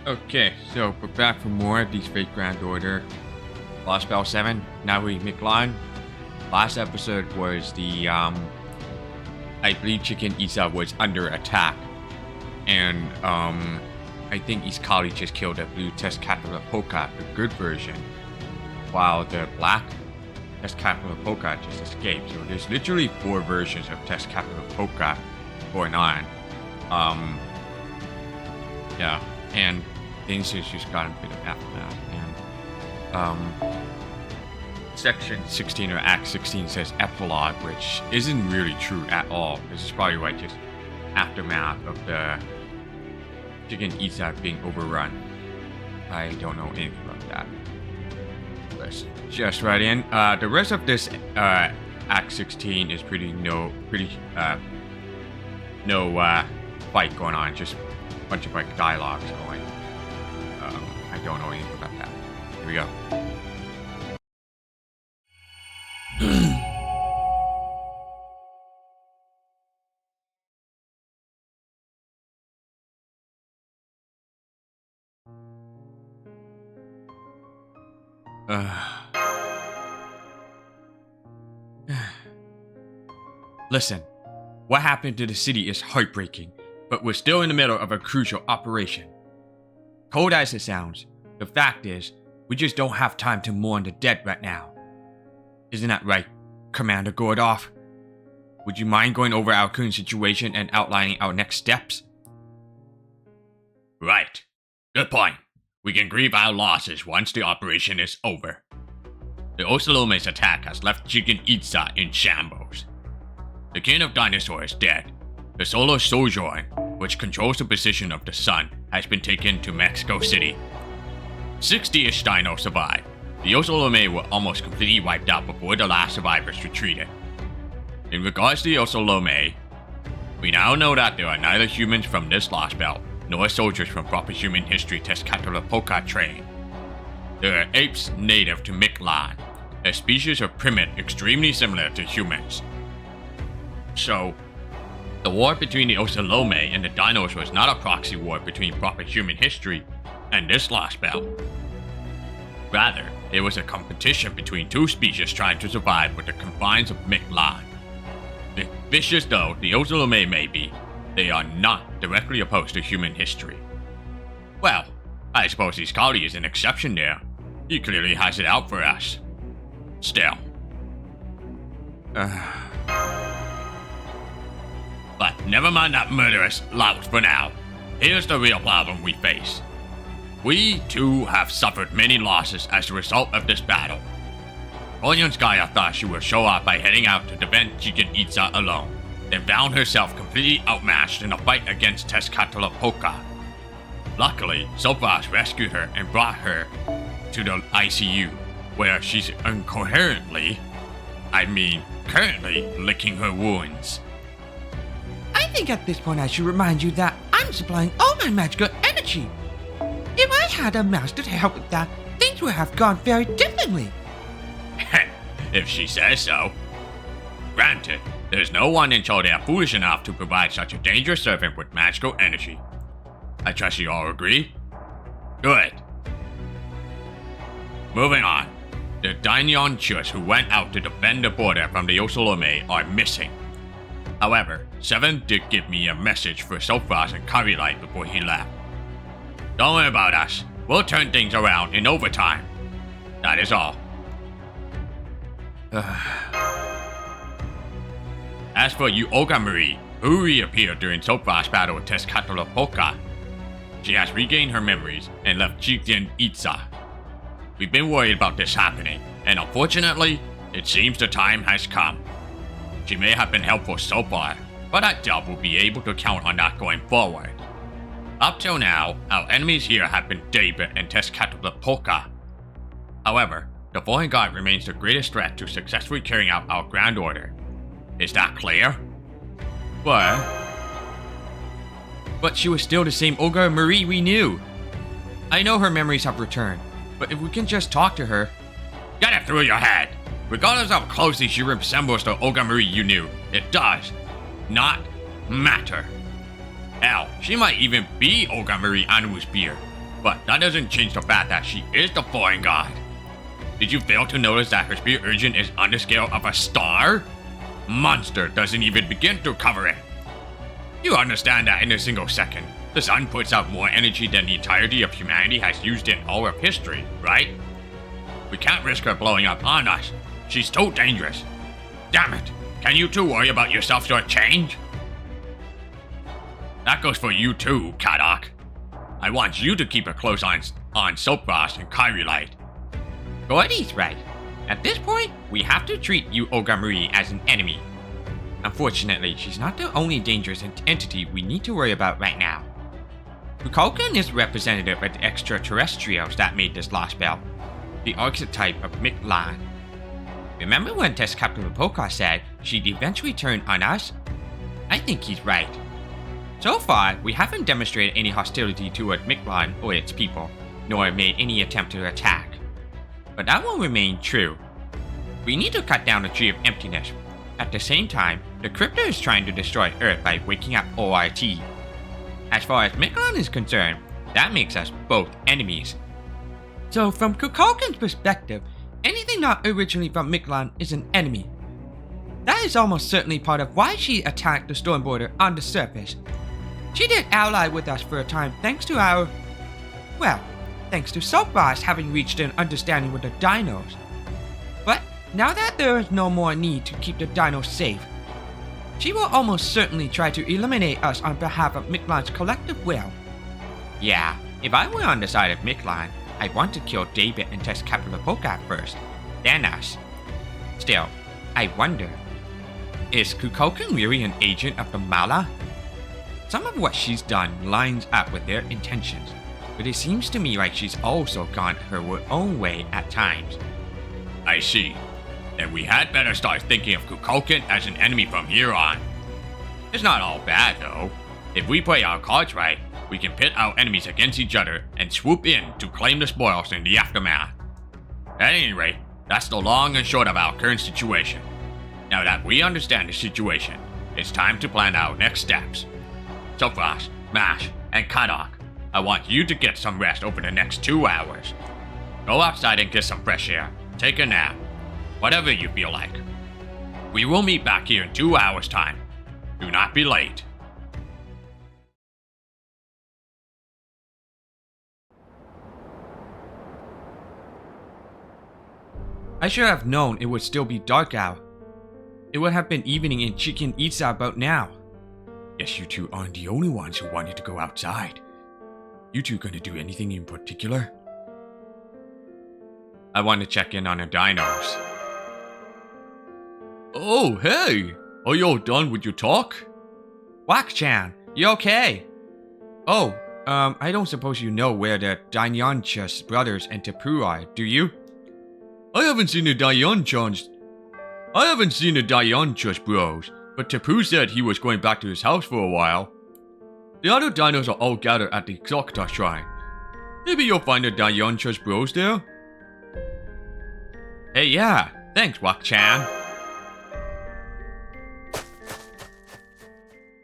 Okay, so we're back for more of these Fate Grand Order. Lostbelt 7, Nahui Mictlan. Last episode was I believe Chicken Isa was under attack. And, I think Iskali just killed the blue Test Capital Polka, the good version. While the black Test Capital Polka just escaped. So there's literally 4 versions of Test Capital Polka going on. Yeah, and things has just gotten a bit of aftermath. And section 16 or act 16 says epilogue, which isn't really true at all. This is probably like just aftermath of the Chicken Isa being overrun. I don't know anything about that. Let's just right in. The rest of this act 16 is no fight going on, just a bunch of like dialogues going. I don't know anything about that. Here we go. Listen, what happened to the city is heartbreaking, but we're still in the middle of a crucial operation. Cold as it sounds, the fact is, we just don't have time to mourn the dead right now. Isn't that right, Commander Gordoff? Would you mind going over our current situation and outlining our next steps? Right. Good point. We can grieve our losses once the operation is over. The Osalome's attack has left Chicken Itza in shambles. The King of Dinosaurs is dead. The Solar Sojourn, which controls the position of the sun, has been taken to Mexico City. 60-ish dinos survived. The Osalome were almost completely wiped out before the last survivors retreated. In regards to the Osalome, we now know that there are neither humans from this Lostbelt, nor soldiers from proper human history Tezcatlipoca trained. There are apes native to Mictlan, a species of primate extremely similar to humans. So, the war between the Osalome and the dinos was not a proxy war between proper human history and this Lostbelt. Rather, it was a competition between 2 species trying to survive with the confines of Mictlan. Vicious though the Osalome may be, they are not directly opposed to human history. Well, I suppose Iskali is an exception there. He clearly has it out for us. Still. But never mind that murderous lout for now. Here's the real problem we face. We, too, have suffered many losses as a result of this battle. Polyanskaya thought she would show up by heading out to defend Chicken Itza alone, then found herself completely outmatched in a fight against Tezcatlipoca. Luckily, Sopras rescued her and brought her to the ICU, where she's currently licking her wounds. I think at this point I should remind you that I'm supplying all my magical energy. If I had a master to help with that, things would have gone very differently. If she says so. Granted, there's no one in Chaldea foolish enough to provide such a dangerous servant with magical energy. I trust you all agree? Good. Moving on. The Dainyon Chus who went out to defend the border from the Osalome are missing. However, Seven did give me a message for Sopras and Karilite before he left. Don't worry about us. We'll turn things around in overtime. That is all. As for Olga Marie, who reappeared during Sopras' battle with Tezcatlipoca, she has regained her memories and left Chicken Itza. We've been worried about this happening, and unfortunately, it seems the time has come. She may have been helpful so far, but I doubt we'll be able to count on that going forward. Up till now, our enemies here have been David and Tezcatlipoca. However, the Foreign God remains the greatest threat to successfully carrying out our Grand Order. Is that clear? But she was still the same Olga Marie we knew. I know her memories have returned, but if we can just talk to her... Get it through your head! Regardless of how closely she resembles the Olga Marie you knew, it does not matter. Hell, she might even be Olga Marie Anu's beer. But that doesn't change the fact that she is the foreign god. Did you fail to notice that her spirit urgent is on the scale of a star? Monster doesn't even begin to cover it. You understand that in a single second, the sun puts out more energy than the entirety of humanity has used in all of history, right? We can't risk her blowing up on us. She's too dangerous. Damn it, can you two worry about yourself for a change? That goes for you too, Kadok. I want you to keep a close eye on Soapboss and Kyrie Light. Gordy's right. At this point, we have to treat you Ogamuri as an enemy. Unfortunately, she's not the only dangerous entity we need to worry about right now. Kukulkan is representative of the extraterrestrials that made this Lostbelt, the archetype of Mictlan. Remember when Test Captain Poka said she'd eventually turn on us? I think he's right. So far, we haven't demonstrated any hostility toward Mictlan or its people, nor made any attempt to attack. But that will remain true. We need to cut down the Tree of Emptiness. At the same time, the Crypto is trying to destroy Earth by waking up ORT. As far as Mictlan is concerned, that makes us both enemies. So from Kukulkan's perspective, anything not originally from Mictlan is an enemy. That is almost certainly part of why she attacked the Storm Border on the surface. She did ally with us for a time thanks to our... well, thanks to Soapboss having reached an understanding with the dinos. But now that there is no more need to keep the dinos safe, she will almost certainly try to eliminate us on behalf of Mictlan's collective will. Yeah, if I were on the side of Mictlan, I'd want to kill David and Test Captain Poka first, then us. Still, I wonder, is Kukulkan really an agent of the Mala? Some of what she's done lines up with their intentions, but it seems to me like she's also gone her own way at times. I see. Then we had better start thinking of Kukulkan as an enemy from here on. It's not all bad though. If we play our cards right, we can pit our enemies against each other and swoop in to claim the spoils in the aftermath. At any rate, that's the long and short of our current situation. Now that we understand the situation, it's time to plan our next steps. So Frost, Mash, and Kadok, I want you to get some rest over the next 2 hours. Go outside and get some fresh air, take a nap, whatever you feel like. We will meet back here in 2 hours' time. Do not be late. I should have known it would still be dark out. It would have been evening in Chicken Itza about now. Guess you two aren't the only ones who wanted to go outside. You two gonna do anything in particular? I want to check in on the dinos. Oh, hey! Are you all done with your talk? Wak-chan, you okay? Oh, I don't suppose you know where the Dainyanchus brothers and Tapu are, do you? I haven't seen the Dainyanchus bros, but Tapu said he was going back to his house for a while. The other dinos are all gathered at the Xokta shrine. Maybe you'll find the Dainyanchus bros there? Hey, yeah, thanks, Wak-chan.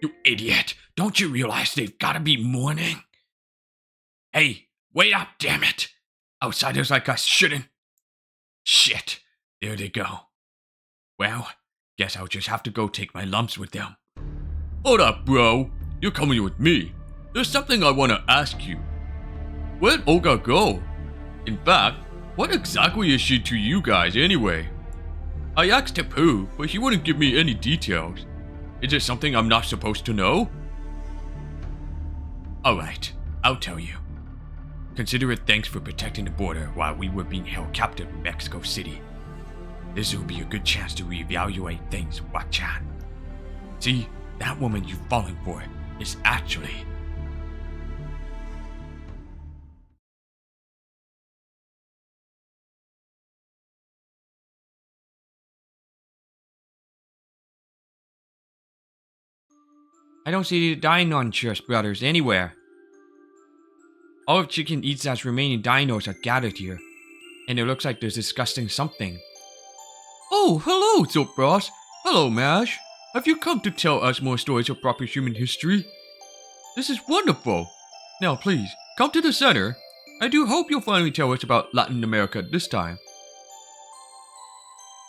You idiot! Don't you realize they've gotta be morning? Hey, wait up, damn it! Outsiders like us shouldn't. Shit, there they go. Well, guess I'll just have to go take my lumps with them. Hold up, bro. You're coming with me. There's something I want to ask you. Where'd Olga go? In fact, what exactly is she to you guys anyway? I asked Tapu, but he wouldn't give me any details. Is it something I'm not supposed to know? Alright, I'll tell you. Consider it thanks for protecting the border while we were being held captive in Mexico City. This will be a good chance to reevaluate things, Wak-chan. See, that woman you've fallen for is actually... I don't see the Dainyanchus brothers anywhere. All of Chicken Itza's remaining dinos are gathered here, and it looks like they're discussing something. Oh, hello, Soap Bros. Hello, Mash. Have you come to tell us more stories of proper human history? This is wonderful. Now, please, come to the center. I do hope you'll finally tell us about Latin America this time.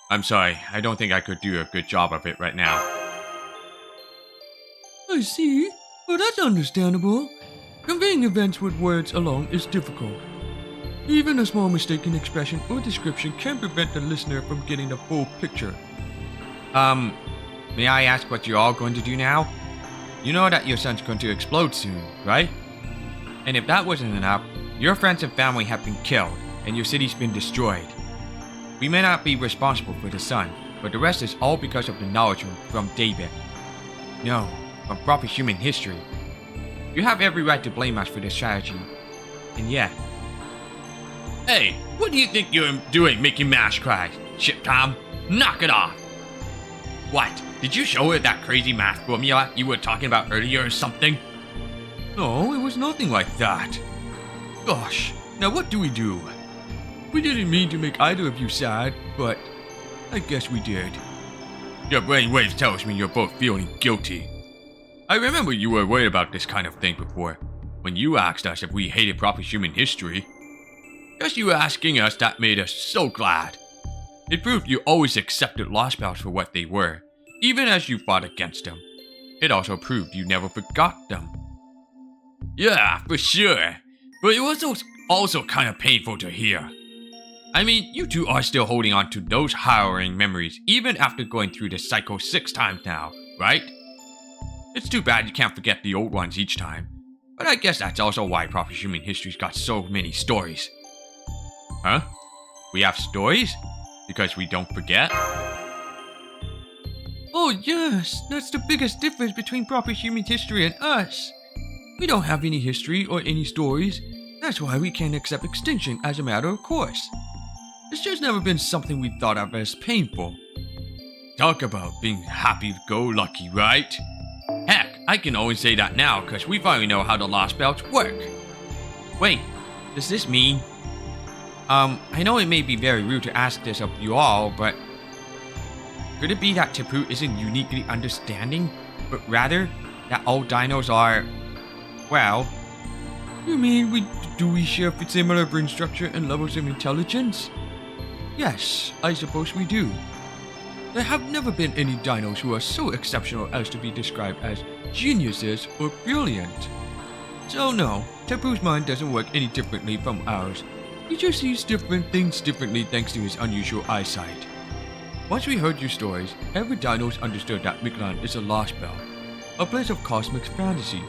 I'm sorry, I don't think I could do a good job of it right now. I see. Well, that's understandable. Conveying events with words alone is difficult. Even a small mistake in expression or description can prevent the listener from getting the full picture. May I ask what you're all going to do now? You know that your son's going to explode soon, right? And if that wasn't enough, your friends and family have been killed, and your city's been destroyed. We may not be responsible for the sun, but the rest is all because of the knowledge from David. No, from proper human history. You have every right to blame us for this tragedy. And yet... Hey, what do you think you're doing making Mash cry? Shit, Tom, knock it off! What? Did you show her that crazy math formula you were talking about earlier or something? No, it was nothing like that. Gosh, now what do? We didn't mean to make either of you sad, but I guess we did. Your brainwaves tells me you're both feeling guilty. I remember you were worried about this kind of thing before, when you asked us if we hated proper human history. Just you asking us that made us so glad. It proved you always accepted Lostbelt for what they were, even as you fought against them. It also proved you never forgot them. Yeah, for sure. But it was also kind of painful to hear. I mean, you two are still holding on to those harrowing memories even after going through this cycle 6 times now, right? It's too bad you can't forget the old ones each time. But I guess that's also why proper human history's got so many stories. Huh? We have stories? Because we don't forget? Oh yes, that's the biggest difference between proper human history and us. We don't have any history or any stories. That's why we can't accept extinction as a matter of course. It's just never been something we thought of as painful. Talk about being happy-go-lucky, right? Heck, I can always say that now because we finally know how the Lostbelts work. Wait, does this mean... I know it may be very rude to ask this of you all, but... Could it be that Tapu isn't uniquely understanding, but rather that all dinos are... well... You mean do we share similar brain structure and levels of intelligence? Yes, I suppose we do. There have never been any dinos who are so exceptional as to be described as geniuses or brilliant. So no, Tapu's mind doesn't work any differently from ours. He just sees different things differently thanks to his unusual eyesight. Once we heard your stories, every dinos understood that Mictlan is a Lostbelt, a place of cosmic fantasy.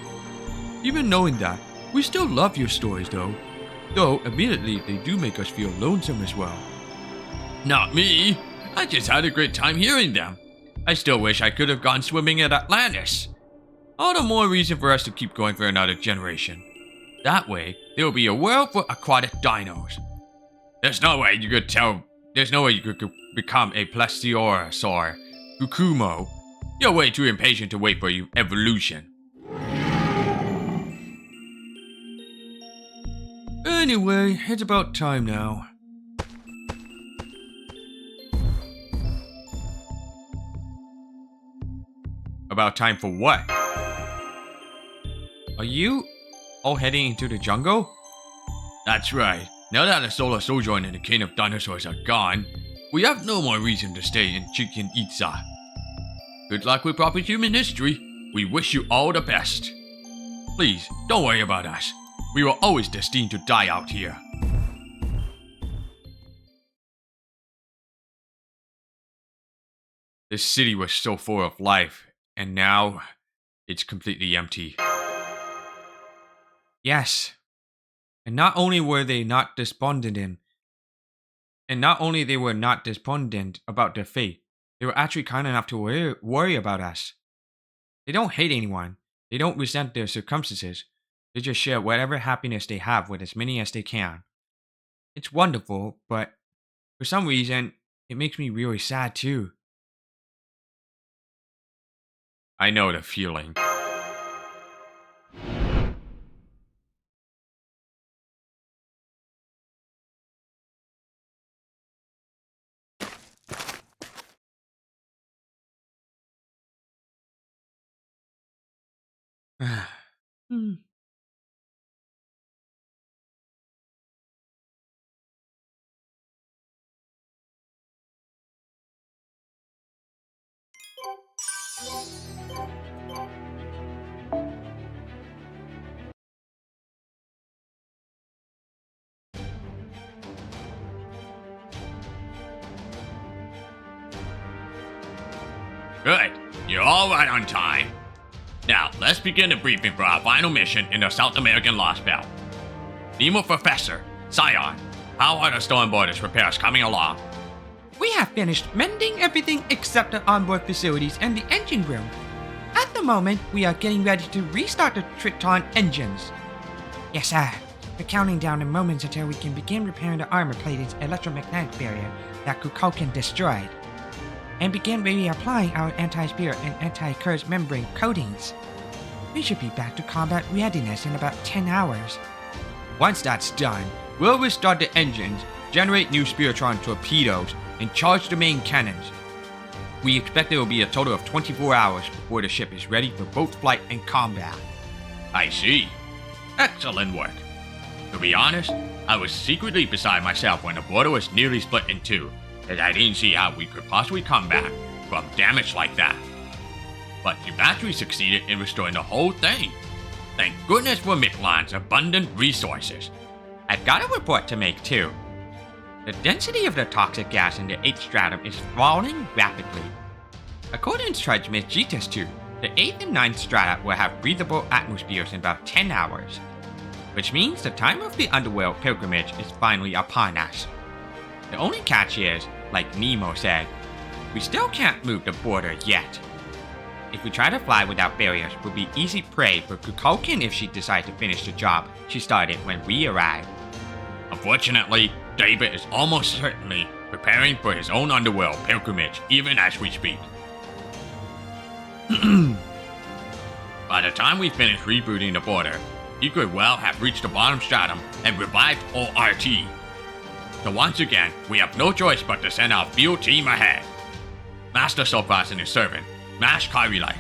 Even knowing that, we still love your stories though admittedly they do make us feel lonesome as well. Not me. I just had a great time hearing them. I still wish I could have gone swimming at Atlantis. All the more reason for us to keep going for another generation. That way, there will be a world for aquatic dinos. There's no way you could become a plesiosaur, Fukumo. You're way too impatient to wait for your evolution. Anyway, it's about time now. About time for what? Are you all heading into the jungle? That's right. Now that the Solar Sojourn and the King of Dinosaurs are gone, we have no more reason to stay in Chichen Itza. Good luck with proper human history. We wish you all the best. Please, don't worry about us. We were always destined to die out here. This city was so full of life, and now it's completely empty. Yes. And not only were they not despondent about their fate, they were actually kind enough to worry about us. They don't hate anyone. They don't resent their circumstances. They just share whatever happiness they have with as many as they can. It's wonderful, but for some reason, it makes me really sad too. I know the feeling. Good. You're all right on time. Now, let's begin the briefing for our final mission in the South American Lostbelt. Nemo Professor, Scion, how are the Stormboarders repairs coming along? We have finished mending everything except the onboard facilities and the engine room. At the moment, we are getting ready to restart the Triton engines. Yes, sir. We're counting down the moments until we can begin repairing the armor plating's electromagnetic barrier that Kukulkan destroyed, and begin reapplying our anti-spirit and anti-curse membrane coatings. We should be back to combat readiness in about 10 hours. Once that's done, we'll restart the engines, generate new Spiritron torpedoes, and charge the main cannons. We expect there will be a total of 24 hours before the ship is ready for both flight and combat. I see. Excellent work. To be honest, I was secretly beside myself when the border was nearly split in two, as I didn't see how we could possibly come back from damage like that. But you actually succeeded in restoring the whole thing. Thank goodness for Mictlan's abundant resources. I've got a report to make too. The density of the toxic gas in the 8th stratum is falling rapidly. According to Trudge Jitas 2, the 8th and 9th strata will have breathable atmospheres in about 10 hours, which means the time of the underworld pilgrimage is finally upon us. The only catch is, like Nemo said, we still can't move the border yet. If we try to fly without barriers, we'll be easy prey for Kukulkan if she decides to finish the job she started when we arrived. Unfortunately, David is almost certainly preparing for his own underworld pilgrimage even as we speak. By the time we finish rebooting the border, he could well have reached the bottom stratum and revived ORT. So once again, we have no choice but to send our field team ahead. Master Sopras and his servant, Mash Kairilai,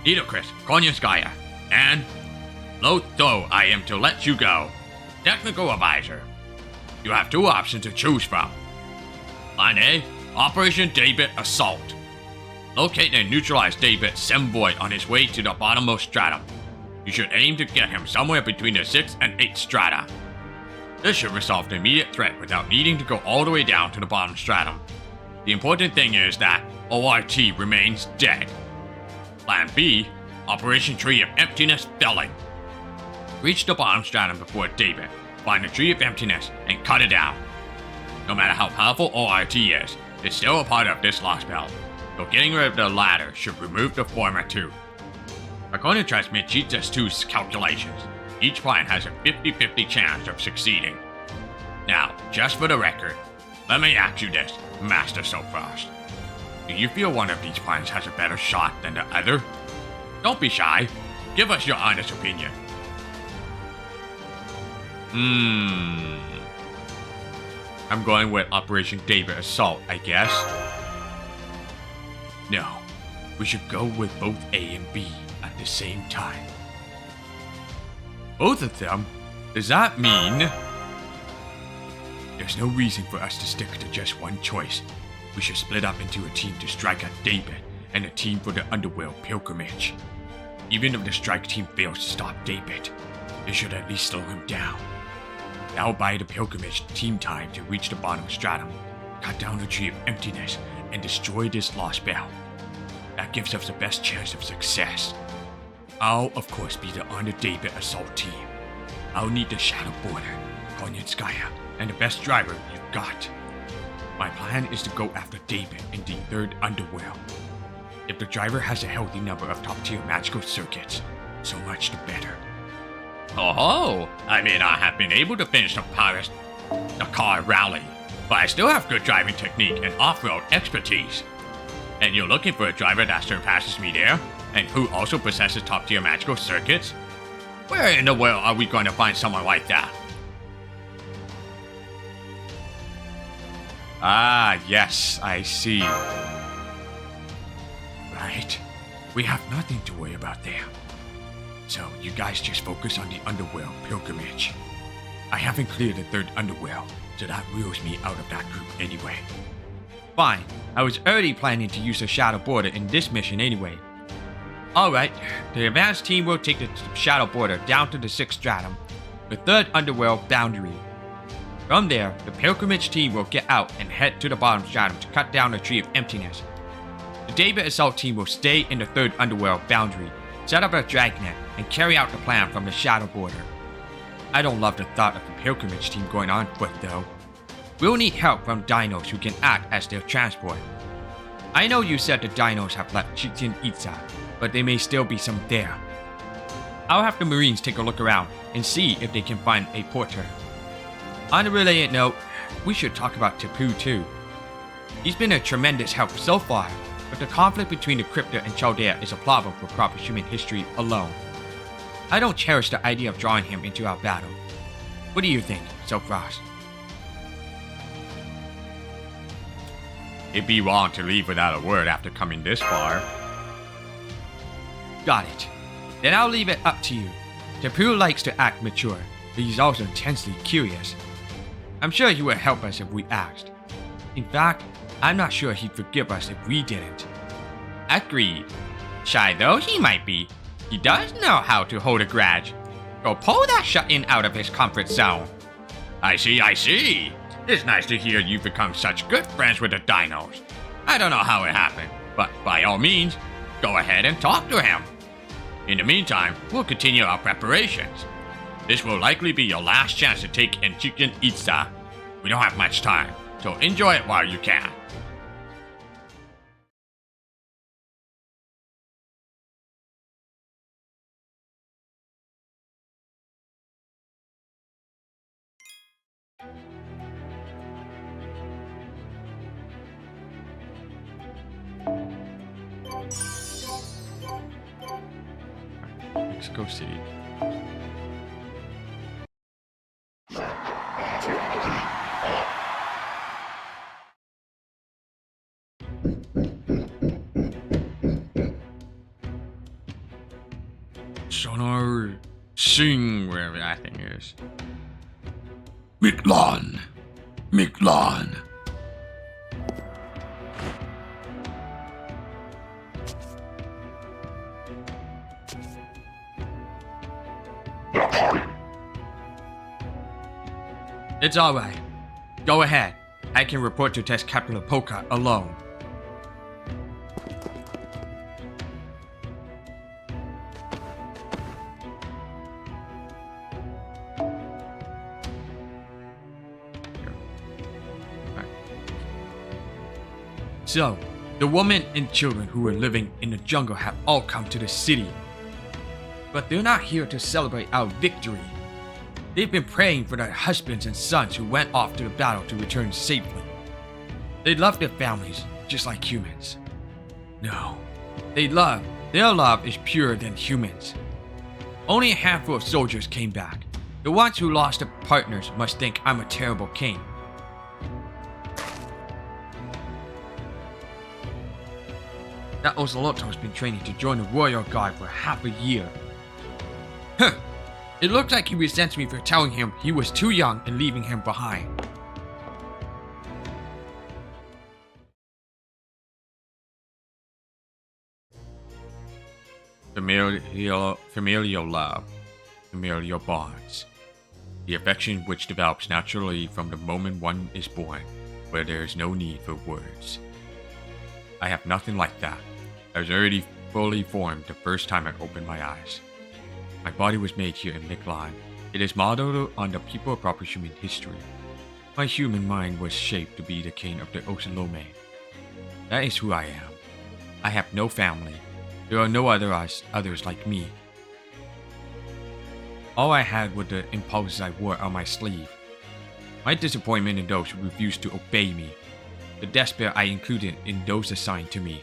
Idokris Konyanskaya, and loath though I am to let you go, Technical Advisor. You have two options to choose from. Line A, Operation David Assault. Locate and neutralize David's Semvoid on his way to the bottommost stratum. You should aim to get him somewhere between the 6th and 8th strata. This should resolve the immediate threat without needing to go all the way down to the bottom stratum. The important thing is that ORT remains dead. Plan B, Operation Tree of Emptiness Felling. Reach the bottom stratum before David, find the Tree of Emptiness, and cut it down. No matter how powerful ORT is, it's still a part of this Lostbelt, so getting rid of the latter should remove the former too. According to Jitas 2's calculations, each plan has a 50-50 chance of succeeding. Now, just for the record, let me ask you this, Master Sopfrost. Do you feel one of these plans has a better shot than the other? Don't be shy. Give us your honest opinion. I'm going with Operation David Assault, I guess. No, we should go with both A and B at the same time. Both of them? Does that mean... There's no reason for us to stick to just one choice. We should split up into a team to strike at David and a team for the underworld pilgrimage. Even if the strike team fails to stop David, it should at least slow him down. That'll buy the pilgrimage team time to reach the bottom stratum, cut down the Tree of Emptiness, and destroy this Lostbelt. That gives us the best chance of success. I'll, of course, be the Honor David assault team. I'll need the Shadow Border, Konyanskaya, and the best driver you've got. My plan is to go after David in the 3rd Underworld. If the driver has a healthy number of top-tier magical circuits, so much the better. Oh, I mean, I have been able to finish the car rally, but I still have good driving technique and off-road expertise. And you're looking for a driver that surpasses me there, and who also possesses top-tier magical circuits? Where in the world are we going to find someone like that? Ah, yes, I see. Right. We have nothing to worry about there. So, you guys just focus on the Underworld pilgrimage. I haven't cleared the 3rd Underworld, so that rules me out of that group anyway. Fine, I was already planning to use the shadow border in this mission anyway. Alright, the advanced team will take the shadow border down to the 6th stratum, the 3rd underworld boundary. From there, the pilgrimage team will get out and head to the bottom stratum to cut down the Tree of Emptiness. The David Assault team will stay in the 3rd underworld boundary, set up a dragnet, and carry out the plan from the shadow border. I don't love the thought of the pilgrimage team going on foot though. We'll need help from dinos who can act as their transport. I know you said the dinos have left Chichen Itza, but there may still be some there. I'll have the Marines take a look around and see if they can find a porter. On a related note, we should talk about Tapu too. He's been a tremendous help so far, but the conflict between the Crypta and Chaldea is a problem for proper human history alone. I don't cherish the idea of drawing him into our battle. What do you think, Silfrost? It'd be wrong to leave without a word after coming this far. Got it. Then I'll leave it up to you. Tapu likes to act mature, but he's also intensely curious. I'm sure he would help us if we asked. In fact, I'm not sure he'd forgive us if we didn't. Agreed. Shy though he might be, he does know how to hold a grudge. Go pull that shut-in out of his comfort zone. I see. It's nice to hear you've become such good friends with the dinos. I don't know how it happened, but by all means, go ahead and talk to him. In the meantime, we'll continue our preparations. This will likely be your last chance to take in Chichen Itza. We don't have much time, so enjoy it while you can. Mexico City. Sonar Sing, wherever that thing is. Mictlan. It's alright. Go ahead. I can report to Test Captain Apoka alone. So, the women and children who were living in the jungle have all come to the city. But they're not here to celebrate our victory. They've been praying for their husbands and sons who went off to the battle to return safely. They love their families, just like humans. No, their love is purer than humans. Only a handful of soldiers came back. The ones who lost their partners must think I'm a terrible king. That Oceloto's been training to join the Royal Guard for half a year. Huh. It looks like he resents me for telling him he was too young and leaving him behind. Familial love, familial bonds. The affection which develops naturally from the moment one is born, where there is no need for words. I have nothing like that. I was already fully formed the first time I opened my eyes. My body was made here in Mictlan. It is modeled on the people of proper human history. My human mind was shaped to be the king of the Ocelome. That is who I am. I have no family. There are no others like me. All I had were the impulses I wore on my sleeve. My disappointment in those who refused to obey me. The despair I included in those assigned to me.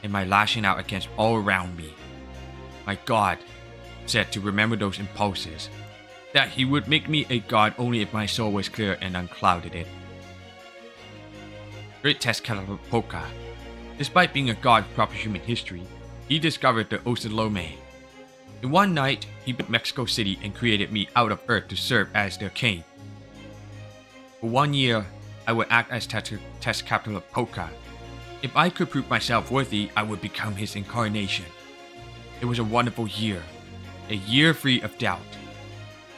And my lashing out against all around me. My God said to remember those impulses. That he would make me a god only if my soul was clear and unclouded it. Great Tezcatlipoca. Despite being a god of proper human history, he discovered the Ocelome. In one night, he built Mexico City and created me out of earth to serve as their king. For 1 year, I would act as test captain of Poka. If I could prove myself worthy, I would become his incarnation. It was a wonderful year. A year free of doubt.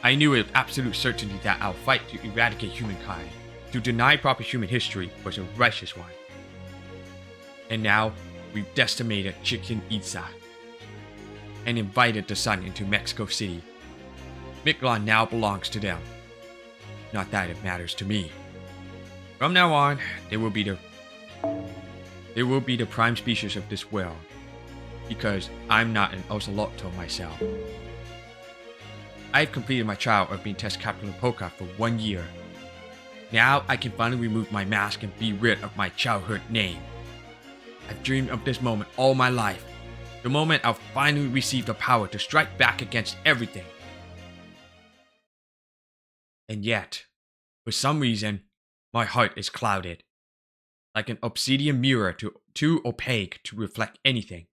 I knew with absolute certainty that our fight to eradicate humankind, to deny proper human history, was a righteous one. And now, we've decimated Chichen Itza and invited the sun into Mexico City. Mictlan now belongs to them. Not that it matters to me. From now on, they will be the prime species of this world, because I'm not an Ocelotto myself. I've completed my trial of being test captain of Poka for 1 year. Now I can finally remove my mask and be rid of my childhood name. I've dreamed of this moment all my life. The moment I'll finally receive the power to strike back against everything. And yet, for some reason, my heart is clouded. Like an obsidian mirror too opaque to reflect anything.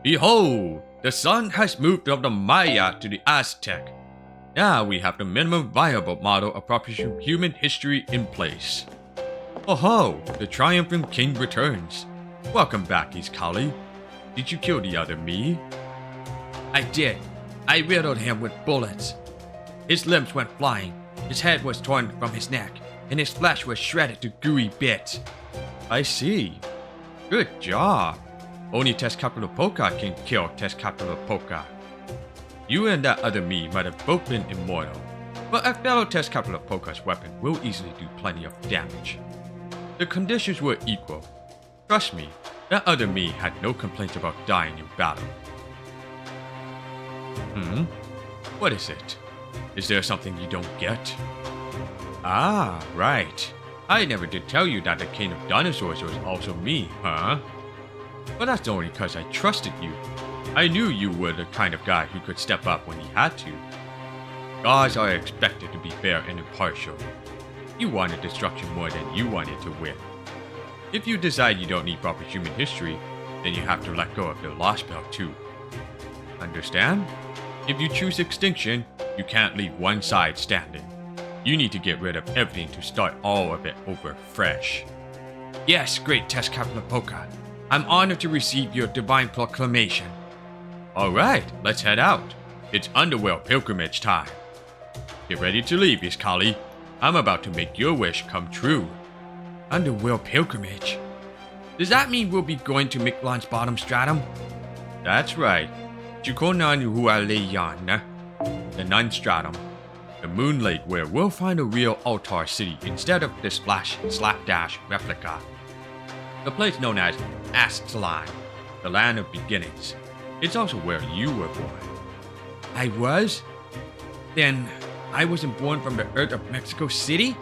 Behold, the sun has moved from the Maya to the Aztec. Now we have the minimum viable model of proper human history in place. Oh ho, the triumphant king returns. Welcome back, Iskali. Did you kill the other me? I did. I riddled him with bullets. His limbs went flying, his head was torn from his neck, and his flesh was shredded to gooey bits. I see. Good job. Only Test Capital Poka can kill Test Capital Poka. You and that other me might have both been immortal, but a fellow Test Capital Poka's weapon will easily do plenty of damage. The conditions were equal. Trust me, that other me had no complaints about dying in battle. What is it? Is there something you don't get? Ah, right. I never did tell you that the king of dinosaurs was also me, huh? But that's only because I trusted you. I knew you were the kind of guy who could step up when he had to. Gods are expected to be fair and impartial. You wanted destruction more than you wanted to win. If you decide you don't need proper human history, then you have to let go of the Lostbelt too. Understand? If you choose extinction, you can't leave one side standing. You need to get rid of everything to start all of it over fresh. Yes, great Test Captain Poka. I'm honored to receive your divine proclamation. Alright, let's head out. It's Underworld pilgrimage time. Get ready to leave, Iskali. I'm about to make your wish come true. Underworld pilgrimage? Does that mean we'll be going to Mictlan's bottom stratum? That's right. Chukonan Hualeyan, the Nun Stratum. The moon lake where we'll find a real altar city instead of the splash and slapdash replica. The place known as Aztlan, the land of beginnings. It's also where you were born. I was? Then I wasn't born from the earth of Mexico City?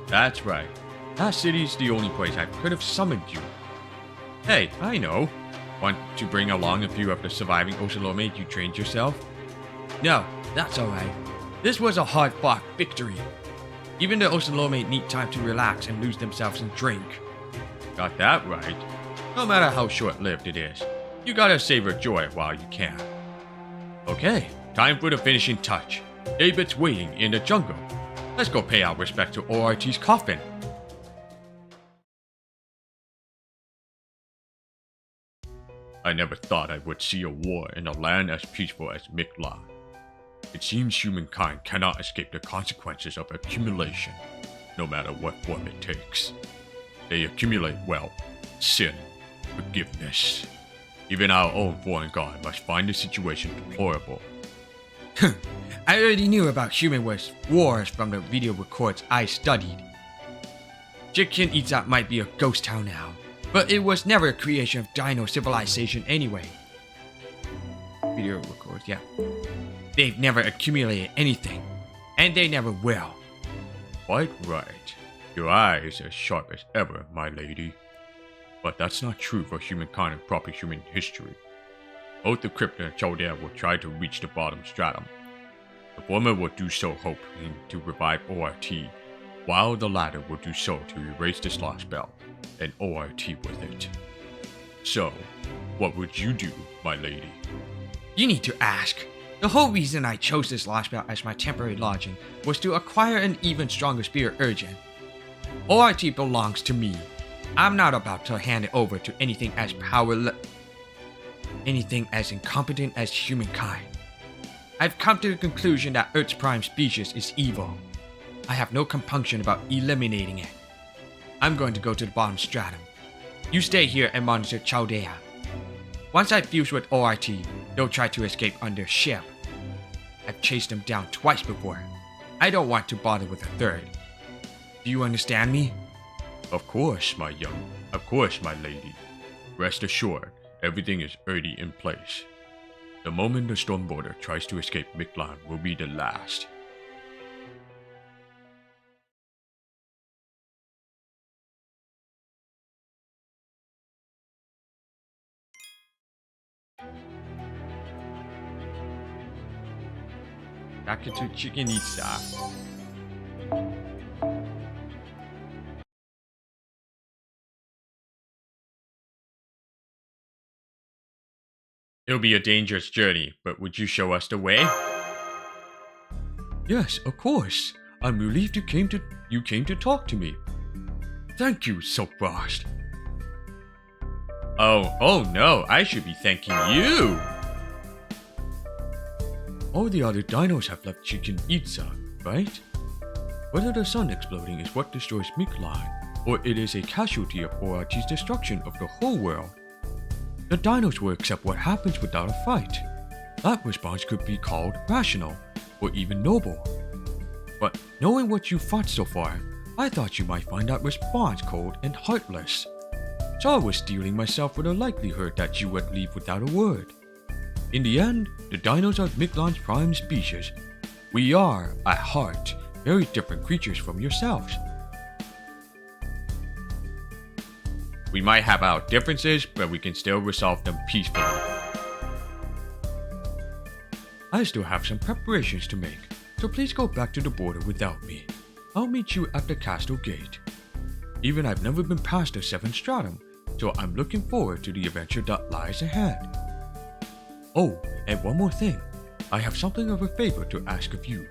That's right. That city's the only place I could have summoned you. Hey, I know. Want to bring along a few of the surviving Ocelome you trained yourself? No, that's alright. This was a hard-fought victory. Even the Ocelome need time to relax and lose themselves in drink. Got that right. No matter how short-lived it is, you gotta savor joy while you can. Okay, time for the finishing touch. David's waiting in the jungle. Let's go pay our respect to ORT's coffin. I never thought I would see a war in a land as peaceful as Mictlan. It seems humankind cannot escape the consequences of accumulation, no matter what form it takes. They accumulate wealth, sin, forgiveness. Even our own foreign god must find the situation deplorable. I already knew about human wars from the video records I studied. Chichen Itza might be a ghost town now, but it was never a creation of Dino civilization anyway. Video records, yeah. They've never accumulated anything, and they never will. Quite right. Your eye is as sharp as ever, my lady. But that's not true for humankind and proper human history. Both the Crypt and Chaldea will try to reach the bottom stratum. The former will do so hoping to revive ORT, while the latter will do so to erase this Lostbelt, and ORT with it. So, what would you do, my lady? You need to ask. The whole reason I chose this Lostbelt as my temporary lodging was to acquire an even stronger spirit urgent. ORT belongs to me. I'm not about to hand it over to anything as anything as incompetent as humankind. I've come to the conclusion that Earth's prime species is evil. I have no compunction about eliminating it. I'm going to go to the bottom stratum. You stay here and monitor Chaldea. Once I fuse with ORT, they'll try to escape on their ship. I've chased them down twice before. I don't want to bother with a third. Do you understand me? Of course, my lady. Rest assured, everything is already in place. The moment the Stormboarder tries to escape Mictlan will be the last. Back into Chicken Itza. It'll be a dangerous journey, but would you show us the way? Yes, of course. I'm relieved you came to talk to me. Thank you, Soapfrost. Oh no, I should be thanking you. All the other dinos have left Chicken Itza, right? Whether the sun exploding is what destroys Mictlan, or it is a casualty of ORT's destruction of the whole world, the dinos will accept what happens without a fight. That response could be called rational, or even noble. But knowing what you fought so far, I thought you might find that response cold and heartless. So I was steeling myself for the likelihood that you would leave without a word. In the end, the dinos are Mictlan's prime species. We are, at heart, very different creatures from yourselves. We might have our differences, but we can still resolve them peacefully. I still have some preparations to make, so please go back to the border without me. I'll meet you at the castle gate. Even I've never been past the 7th stratum, so I'm looking forward to the adventure that lies ahead. Oh, and one more thing. I have something of a favor to ask of you.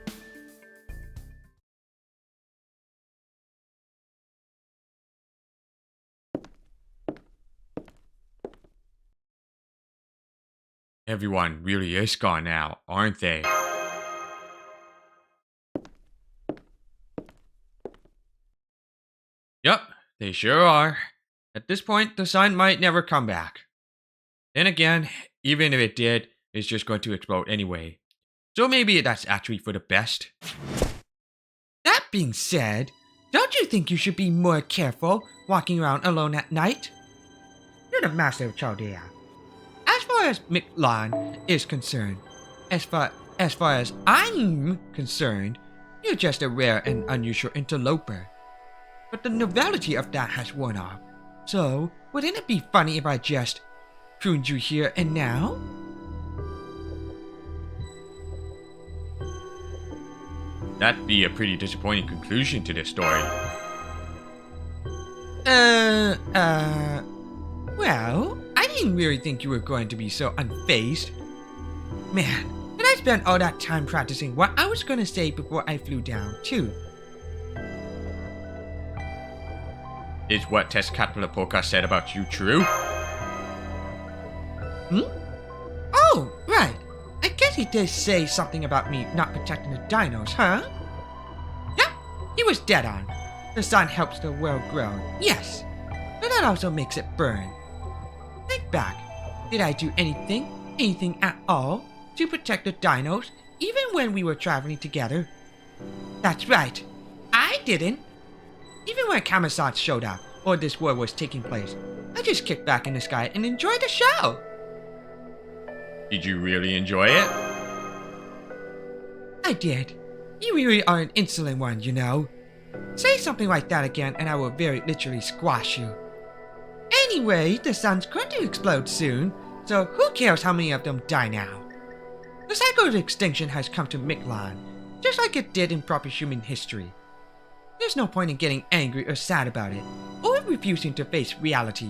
Everyone really is gone now, aren't they? Yup, they sure are. At this point, the sun might never come back. Then again, even if it did, it's just going to explode anyway. So maybe that's actually for the best. That being said, don't you think you should be more careful walking around alone at night? You're the master of Chaldea. As far as Mictlan is concerned, as far as I'm concerned, you're just a rare and unusual interloper. But the novelty of that has worn off. So, wouldn't it be funny if I just pruned you here and now? That'd be a pretty disappointing conclusion to this story. Well, I didn't really think you were going to be so unfazed. Man, and I spent all that time practicing what I was going to say before I flew down, too. Is what Testcaterpillar Polka said about you true? Oh, right. I guess he did say something about me not protecting the dinos, huh? Yep, he was dead on. The sun helps the world grow, yes. But that also makes it burn. Think back. Did I do anything at all, to protect the dinos, even when we were traveling together? That's right. I didn't. Even when Kamisats showed up, or this war was taking place, I just kicked back in the sky and enjoyed the show. Did you really enjoy it? I did. You really are an insolent one, you know. Say something like that again and I will very literally squash you. Anyway, the sun's going to explode soon, so who cares how many of them die now? The cycle of extinction has come to Mictlan, just like it did in proper human history. There's no point in getting angry or sad about it, or refusing to face reality.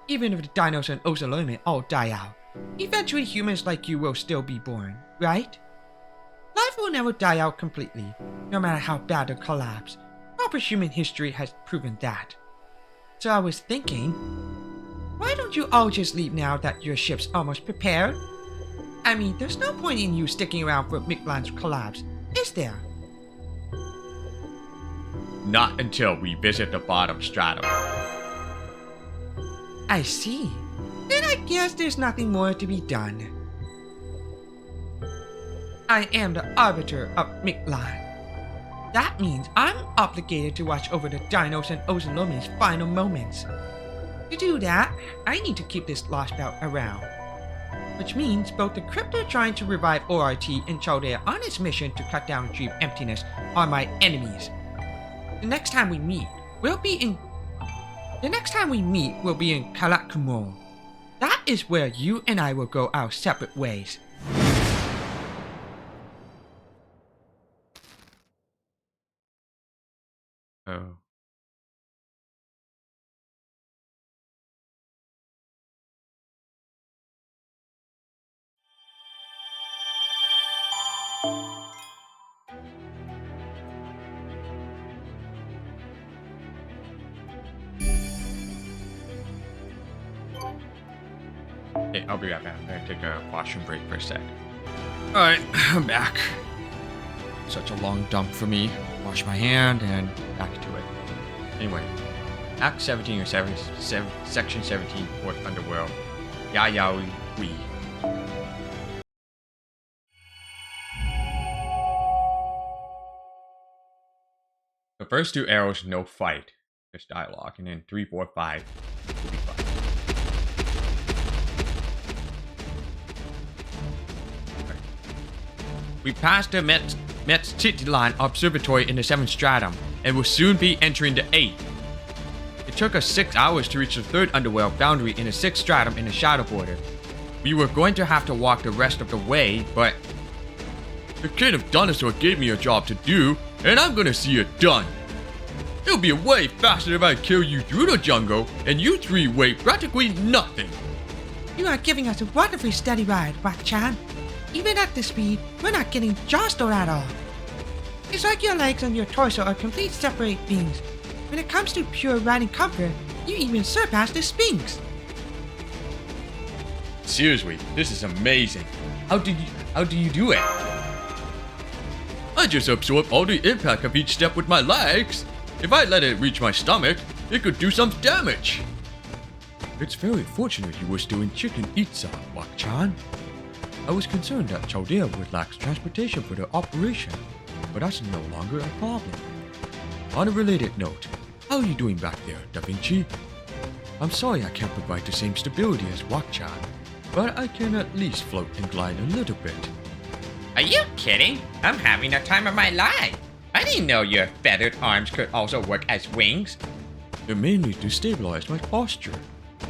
Even if the dinos and Osalome all die out, Eventually humans like you will still be born, right? Life will never die out completely, no matter how bad the collapse. Proper human history has proven that. So I was thinking, why don't you all just leave now that your ship's almost prepared? I mean, there's no point in you sticking around for Mictlan's collapse, is there? Not until we visit the bottom stratum. I see. Then I guess there's nothing more to be done. I am the arbiter of Mictlan. That means I'm obligated to watch over the Dinos and Ocelomi's final moments. To do that, I need to keep this Lostbelt around. Which means both the crypto trying to revive ORT and Chaldea on its mission to cut down dream emptiness are my enemies. The next time we meet will be in Kalakumor. That is where you and I will go our separate ways. Oh. Hey, I'll be right back. I'm gonna take a washroom break for a sec. Alright, I'm back. Such a long dump for me. Wash my hand and back to it. Anyway, Act 17 or Section 17, 4th Underworld. Nahui. The first 2 arrows, no fight. Just dialogue. And then 3, 4, 5 will be fight. Okay. We passed the Mictlan Observatory in the 7th stratum and will soon be entering the 8th. It took us 6 hours to reach the 3rd underworld boundary in the 6th stratum in the Shadow Border. We were going to have to walk the rest of the way, but the King of Dinosaur gave me a job to do, and I'm gonna see it done. It'll be way faster if I kill you through the jungle, and you 3 weigh practically nothing. You are giving us a wonderfully steady ride, Wak-chan. Even at this speed, we're not getting jostled at all. It's like your legs and your torso are complete separate beings. When it comes to pure riding comfort, you even surpass the Sphinx. Seriously, this is amazing. How do you do it? I just absorb all the impact of each step with my legs. If I let it reach my stomach, it could do some damage. It's very fortunate you were still in Chicken Itza, Wak-chan. I was concerned that Chaldea would lack transportation for their operation, but that's no longer a problem. On a related note, how are you doing back there, Da Vinci? I'm sorry I can't provide the same stability as Wak-chan, but I can at least float and glide a little bit. Are you kidding? I'm having the time of my life. I didn't know your feathered arms could also work as wings. They're mainly to stabilize my posture,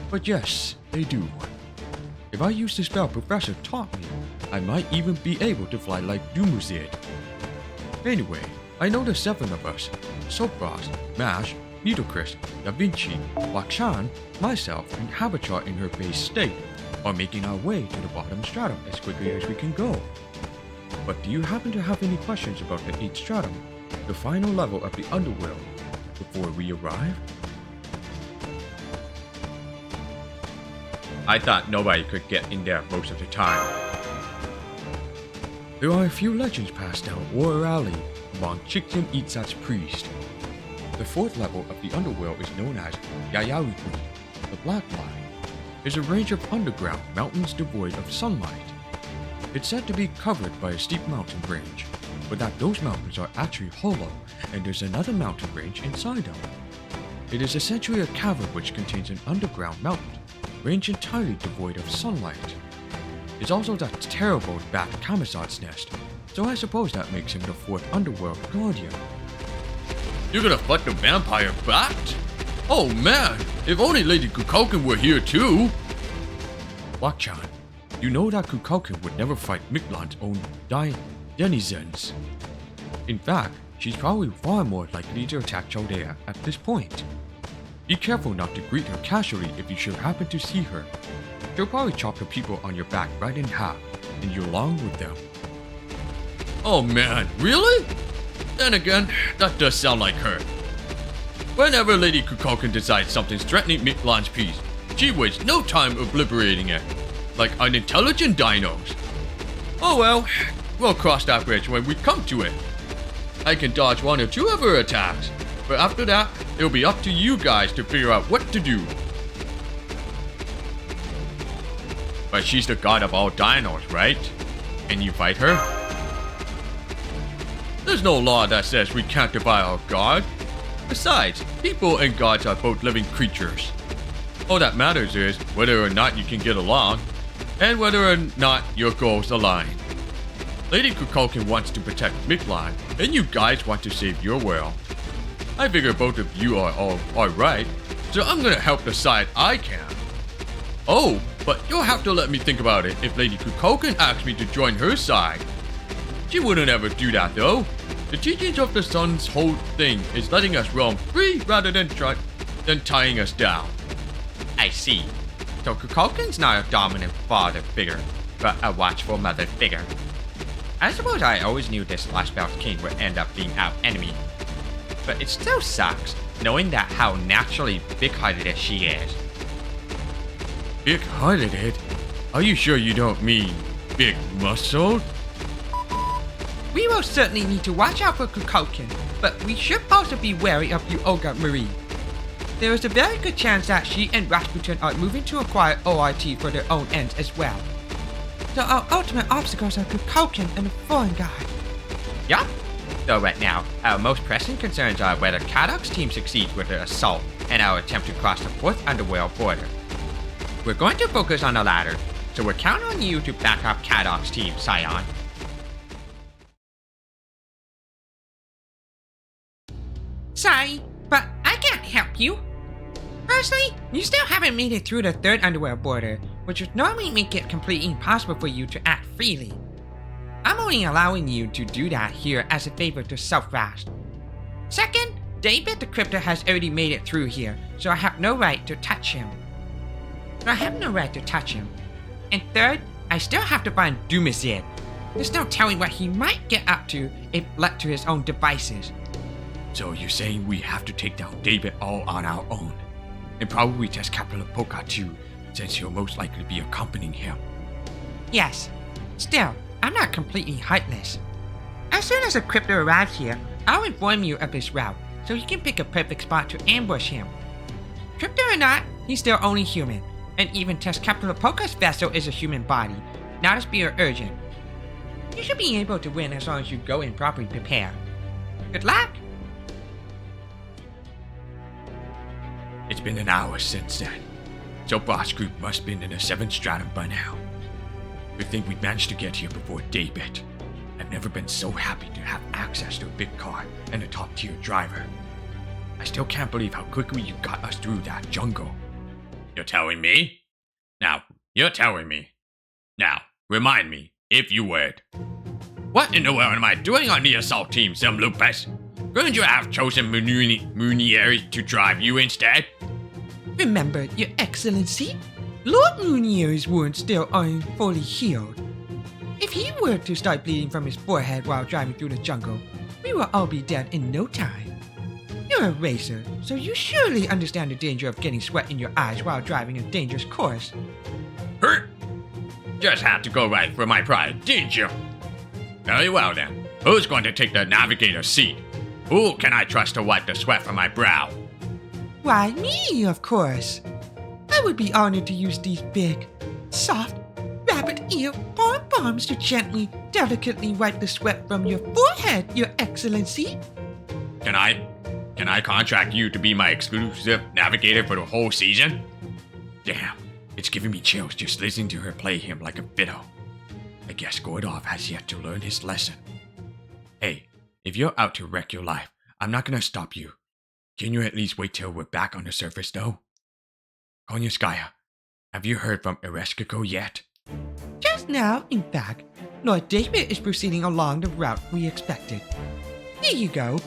but yes, they do. If I use the spell Professor taught me, I might even be able to fly like Dumuzid. Anyway, I know the 7 of us, Sopras, Mash, Nitocris, Da Vinci, Wak-chan, myself, and Habitat in her base state, are making our way to the bottom stratum as quickly as we can go. But do you happen to have any questions about the 8th stratum, the final level of the underworld, before we arrive? I thought nobody could get in there most of the time. There are a few legends passed down orally among Chicken Itza's priests. The 4th level of the underworld is known as Nahui, the Black Line. Is a range of underground mountains devoid of sunlight. It's said to be covered by a steep mountain range, but that those mountains are actually hollow, and there's another mountain range inside them. It is essentially a cavern which contains an underground mountain, range entirely devoid of sunlight. It's also that terrible bat Kamazot's nest, so I suppose that makes him the 4th underworld guardian. You're gonna fight the vampire bat? Oh man, if only Lady Kukulkan were here too! Wak-chan, you know that Kukulkan would never fight Mictlan's own denizens. In fact, she's probably far more likely to attack Chaldea at this point. Be careful not to greet her casually if you should happen to see her. She'll probably chop the people on your back right in half, and you along with them. Oh man, really? Then again, that does sound like her. Whenever Lady Kukulkan decides something's threatening Mictlan's peace, she wastes no time obliterating it, like unintelligent dinos. Oh well, we'll cross that bridge when we come to it. I can dodge one or two of her attacks, but after that, it'll be up to you guys to figure out what to do. But she's the god of all dinos, right? Can you fight her? There's no law that says we can't defy our god. Besides, people and gods are both living creatures. All that matters is whether or not you can get along, and whether or not your goals align. Lady Kukulkan wants to protect Mictlan, and you guys want to save your world. I figure both of you are all alright, so I'm gonna help the side I can. Oh, but you'll have to let me think about it if Lady Kukulkan asks me to join her side. She wouldn't ever do that though. The teachings of the sun's whole thing is letting us roam free rather than tying us down. I see. So Kukulkan's not a dominant father figure, but a watchful mother figure. I suppose I always knew this Lostbelt king would end up being our enemy. But it still sucks, knowing that how naturally big-hearted she is. Big-hearted? Are you sure you don't mean big-muscled? We will certainly need to watch out for Kukulkan, but we should also be wary of you, Olga Marie. There is a very good chance that she and Rasputin are moving to acquire ORT for their own ends as well. So our ultimate obstacles are Kukulkan and a foreign guy. Yup. So right now, our most pressing concerns are whether Kadok's team succeeds with their assault and our attempt to cross the 4th underworld border. We're going to focus on the latter, so we're counting on you to back up Kadok's team, Scion. Sorry, but I can't help you. Firstly, you still haven't made it through the 3rd underworld border, which would normally make it completely impossible for you to act freely. I'm only allowing you to do that here as a favor to Self-Rast. Second, David the Crypto has already made it through here, so I have no right to touch him. And third, I still have to find Dumazid. There's no telling what he might get up to if left to his own devices. So you're saying we have to take down David all on our own? And probably test Capital Polka too, since he'll most likely be accompanying him. Yes. Still, I'm not completely heartless. As soon as a Crypto arrives here, I'll inform you of his route, so you can pick a perfect spot to ambush him. Crypto or not, he's still only human, and even Test Capital Polka's vessel is a human body, not a spear urgent. You should be able to win as long as you go in properly prepared. Good luck! It's been an hour since then. So Boss Group must have been in the 7th stratum by now. Good thing we managed to get here before daybreak. I've never been so happy to have access to a big car and a top-tier driver. I still can't believe how quickly you got us through that jungle. You're telling me? Now, remind me, if you would. What in the world am I doing on the assault team, Sim Lupus? Couldn't you have chosen Munieri to drive you instead? Remember, Your Excellency, Lord Munier's wounds still aren't fully healed. If he were to start bleeding from his forehead while driving through the jungle, we will all be dead in no time. You're a racer, so you surely understand the danger of getting sweat in your eyes while driving a dangerous course. Hurt! Just had to go right for my pride, didn't you? Very well then. Who's going to take the navigator's seat? Who can I trust to wipe the sweat from my brow? Why, me, of course. I would be honored to use these big, soft, rabbit-ear pom-poms to gently, delicately wipe the sweat from your forehead, Your Excellency. Can I contract you to be my exclusive navigator for the whole season? Damn, it's giving me chills just listening to her play him like a fiddle. I guess Gordov has yet to learn his lesson. Hey, if you're out to wreck your life, I'm not gonna stop you. Can you at least wait till we're back on the surface, though? Konyaskaya, have you heard from Ereshkigal yet? Just now, in fact, Lord David is proceeding along the route we expected. Here you go.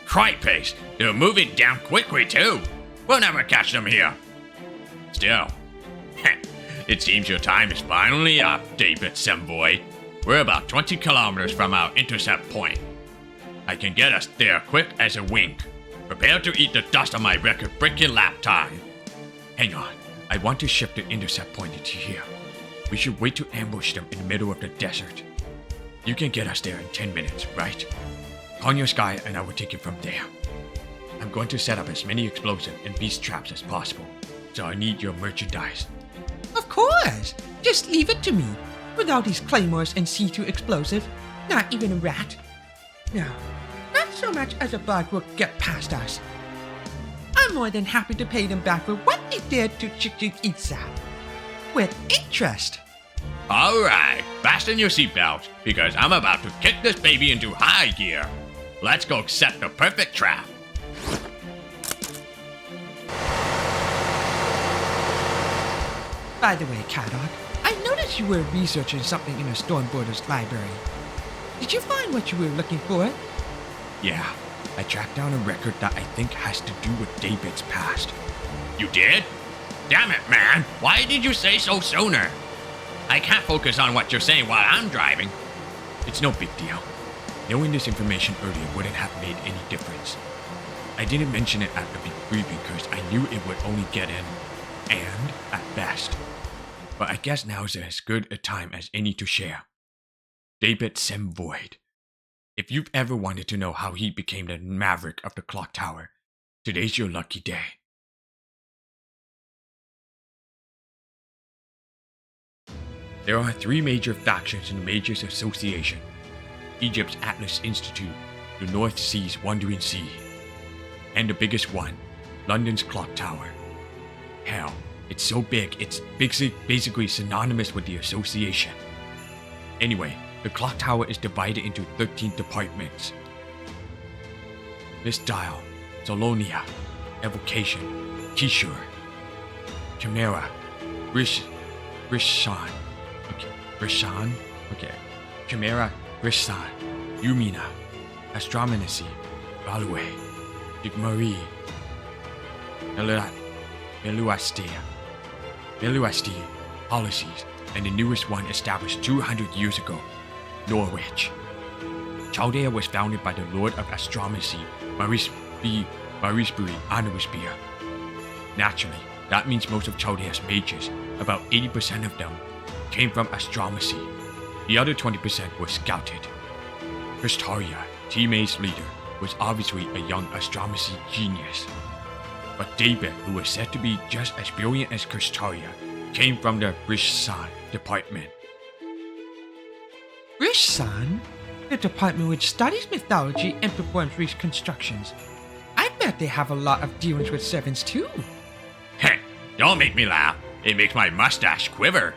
Cripe pace, they're moving down quickly, too. We'll never catch them here. Still, it seems your time is finally up, David Semvoid. We're about 20 kilometers from our intercept point. I can get us there quick as a wink. Prepare to eat the dust on my record-breaking lap time. Hang on. I want to shift the intercept point into here. We should wait to ambush them in the middle of the desert. You can get us there in 10 minutes, right? Call your sky and I will take it from there. I'm going to set up as many explosive and beast traps as possible, so I need your merchandise. Of course! Just leave it to me. With all these claymores and C2 explosive, not even a rat. No, not so much as a bug will get past us. I'm more than happy to pay them back for what they did to Chichen Itza. With interest. Alright, fasten your seatbelts, because I'm about to kick this baby into high gear. Let's go set the perfect trap. By the way, Cadog, I noticed you were researching something in the Stormborders library. Did you find what you were looking for? Yeah, I tracked down a record that I think has to do with David's past. You did? Damn it, man. Why did you say so sooner? I can't focus on what you're saying while I'm driving. It's no big deal. Knowing this information earlier wouldn't have made any difference. I didn't mention it at the briefing because I knew it would only get in, and at best. But I guess now's as good a time as any to share. David Semvoid. If you've ever wanted to know how he became the maverick of the clock tower, today's your lucky day. There are 3 major factions in the Mages Association: Egypt's Atlas Institute, the North Sea's Wandering Sea, and the biggest one, London's Clock Tower. Hell, it's so big it's basically synonymous with the association. Anyway, the Clock Tower is divided into 13 departments: Misdial, Solonia, Evocation, Kishur, Chimera, Rishan. Chimera, Rishan, Yumina, Astromancy, Value, Digmarie, Meluasti, Policies, and the newest one established 200 years ago, Norwich. Chaldea was founded by the Lord of Astromancy, Marisbury Anubisbir. Naturally, that means most of Chaldea's mages, about 80% of them, came from Astromancy. The other 20% were scouted. Kristaria, T-May's leader, was obviously a young Astromancy genius. But David, who was said to be just as brilliant as Kristaria, came from the Rishsan department. Rishsan? The department which studies mythology and performs reconstructions. I bet they have a lot of dealings with servants too. Heh, don't make me laugh. It makes my mustache quiver.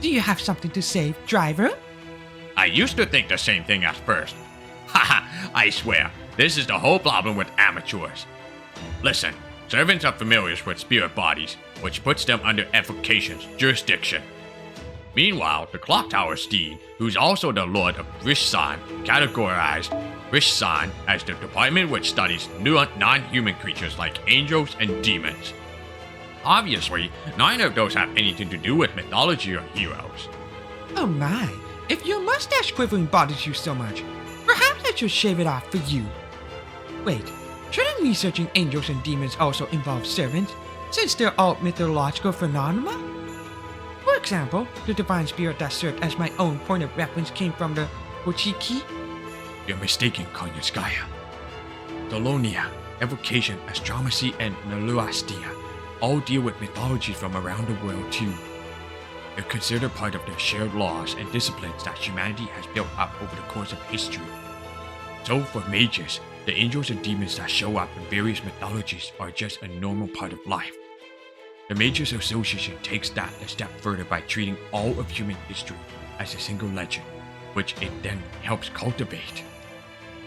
Do you have something to say, driver? I used to think the same thing at first. Haha, I swear, this is the whole problem with amateurs. Listen, servants are familiar with spirit bodies, which puts them under Evocation's jurisdiction. Meanwhile, the Clock Tower's dean, who's also the Lord of Rishsan, categorized Rishsan as the department which studies non-human creatures like angels and demons. Obviously, neither of those have anything to do with mythology or heroes. Oh my, if your mustache quivering bothers you so much, perhaps I should shave it off for you. Wait, shouldn't researching angels and demons also involve servants, since they're all mythological phenomena? For example, the divine spirit that served as my own point of reference came from the Bochiki. You're mistaken, Konyaskaya. Dolonia, Evocation, Astromancy, and Meluastia all deal with mythology from around the world too. They're considered part of the shared laws and disciplines that humanity has built up over the course of history. So for mages, the angels and demons that show up in various mythologies are just a normal part of life. The Mages Association takes that a step further by treating all of human history as a single legend, which it then helps cultivate.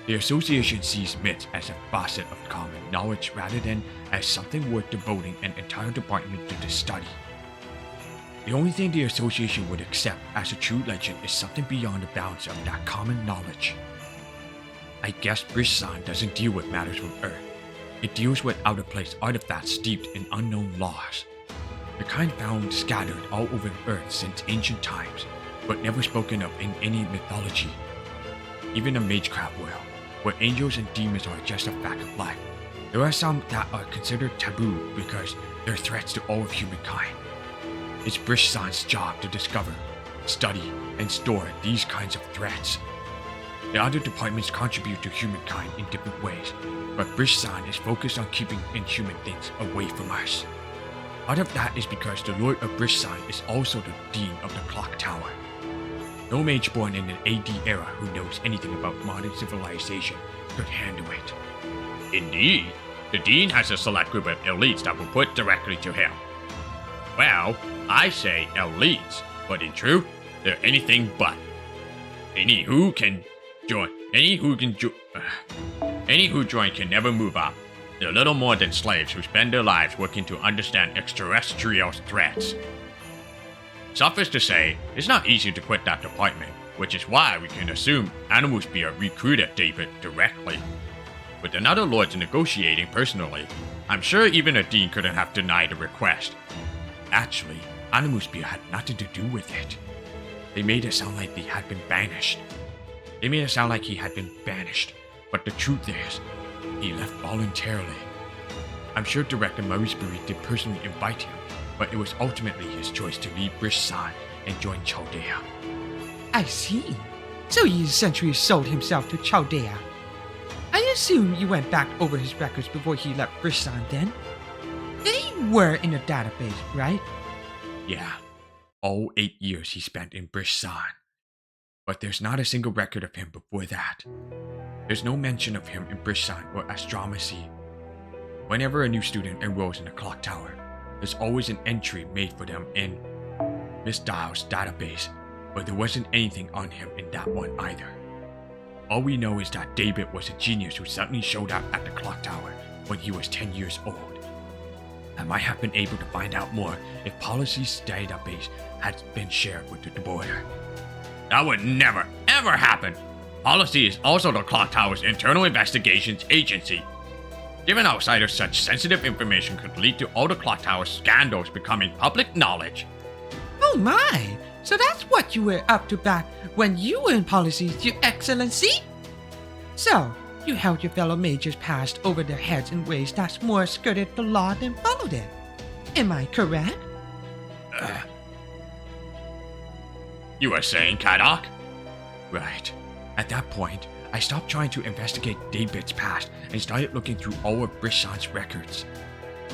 The association sees myths as a facet of common knowledge rather than as something worth devoting an entire department to the study. The only thing the association would accept as a true legend is something beyond the bounds of that common knowledge. I guess Rishsan doesn't deal with matters from Earth, It deals with out-of-place artifacts steeped in unknown laws. The kind found scattered all over the earth since ancient times, but never spoken of in any mythology. Even a magecraft world, where angels and demons are just a fact of life, there are some that are considered taboo because they're threats to all of humankind. It's Brishsan's job to discover, study, and store these kinds of threats. The other departments contribute to humankind in different ways, but Brishsan is focused on keeping inhuman things away from us. Part of that is because the Lord of Brishsan is also the Dean of the Clock Tower. No mage born in an AD era who knows anything about modern civilization could handle it. Indeed, the Dean has a select group of elites that will report directly to him. Well, I say elites, but in truth, they're anything but. Any who join can never move up. They're little more than slaves who spend their lives working to understand extraterrestrial threats. Suffice to say, it's not easy to quit that department, which is why we can assume Animal Spear recruited David directly. With another lord negotiating personally, I'm sure even a dean couldn't have denied the request. Actually, Animal Spear had nothing to do with it. They made it sound like he had been banished, but the truth is, he left voluntarily. I'm sure Director Marisbury did personally invite him, but it was ultimately his choice to leave Brishsan and join Chaldea. I see. So he essentially sold himself to Chaldea. I assume you went back over his records before he left Brishsan then? They were in a database, right? Yeah, all 8 years he spent in Brishsan. But there's not a single record of him before that. There's no mention of him in Brishsan or Astromacy. Whenever a new student enrolls in the Clock Tower, there's always an entry made for them in Miss Dial's database, but there wasn't anything on him in that one either. All we know is that David was a genius who suddenly showed up at the Clock Tower when he was 10 years old. I might have been able to find out more if Policy's database had been shared with the border. That would never, ever happen. Policy is also the Clock Tower's internal investigations agency. Giving outsiders such sensitive information could lead to all the Clock Tower's scandals becoming public knowledge. Oh my! So that's what you were up to back when you were in Policy, Your Excellency? So, you held your fellow mages past over their heads in ways that's more skirted the law than followed it. Am I correct? You were saying, Kadok? Right. At that point, I stopped trying to investigate David's past and started looking through all of Brishsan's records.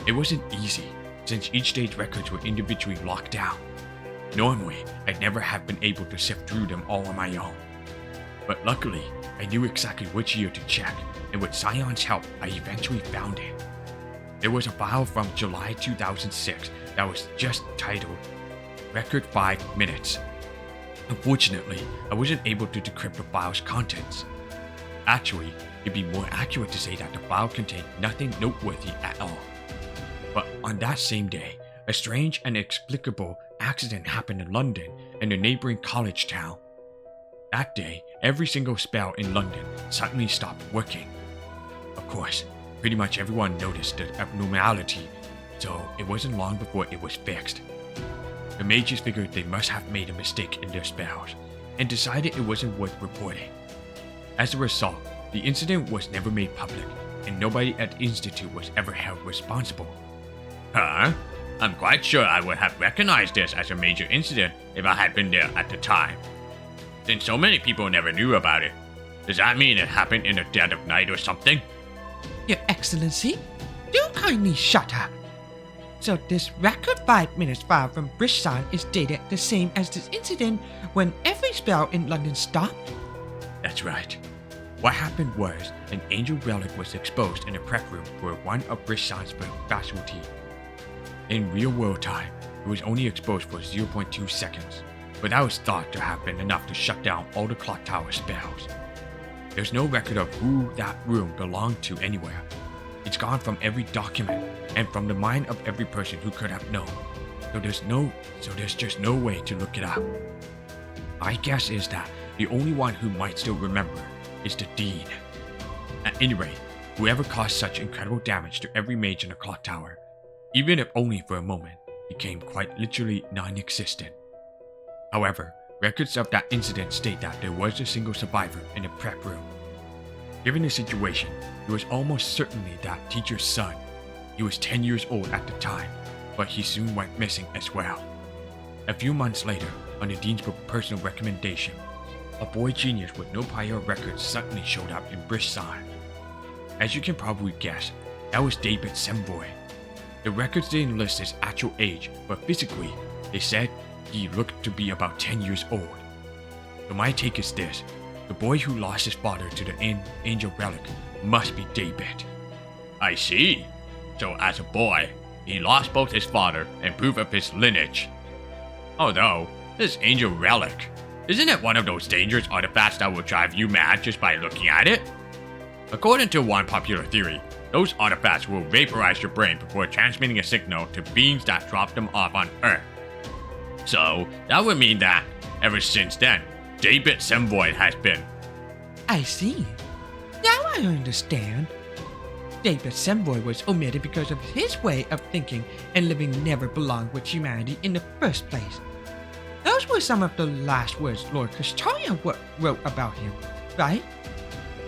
It wasn't easy, since each state's records were individually locked down. Normally, I'd never have been able to sift through them all on my own. But luckily, I knew exactly which year to check, and with Scion's help, I eventually found it. There was a file from July 2006 that was just titled Record 5 Minutes. Unfortunately, I wasn't able to decrypt the file's contents. Actually, it'd be more accurate to say that the file contained nothing noteworthy at all. But on that same day, a strange and inexplicable accident happened in London and a neighboring college town. That day, every single spell in London suddenly stopped working. Of course, pretty much everyone noticed the abnormality, so it wasn't long before it was fixed. The mages figured they must have made a mistake in their spells, and decided it wasn't worth reporting. As a result, the incident was never made public, and nobody at the Institute was ever held responsible. Huh? I'm quite sure I would have recognized this as a major incident if I had been there at the time. Since so many people never knew about it, does that mean it happened in the dead of night or something? Your Excellency, do kindly shut up. So this Record 5 Minutes file from Brishsan is dated the same as this incident when every spell in London stopped? That's right. What happened was, an angel relic was exposed in a prep room for one of Brishsan's faculty. In real-world time, it was only exposed for 0.2 seconds, but that was thought to have been enough to shut down all the Clock Tower spells. There's no record of who that room belonged to anywhere. It's gone from every document, and from the mind of every person who could have known. So there's just no way to look it up. My guess is that the only one who might still remember is the Dean. At any rate, Whoever caused such incredible damage to every mage in the clock tower, even if only for a moment, became quite literally non-existent. However, records of that incident state that there was a single survivor in the prep room. Given the situation, it was almost certainly that teacher's son. He was 10 years old at the time, but he soon went missing as well. A few months later, on the dean's personal recommendation, a boy genius with no prior records suddenly showed up in Brishside. As you can probably guess, that was David Semvoy. The records didn't list his actual age, but physically, they said he looked to be about 10 years old. So my take is this: the boy who lost his father to the angel relic must be David. I see. So as a boy, he lost both his father and proof of his lineage. Although, this angel relic, isn't it one of those dangerous artifacts that will drive you mad just by looking at it? According to one popular theory, those artifacts will vaporize your brain before transmitting a signal to beings that drop them off on Earth. So, that would mean that, ever since then, David Semvoid has been. I see. Now I understand. David Semvoy was omitted because of his way of thinking, and living never belonged with humanity in the first place. Those were some of the last words Lord Castoria wrote about him, right?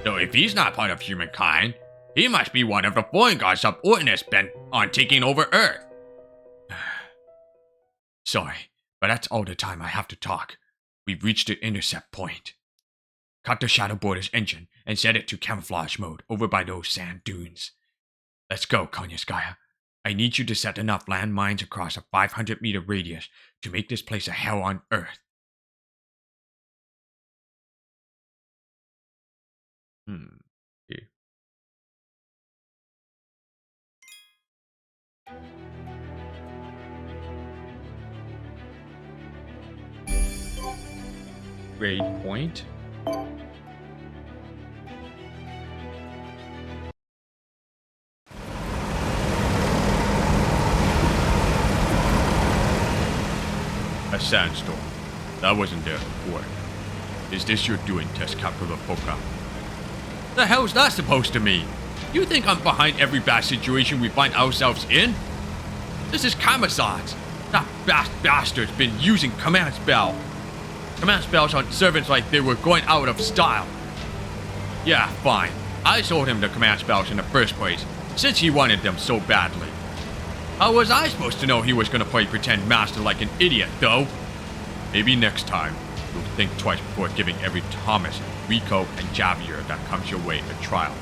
So if he's not part of humankind, he must be one of the foreign gods subordinates bent on taking over Earth. Sorry, but that's all the time I have to talk. We've reached the intercept point. Cut the Shadow Border's engine and set it to camouflage mode over by those sand dunes. Let's go, Konyaskaya. I need you to set enough landmines across a 500-meter radius to make this place a hell on Earth. Okay. Grade point. A sandstorm. That wasn't there before. Is this your doing, Test Capital Poka? The hell's that supposed to mean? You think I'm behind every bad situation we find ourselves in? This is Kamazat. That bastard's been using command spell. Command spells on servants like they were going out of style. Yeah, fine. I sold him the command spells in the first place, since he wanted them so badly. How was I supposed to know he was gonna play pretend master like an idiot, though? Maybe next time, you'll think twice before giving every Thomas, Rico, and Javier that comes your way a trial.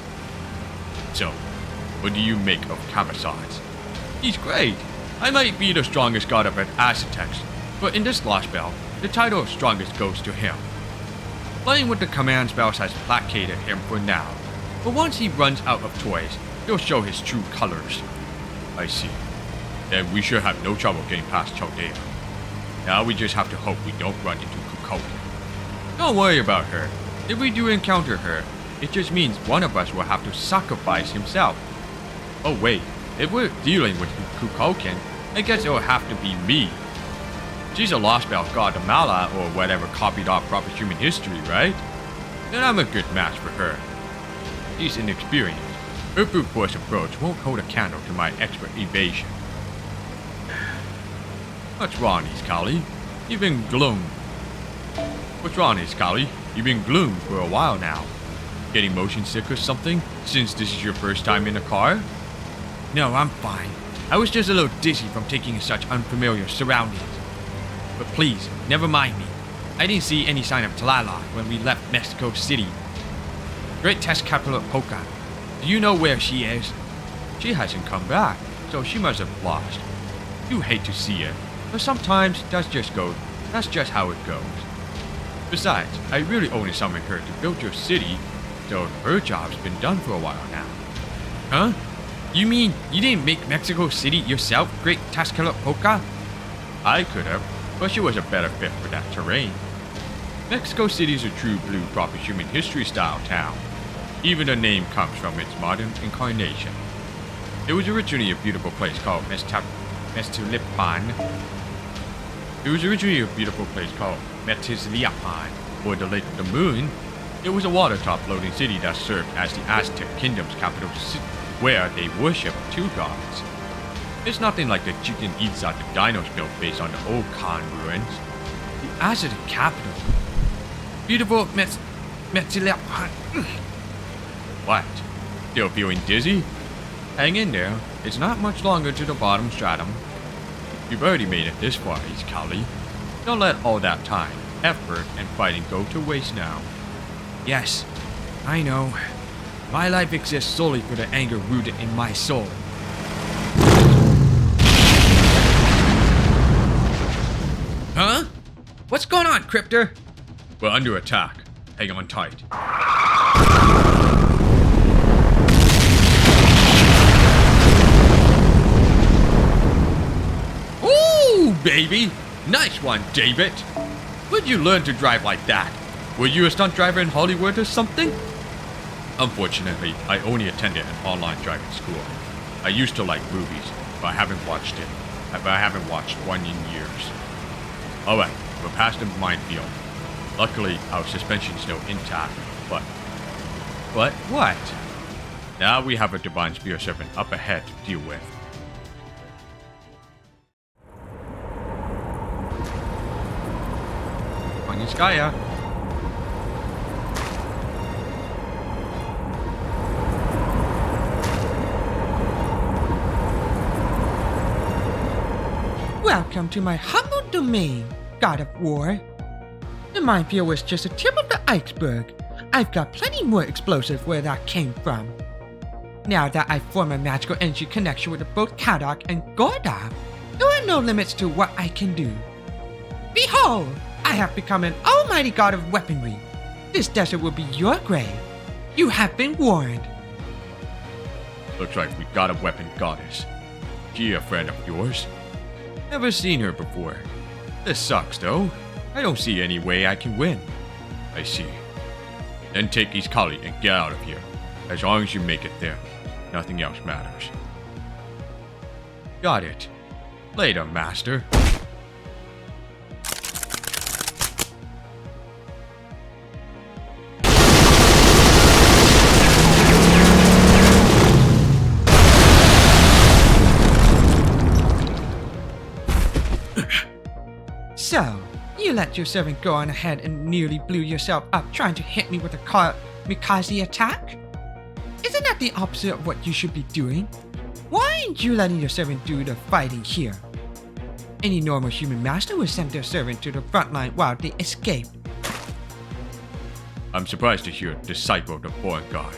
So, what do you make of Kamazat? He's great. I might be the strongest god of Aztecs, but in this Lostbelt, the title of strongest goes to him. Playing with the command spells has placated him for now, but once he runs out of toys, he'll show his true colors. I see. Then we should have no trouble getting past Chaldea. Now we just have to hope we don't run into Kukulkan. Don't worry about her. If we do encounter her, it just means one of us will have to sacrifice himself. Oh wait, if we're dealing with Kukulkan, I guess it'll have to be me. She's a Lostbelt Guatemala or whatever copied off proper human history, right? Then I'm a good match for her. She's inexperienced. Her brute force approach won't hold a candle to my expert evasion. What's wrong, Iskali? You've been gloom. What's wrong, Iskali? You've been gloom for a while now. Getting motion sick or something, since this is your first time in a car? No, I'm fine. I was just a little dizzy from taking in such unfamiliar surroundings. But please, never mind me. I didn't see any sign of Talala when we left Mexico City. Great test capital of Poka. Do you know where she is? She hasn't come back, so she must have lost. You hate to see it, but sometimes that's just how it goes. Besides, I really only summoned her to build your city, so her job's been done for a while now. Huh? You mean you didn't make Mexico City yourself, Great Tezcatlipoca? I could have, but she was a better fit for that terrain. Mexico City is a true blue proper human history style town. Even the name comes from its modern incarnation. It was originally a beautiful place called Mestilipan. It was originally a beautiful place called Metzliapan, or the Lake of the Moon. It was a water-top floating city that served as the Aztec kingdom's capital where they worshipped two gods. It's nothing like the Chichen Itza the dinos built based on the old Khan ruins. The Aztec capital. Beautiful What? Still feeling dizzy? Hang in there. It's not much longer to the bottom stratum. You've already made it this far, East Kali. Don't let all that time, effort, and fighting go to waste now. Yes, I know. My life exists solely for the anger rooted in my soul. Huh? What's going on, Cryptor? We're under attack. Hang on tight. Ooh, baby! Nice one, David! Where'd you learn to drive like that? Were you a stunt driver in Hollywood or something? Unfortunately, I only attended an online driving school. I used to like movies, but I haven't watched one in years. Alright, we're past the minefield. Luckily, our suspension's still intact, but what? Now we have a Divine Spear Serpent up ahead to deal with. Konniskaya. Welcome to my humble domain, God of War. The minefield was just the tip of the iceberg. I've got plenty more explosive where that came from. Now that I've formed a magical energy connection with both Kadak and Gordab, there are no limits to what I can do. Behold, I have become an almighty god of weaponry. This desert will be your grave. You have been warned. Looks like we got a weapon goddess. She a friend of yours? Never seen her before. This sucks though. I don't see any way I can win. I see. Then take East Kali and get out of here. As long as you make it there, nothing else matters. Got it. Later, Master. So, you let your servant go on ahead and nearly blew yourself up trying to hit me with a kamikaze attack? Isn't that the opposite of what you should be doing? Why aren't you letting your servant do the fighting here? Any normal human master would send their servant to the front line while they escape. I'm surprised to hear disciple of the foreign god,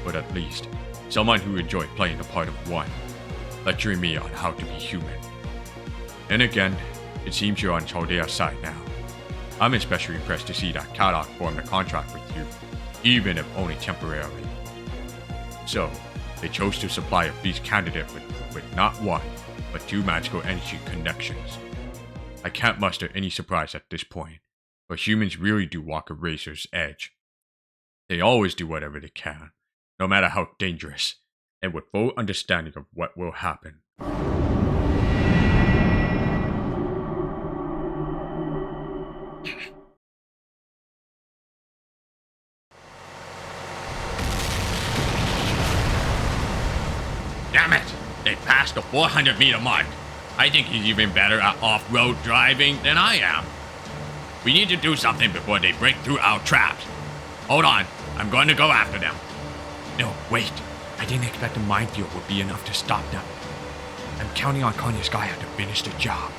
but at least someone who enjoyed playing the part of one, lecturing me on how to be human. Then again, it seems you're on Chaldea's side now. I'm especially impressed to see that Kadak formed a contract with you, even if only temporarily. So, they chose to supply a beast candidate with not one, but two magical energy connections. I can't muster any surprise at this point, but humans really do walk a razor's edge. They always do whatever they can, no matter how dangerous, and with full understanding of what will happen. Damn it! They passed the 400-meter mark. I think he's even better at off-road driving than I am. We need to do something before they break through our traps. Hold on, I'm going to go after them. No, wait. I didn't expect a minefield would be enough to stop them. I'm counting on Konyaskaya to finish the job.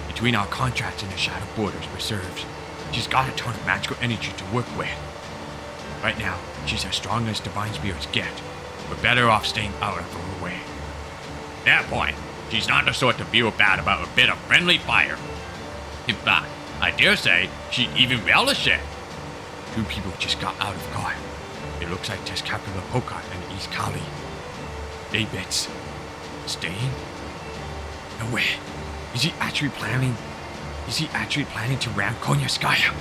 Between our contracts and the Shadow Borders reserves, she's got a ton of magical energy to work with. Right now, she's as strong as divine spirits get. We're better off staying out of her way. That point, she's not the sort to feel bad about a bit of friendly fire. In fact, I dare say she'd even relish it. Two people just got out of guard. It looks like Tezcatlipoca Pokat and East Kali. David's staying? No way. Is he actually planning to ram Konyaskaya?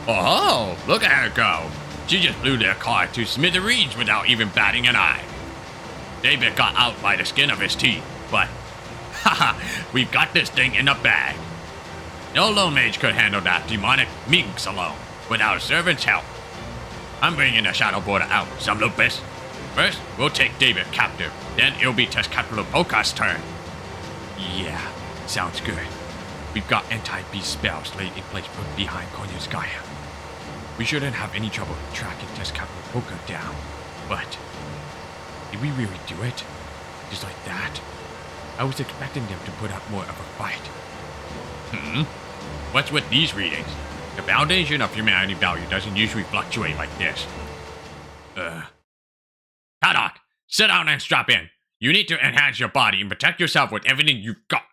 Oh, look at her go. She just blew their car to smithereens without even batting an eye. David got out by the skin of his teeth, but haha, we've got this thing in the bag. No lone mage could handle that demonic minx alone, without a servant's help. I'm bringing the Shadow Border out, some lupus. First, we'll take David captive, then it'll be Tezcatlipoca's turn. Yeah, sounds good. We've got anti-beast spells laid in place from behind Konyaskaya. We shouldn't have any trouble tracking Tezcatlipoca down. But, did we really do it? Just like that? I was expecting them to put up more of a fight. What's with these readings? The foundation of humanity value doesn't usually fluctuate like this. Haddock, sit down and strap in. You need to enhance your body and protect yourself with everything you've got.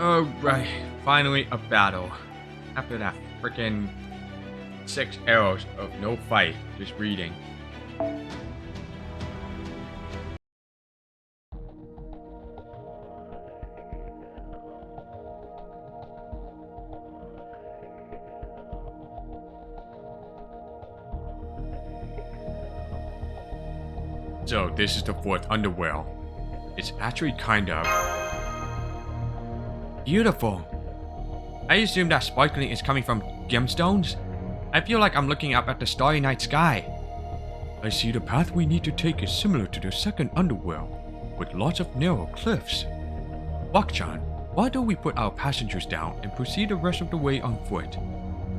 Alright, finally a battle. After that freaking 6 arrows of no fight, just reading. So this is the 4th underworld. It's actually kind of beautiful. I assume that sparkling is coming from gemstones. I feel like I'm looking up at the starry night sky. I see the path we need to take is similar to the 2nd underworld, with lots of narrow cliffs. Wakchan, why don't we put our passengers down and proceed the rest of the way on foot?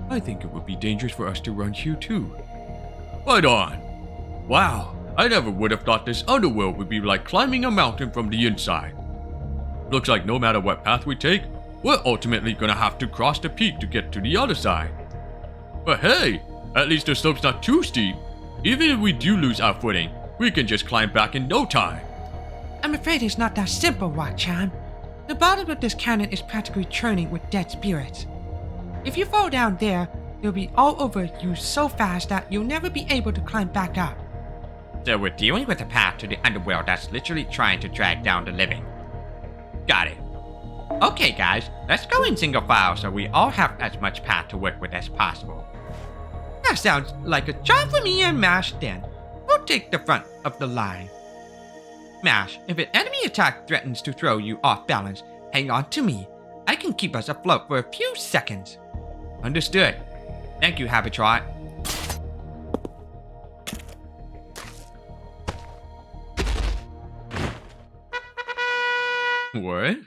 I think it would be dangerous for us to run here too. Right on. Wow, I never would have thought this underworld would be like climbing a mountain from the inside. Looks like no matter what path we take, we're ultimately gonna have to cross the peak to get to the other side. But hey, at least the slope's not too steep. Even if we do lose our footing, we can just climb back in no time. I'm afraid it's not that simple, Wakchan. The bottom of this canyon is practically churning with dead spirits. If you fall down there, they'll be all over you so fast that you'll never be able to climb back up. So we're dealing with a path to the underworld that's literally trying to drag down the living. Got it. Okay guys, let's go in single file so we all have as much path to work with as possible. That sounds like a job for me and Mash then. We'll take the front of the line. Mash, if an enemy attack threatens to throw you off balance, hang on to me. I can keep us afloat for a few seconds. Understood. Thank you, Habitrot. What?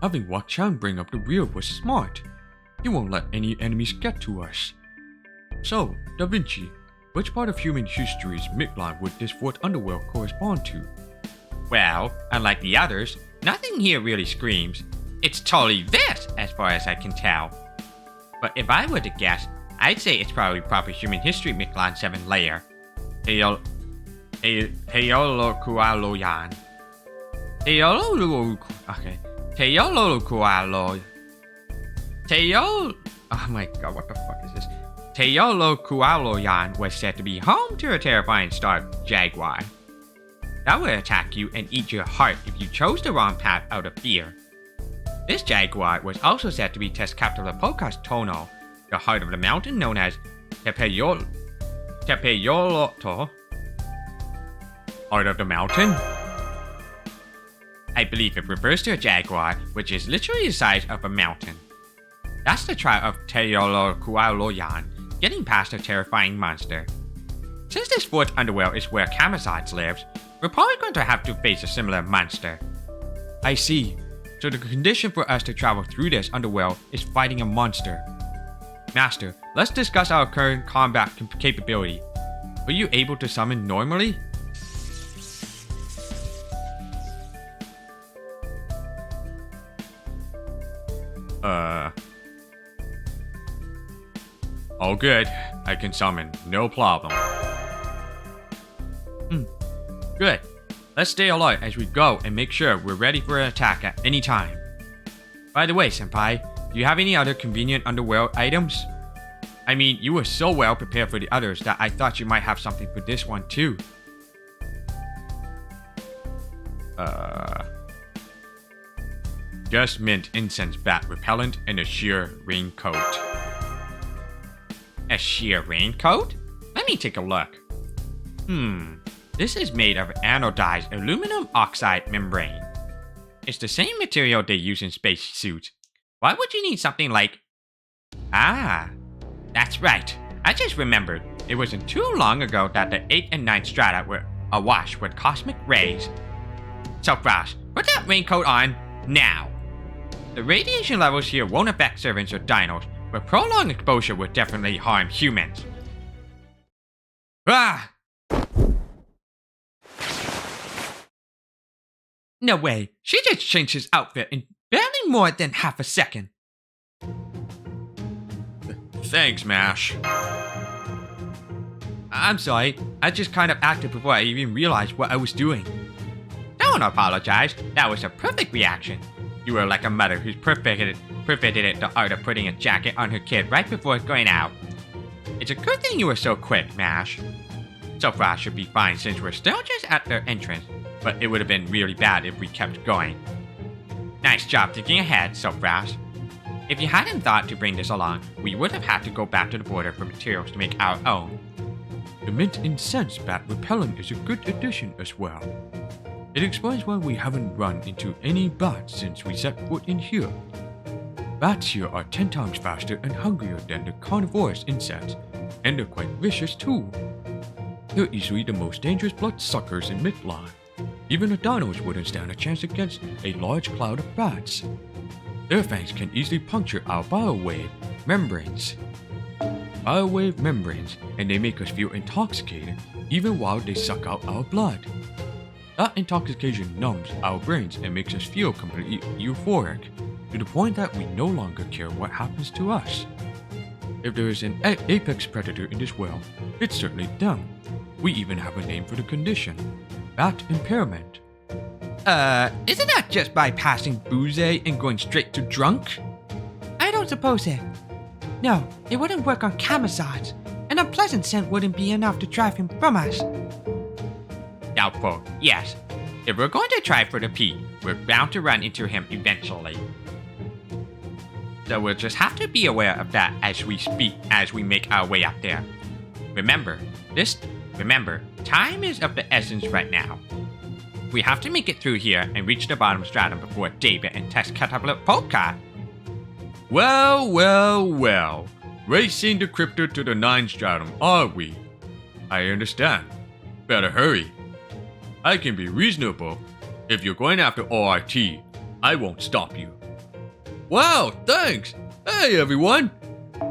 Having Wakchan bring up the rear was smart. He won't let any enemies get to us. So, Da Vinci, which part of human history's Mictlan would this 4th underworld correspond to? Well, unlike the others, nothing here really screams. It's totally this, as far as I can tell. But if I were to guess, I'd say it's probably proper human history Mictlan 7 layer. Teolokualoyan. Oh my god, what the fuck is this? Teolokualoyan was said to be home to a terrifying stark jaguar. That would attack you and eat your heart if you chose the wrong path out of fear. This jaguar was also said to be Tezcatlipoca's Tono, the heart of the mountain known as Tepeyoloto. Heart of the mountain? I believe it refers to a jaguar, which is literally the size of a mountain. That's the trial of Teolokualoyan, getting past a terrifying monster. Since this 4th underworld is where Camazotz lives, we're probably going to have to face a similar monster. I see. So the condition for us to travel through this underworld is fighting a monster. Master, let's discuss our current combat capability. Are you able to summon normally? All good. I can summon, no problem. Good. Let's stay alert as we go and make sure we're ready for an attack at any time. By the way, Senpai, do you have any other convenient underworld items? I mean, you were so well prepared for the others that I thought you might have something for this one too. Just mint incense bat repellent and a sheer raincoat. A sheer raincoat? Let me take a look. This is made of anodized aluminum oxide membrane. It's the same material they use in spacesuits. Why would you need something like... Ah, that's right. I just remembered. It wasn't too long ago that the 8th and 9th strata were awash with cosmic rays. So Frost, put that raincoat on now. The radiation levels here won't affect servants or dinos, but prolonged exposure would definitely harm humans. Ah! No way, she just changed his outfit in barely more than half a second. Thanks, Mash. I'm sorry, I just kind of acted before I even realized what I was doing. Don't apologize, that was a perfect reaction. You were like a mother who's perfected the art of putting a jacket on her kid right before going out. It's a good thing you were so quick, Mash. So Frost should be fine since we're still just at their entrance, but it would have been really bad if we kept going. Nice job thinking ahead, So Frost. If you hadn't thought to bring this along, we would have had to go back to the border for materials to make our own. The mint incense bat repellent is a good addition as well. It explains why we haven't run into any bats since we set foot in here. Bats here are 10 times faster and hungrier than the carnivorous insects, and they're quite vicious too. They're easily the most dangerous blood suckers in Mictlan. Even the dinos wouldn't stand a chance against a large cloud of bats. Their fangs can easily puncture our biowave membranes. And they make us feel intoxicated even while they suck out our blood. That intoxication numbs our brains and makes us feel completely euphoric, to the point that we no longer care what happens to us. If there is an apex predator in this world, it's certainly them. We even have a name for the condition: bat impairment. Isn't that just bypassing booze and going straight to drunk? I don't suppose it. No, it wouldn't work on camouflage. An unpleasant scent wouldn't be enough to drive him from us. Doubtful, yes. If we're going to try for the P, we're bound to run into him eventually. So we'll just have to be aware of that as we make our way up there. Remember, time is of the essence right now. We have to make it through here and reach the bottom stratum before David and Tess catapult Polka. Well. Racing the crypto to the 9th stratum, are we? I understand. Better hurry. I can be reasonable. If you're going after ORT, I won't stop you. Wow, thanks! Hey everyone!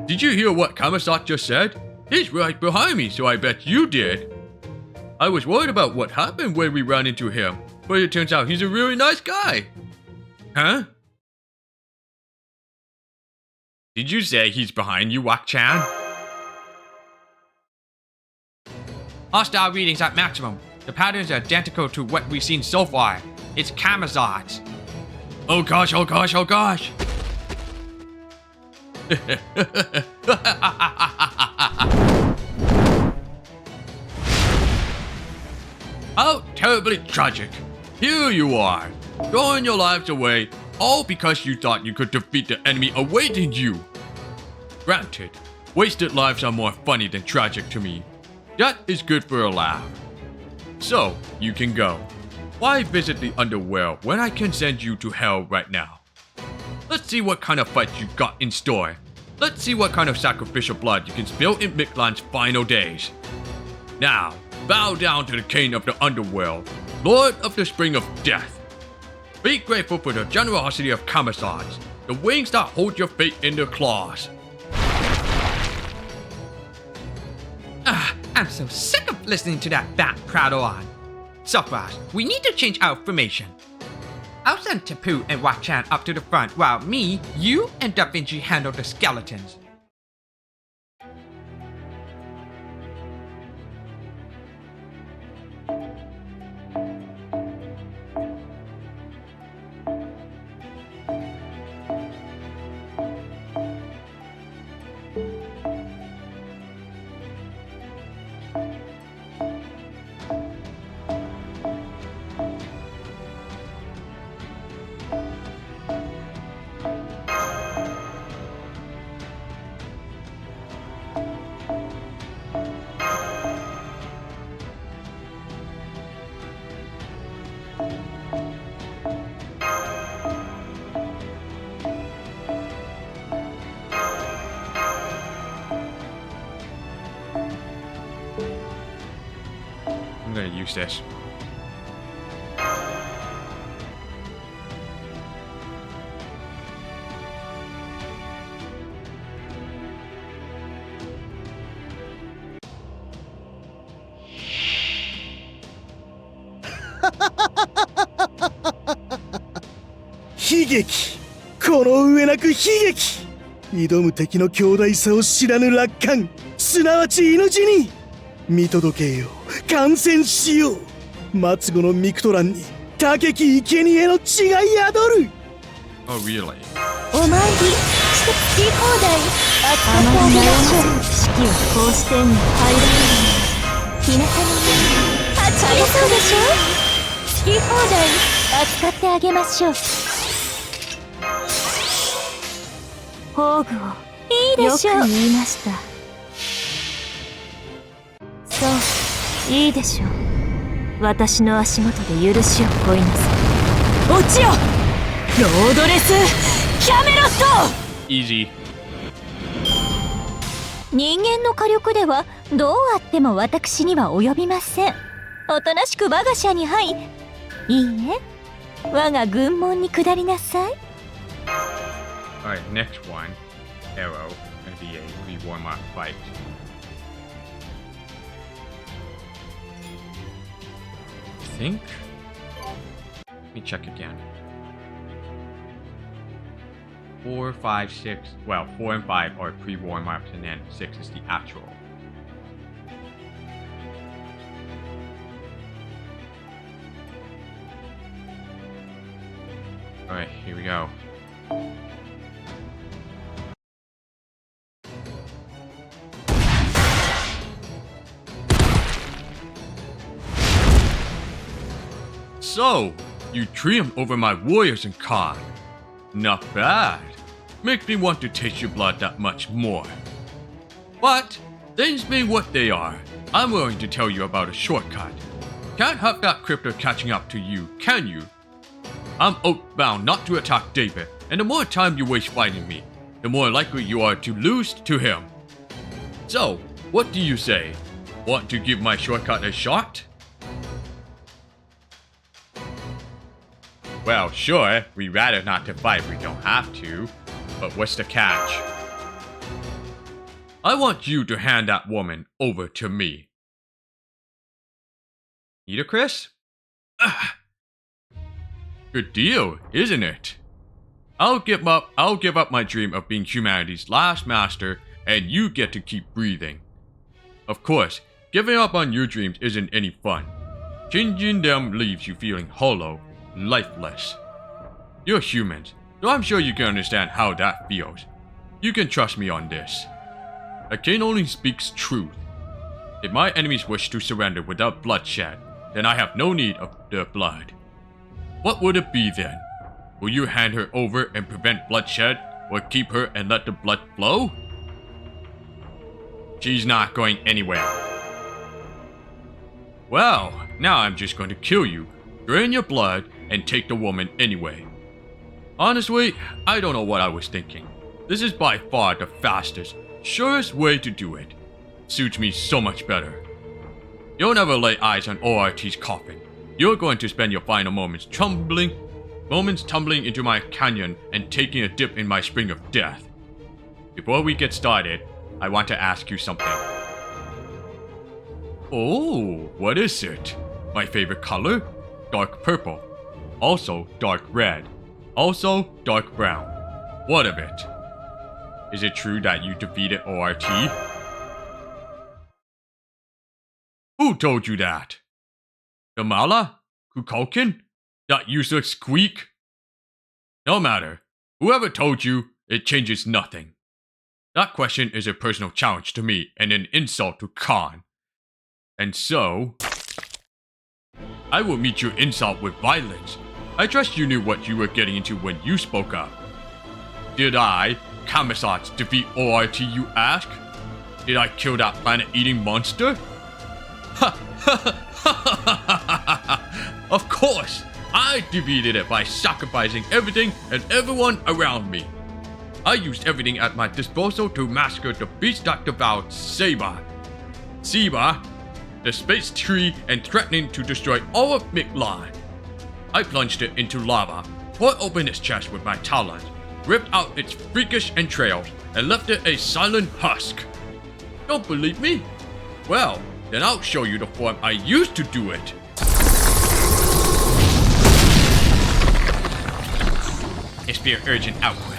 Did you hear what Kamisat just said? He's right behind me, so I bet you did. I was worried about what happened when we ran into him, but it turns out he's a really nice guy. Huh? Did you say he's behind you, Wak-chan? Hostile readings at maximum. The patterns are identical to what we've seen so far. It's Kamazot's. Oh gosh. How terribly tragic. Here you are, throwing your lives away, all because you thought you could defeat the enemy awaiting you. Granted, wasted lives are more funny than tragic to me. That is good for a laugh. So, you can go. Why visit the underworld when I can send you to hell right now? Let's see what kind of fight you got in store. Let's see what kind of sacrificial blood you can spill in Mictlan's final days. Now, bow down to the king of the underworld, lord of the spring of death. Be grateful for the generosity of Kamisats, the wings that hold your fate in their claws. I'm so sick of listening to that bat prattle on. Sopras, we need to change our formation. I'll send Tapu and Wak-chan up to the front while me, you, and Da Vinci handle the skeletons. use this.「悲劇この上なく悲劇挑む敵の強大さを知らぬ楽観すなわち命に見届けよ観戦しよう末後のミクトランに高き生贄の血が宿る」 Oh, really? お参りして好き放題扱ってあげましょう式をこうしてんの入らない日向の上あちゃれそうでしょ好き放題扱ってあげましょう宝具をいいでしょうよく言いましたそういいでしょう私の足元で許しを乞いなさい落ちよロードレスキャメロット Easy. 人間の火力ではどうあっても私には及びませんおとなしく我が社に入いいえ我が軍門に下りなさい Alright, next one. Arrow. Gonna be a re-warm-up fight. I think? Let me check again. 4, 5, 6. Well, 4 and 5 are pre-warm-ups, and then 6 is the actual. Alright, here we go. So, you triumphed over my warriors in Khan. Not bad. Makes me want to taste your blood that much more. But, things being what they are, I'm willing to tell you about a shortcut. Can't have that crypto catching up to you, can you? I'm oath-bound not to attack David, and the more time you waste fighting me, the more likely you are to lose to him. So, what do you say? Want to give my shortcut a shot? Well, sure, we'd rather not to fight if we don't have to, but what's the catch? I want you to hand that woman over to me. Need a Chris? Good deal, isn't it? I'll give up my dream of being humanity's last master, and you get to keep breathing. Of course, giving up on your dreams isn't any fun. Changing them leaves you feeling hollow, lifeless. You're humans, so I'm sure you can understand how that feels. You can trust me on this. A king only speaks truth. If my enemies wish to surrender without bloodshed, then I have no need of their blood. What would it be then? Will you hand her over and prevent bloodshed, or keep her and let the blood flow? She's not going anywhere. Well, now I'm just going to kill you, drain your blood, and take the woman anyway. Honestly, I don't know what I was thinking. This is by far the fastest, surest way to do it. Suits me so much better. You'll never lay eyes on ORT's coffin. You're going to spend your final moments tumbling into my canyon and taking a dip in my spring of death. Before we get started, I want to ask you something. Oh, what is it? My favorite color? Dark purple. Also dark red. Also dark brown. What of it? Is it true that you defeated ORT? Who told you that? Kamala? Kukulkan? That useless squeak? No matter. Whoever told you, it changes nothing. That question is a personal challenge to me and an insult to Khan. And so, I will meet your insult with violence. I trust you knew what you were getting into when you spoke up. Did I, Kamisats, defeat ORT, you ask? Did I kill that planet-eating monster? Ha ha ha! Of course! I defeated it by sacrificing everything and everyone around me. I used everything at my disposal to massacre the beast that devoured Seba. Seba, the space tree and threatening to destroy all of Mictlan. I plunged it into lava, tore open its chest with my talons, ripped out its freakish entrails, and left it a silent husk. Don't believe me? Well, then I'll show you the form I used to do it. A Spear Urgent output.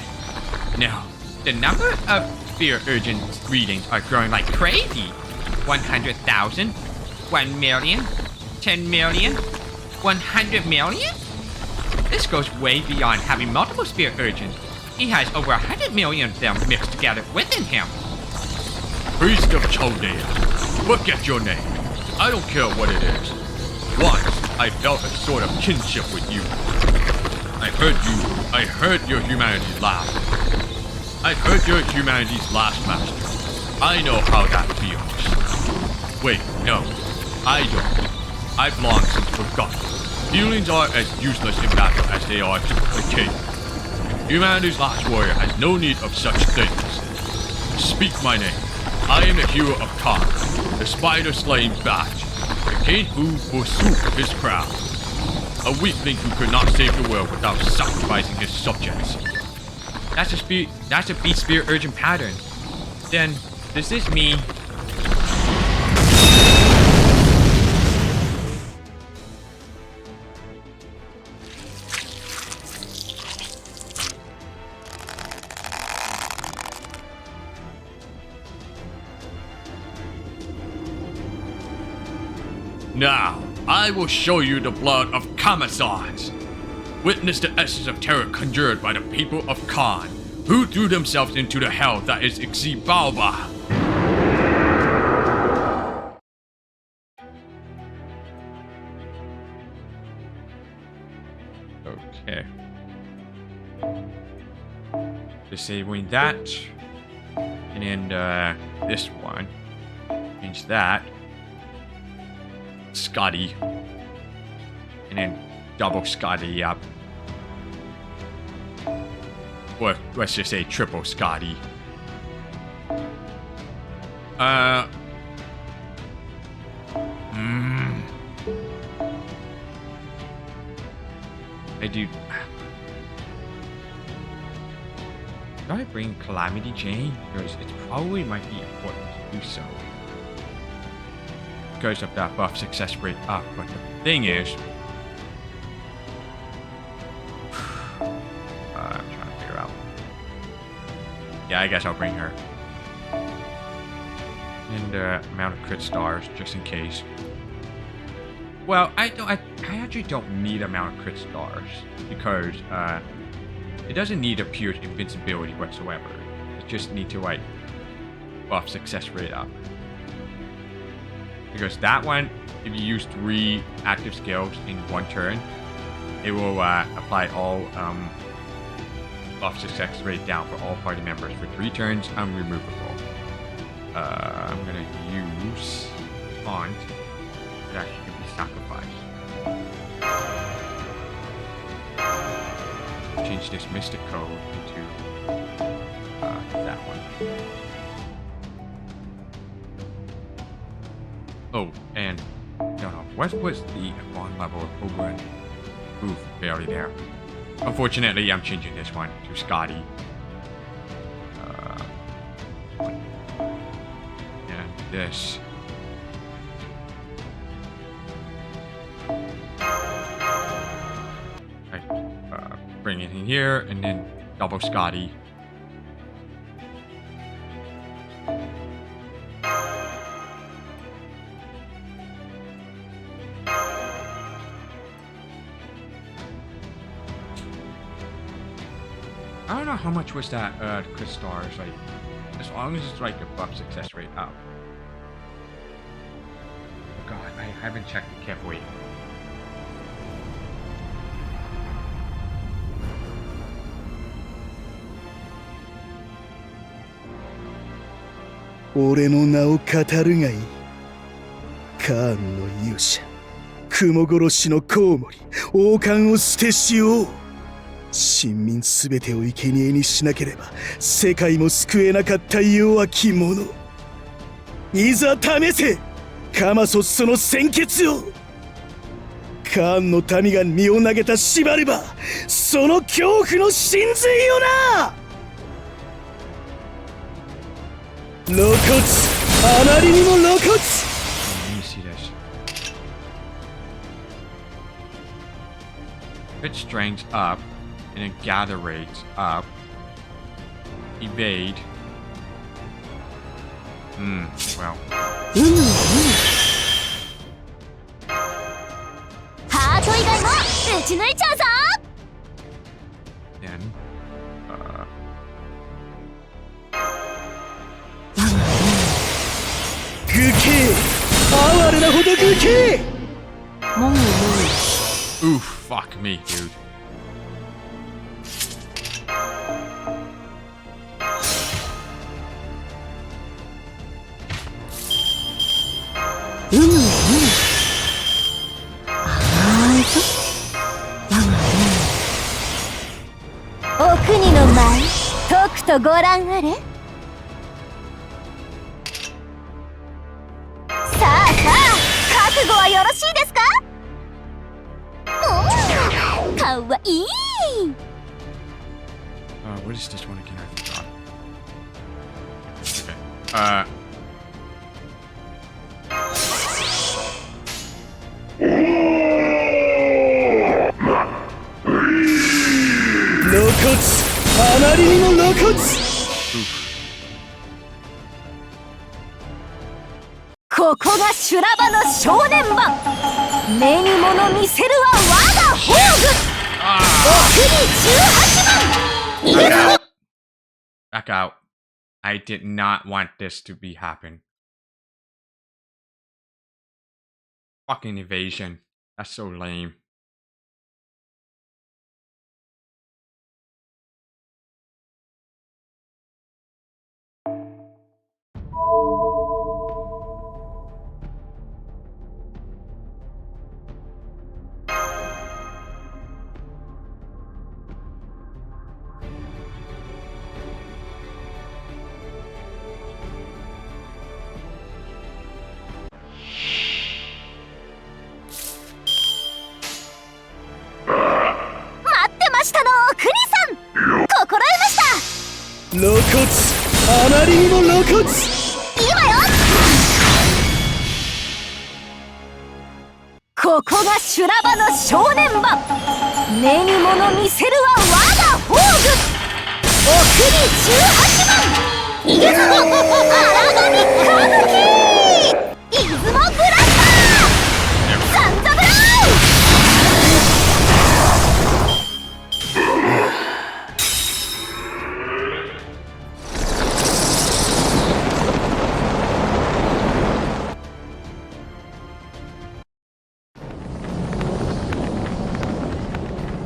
Now, the number of Spear Urgent readings are growing like crazy. 100,000, 1 million, 10 million, 100 million? This goes way beyond having multiple Spear Urgents. He has over 100 million of them mixed together within him. Priest of Chaldea, forget your name. I don't care what it is. Once, I felt a sort of kinship with you. I heard your humanity's last. I heard your humanity's last master. I know how that feels. Wait, no, I don't. I've long since forgotten. Feelings are as useless in battle as they are to placate. Humanity's last warrior has no need of such things. Speak my name. I am the hero of Khan, the spider-slaying badge, the king who forsook his crown. A weakling who could not save the world without sacrificing his subjects. That's a Beast Spear Urgent pattern. Then, does this mean... Now, I will show you the blood of Kamazans. Witness the essence of terror conjured by the people of Khan, who threw themselves into the hell that is Xibalba. Okay. Disabling that. And then this one. Change that. Scotty. And then double Scotty up. Or let's just say triple Scotty. I do. Should I bring Calamity Jane? Because it probably might be important to do so. Because of that buff success rate up. But the thing is, I'm trying to figure out. Yeah, I guess I'll bring her. And amount of crit stars, just in case. Well, I actually don't need amount of crit stars because it doesn't need a pure invincibility whatsoever. It just need to like buff success rate up. Because that one, if you use 3 active skills in 1 turn, it will apply all buff success rate down for all party members for 3 turns, unremovable. I'm gonna use Taunt, but that should be sacrificed. Change this Mystic Code into that one. Oh, and no, what was the one level of Oberon? Oof, barely there. Unfortunately, I'm changing this one to Scotty. And this. Bring it in here, and then double Scotty. I don't know how much was that crit stars, like, as long as it's like a buff success rate up. Oh god, I haven't checked it carefully.俺の名を語るがいい。カーンの勇者、雲殺しのコウモリ、王冠を捨てしよう。臣民すべてを生贄にしなければ世界も救えなかった弱き者。いざ試せ、カマソスその鮮血を。カーンの民が身を投げた縛ればその恐怖の真髄よな。露骨、あまりにも露骨。 Let me see this. It strength up, and then gather rates up. Evade. Well. ハート以外も打ち抜いちゃうぞ。 Then. 愚形、哀れなほど愚形。Oof, fuck me, dude.「お国の舞、とくとご覧あれ。さあさあ、覚悟はよろしいですか。かわいい。 What is this one again? I forgot. Okay.露骨、あまりにも露骨。ここが修羅場の正念場。目に物見せるは我が宝具。お国18万。いける。 Back out. I did not want this to be happen. Fucking evasion. That's so lame. 露骨、あまりにも露骨。今よ。ここが修羅場の正念場。目に物見せるは我が宝具。お国18万。いけぞ。荒神歌舞伎。出雲ブラスター。サンザブラウン。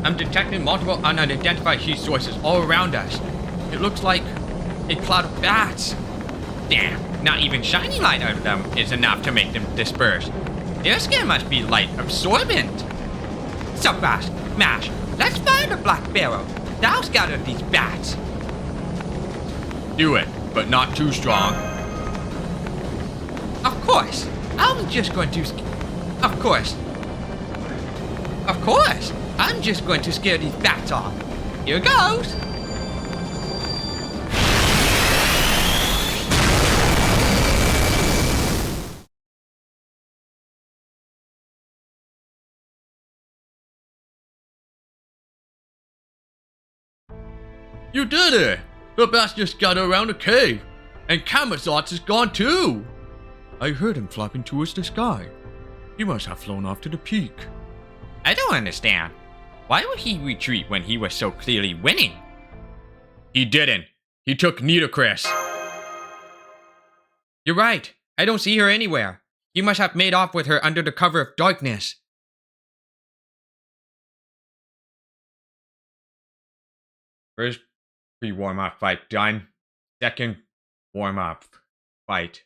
I'm detecting multiple unidentified heat sources all around us. It looks like a cloud of bats. Damn, not even shining light out of them is enough to make them disperse. Their skin must be light absorbent. Subfast, Mash, let's find the Black Barrel. Thou scattered these bats. Do it, but not too strong. Of course, I'm just going to... Of course, I'm just going to scare these bats off. Here goes. You did it! The bats just got around the cave, and Kamazotz is gone too! I heard him flapping towards the sky. He must have flown off to the peak. I don't understand. Why would he retreat when he was so clearly winning? He didn't. He took Nitocris. You're right. I don't see her anywhere. He must have made off with her under the cover of darkness. First pre-warm-up fight done. Second warm-up fight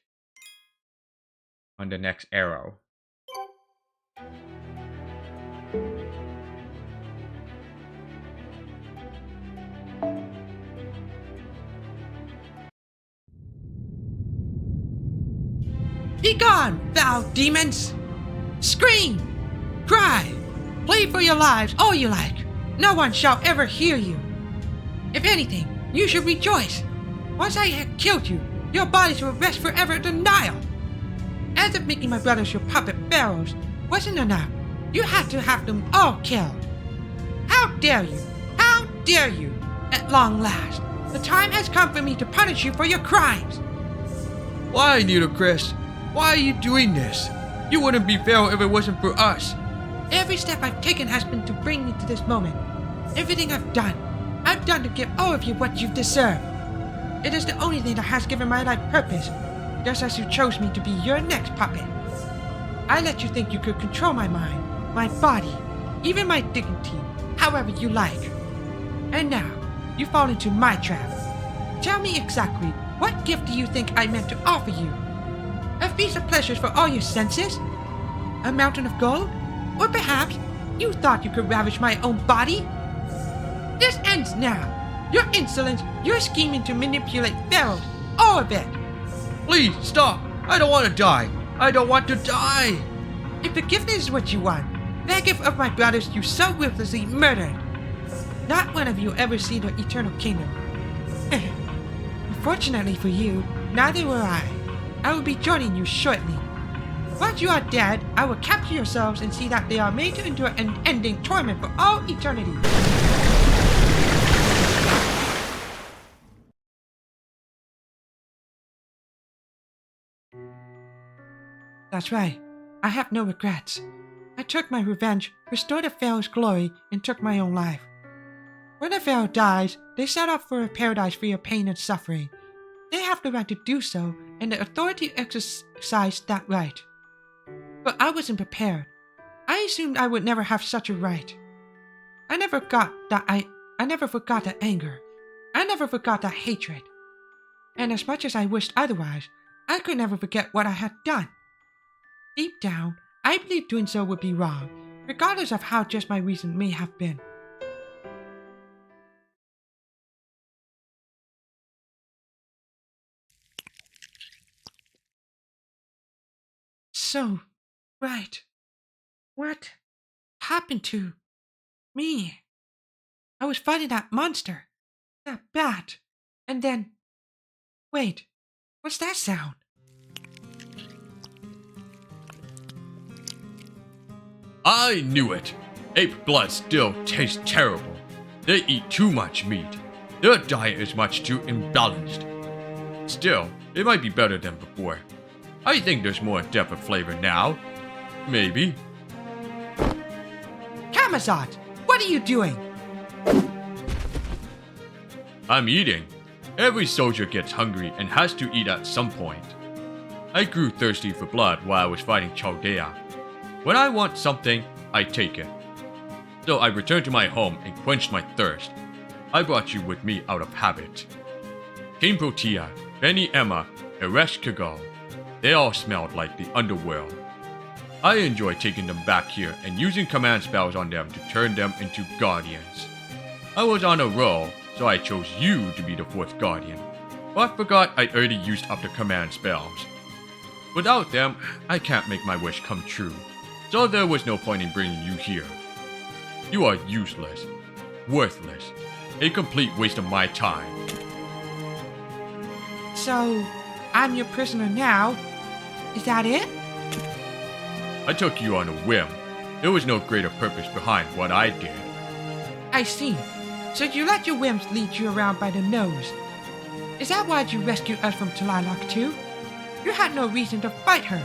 on the next arrow. Be gone, foul demons! Scream! Cry! Plead for your lives all you like. No one shall ever hear you. If anything, you should rejoice. Once I had killed you, your bodies will rest forever in the Nile. As if making my brothers your puppet pharaohs wasn't enough, you had to have them all killed. How dare you? How dare you? At long last, the time has come for me to punish you for your crimes. Why, Nitocris? Why are you doing this? You wouldn't be Pharaoh if it wasn't for us. Every step I've taken has been to bring me to this moment. Everything I've done to give all of you what you deserve. It is the only thing that has given my life purpose, just as you chose me to be your next puppet. I let you think you could control my mind, my body, even my dignity, however you like. And now, you fall into my trap. Tell me exactly, what gift do you think I meant to offer you? A feast of pleasures for all your senses? A mountain of gold? Or perhaps you thought you could ravage my own body? This ends now. Your insolence, your scheming to manipulate pharaohs, all of it. Please, stop. I don't want to die. I don't want to die. If forgiveness is what you want, the gift of my brothers you so ruthlessly murdered. Not one of you ever see the eternal kingdom. Unfortunately for you, neither will I. I will be joining you shortly. Once you are dead, I will capture yourselves and see that they are made to endure an ending torment for all eternity. That's right. I have no regrets. I took my revenge, restored the Pharaoh's glory, and took my own life. When a Pharaoh dies, they set off for a paradise free of pain and suffering. They have the right to do so, and the authority to exercise that right. But I wasn't prepared. I assumed I would never have such a right. I never forgot that anger. I never forgot that hatred. And as much as I wished otherwise, I could never forget what I had done. Deep down, I believed doing so would be wrong, regardless of how just my reason may have been. So, right. What happened to me? I was fighting that monster, that bat, and then... Wait, what's that sound? I knew it. Ape blood still tastes terrible. They eat too much meat. Their diet is much too imbalanced. Still, it might be better than before. I think there's more depth of flavor now. Maybe. Kamazat, what are you doing? I'm eating. Every soldier gets hungry and has to eat at some point. I grew thirsty for blood while I was fighting Chaldea. When I want something, I take it. So I returned to my home and quenched my thirst. I brought you with me out of habit. King Protea, Benny Emma, Eresh Kagal, they all smelled like the underworld. I enjoy taking them back here and using command spells on them to turn them into guardians. I was on a roll, so I chose you to be the fourth guardian, but forgot I'd already used up the command spells. Without them, I can't make my wish come true, so there was no point in bringing you here. You are useless, worthless, a complete waste of my time. So, I'm your prisoner now? Is that it? I took you on a whim. There was no greater purpose behind what I did. I see. So you let your whims lead you around by the nose. Is that why you rescued us from Tlaloc too? You had no reason to fight her.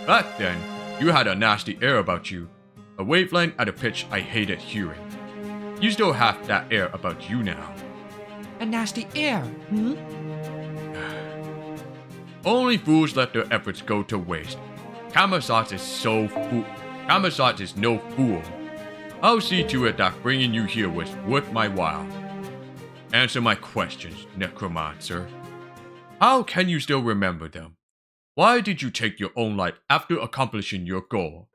Back then, you had a nasty air about you, a wavelength at a pitch I hated hearing. You still have that air about you now. A nasty air, hmm? Only fools let their efforts go to waste. Kamazat is no fool. I'll see to it that bringing you here was worth my while. Answer my questions, Necromancer. How can you still remember them? Why did you take your own life after accomplishing your goal?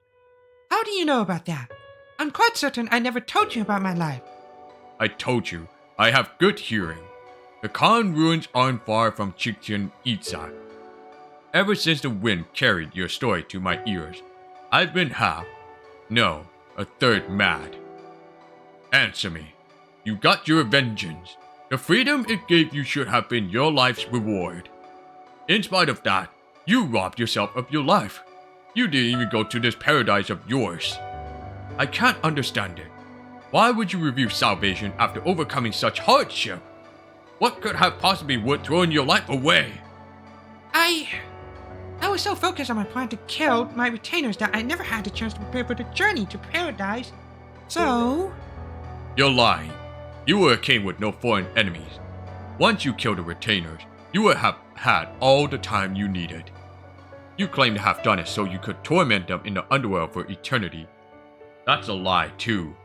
How do you know about that? I'm quite certain I never told you about my life. I told you, I have good hearing. The Khan ruins aren't far from Chichen Itza. Ever since the wind carried your story to my ears, I've been half, no, a third mad. Answer me. You got your vengeance. The freedom it gave you should have been your life's reward. In spite of that, you robbed yourself of your life. You didn't even go to this paradise of yours. I can't understand it. Why would you review salvation after overcoming such hardship? What could have possibly worth throwing your life away? I was so focused on my plan to kill my retainers that I never had the chance to prepare for the journey to paradise. So... You're lying. You were a king with no foreign enemies. Once you killed the retainers, you would have had all the time you needed. You claim to have done it so you could torment them in the underworld for eternity. That's a lie too.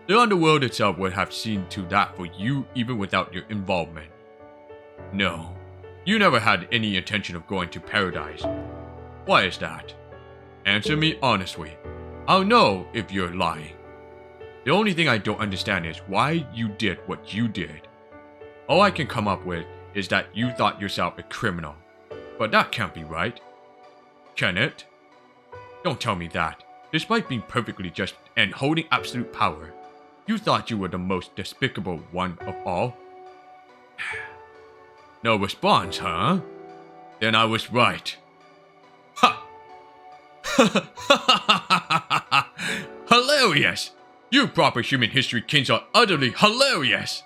The underworld itself would have seen to that for you even without your involvement. No, you never had any intention of going to paradise. Why is that? Answer me honestly. I'll know if you're lying. The only thing I don't understand is why you did what you did. All I can come up with is that you thought yourself a criminal. But that can't be right. Can it? Don't tell me that. Despite being perfectly just and holding absolute power, you thought you were the most despicable one of all? No response, huh? Then I was right. Ha! Hilarious! You proper human history kings are utterly hilarious!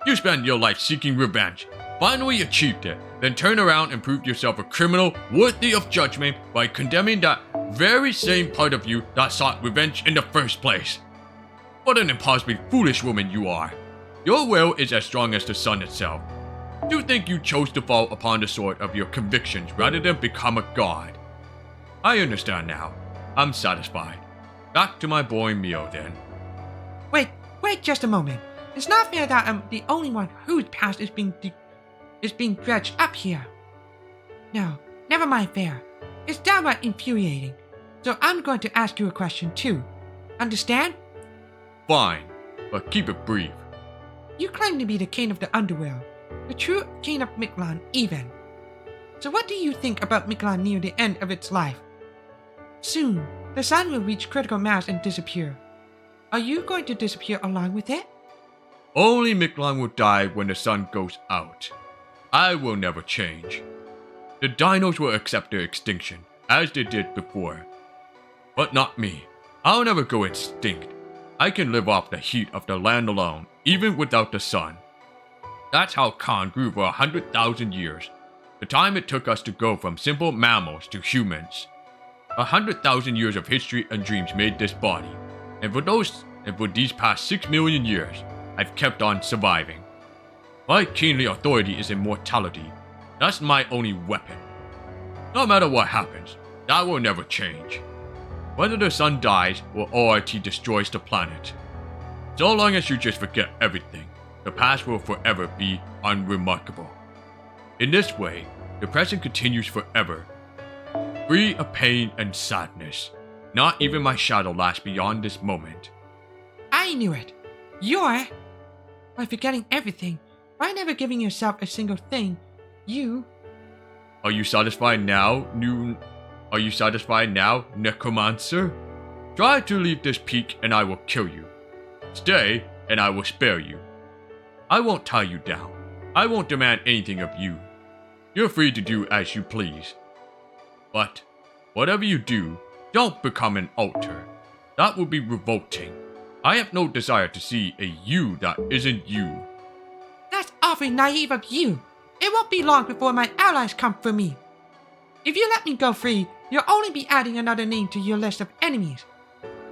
You spent your life seeking revenge, finally achieved it, then turn around and proved yourself a criminal worthy of judgment by condemning that very same part of you that sought revenge in the first place. What an impossibly foolish woman you are. Your will is as strong as the sun itself. You think you chose to fall upon the sword of your convictions rather than become a god. I understand now. I'm satisfied. Back to my boring meal then. Wait just a moment. It's not fair that I'm the only one whose past is being dredged up here. No, never mind fair. It's downright infuriating. So I'm going to ask you a question too. Understand? Fine, but keep it brief. You claim to be the king of the underworld, the true king of Mictlan even. So what do you think about Mictlan near the end of its life? Soon, the sun will reach critical mass and disappear. Are you going to disappear along with it? Only Mictlan will die when the sun goes out. I will never change. The dinos will accept their extinction, as they did before. But not me. I'll never go extinct. I can live off the heat of the land alone, even without the sun. That's how Khan grew for 100,000 years. The time it took us to go from simple mammals to humans. 100,000 years of history and dreams made this body. And for these past 6 million years, I've kept on surviving. My kingly authority is immortality. That's my only weapon. No matter what happens, that will never change. Whether the sun dies or ORT destroys the planet. So long as you just forget everything, the past will forever be unremarkable. In this way, the present continues forever, free of pain and sadness. Not even my shadow lasts beyond this moment. I knew it. You're... By forgetting everything, by never giving yourself a single thing, you... Are you satisfied now, necromancer? Try to leave this peak and I will kill you. Stay and I will spare you. I won't tie you down. I won't demand anything of you. You're free to do as you please. But, whatever you do, don't become an altar. That would be revolting. I have no desire to see a you that isn't you. That's awfully naive of you. It won't be long before my allies come for me. If you let me go free, you'll only be adding another name to your list of enemies.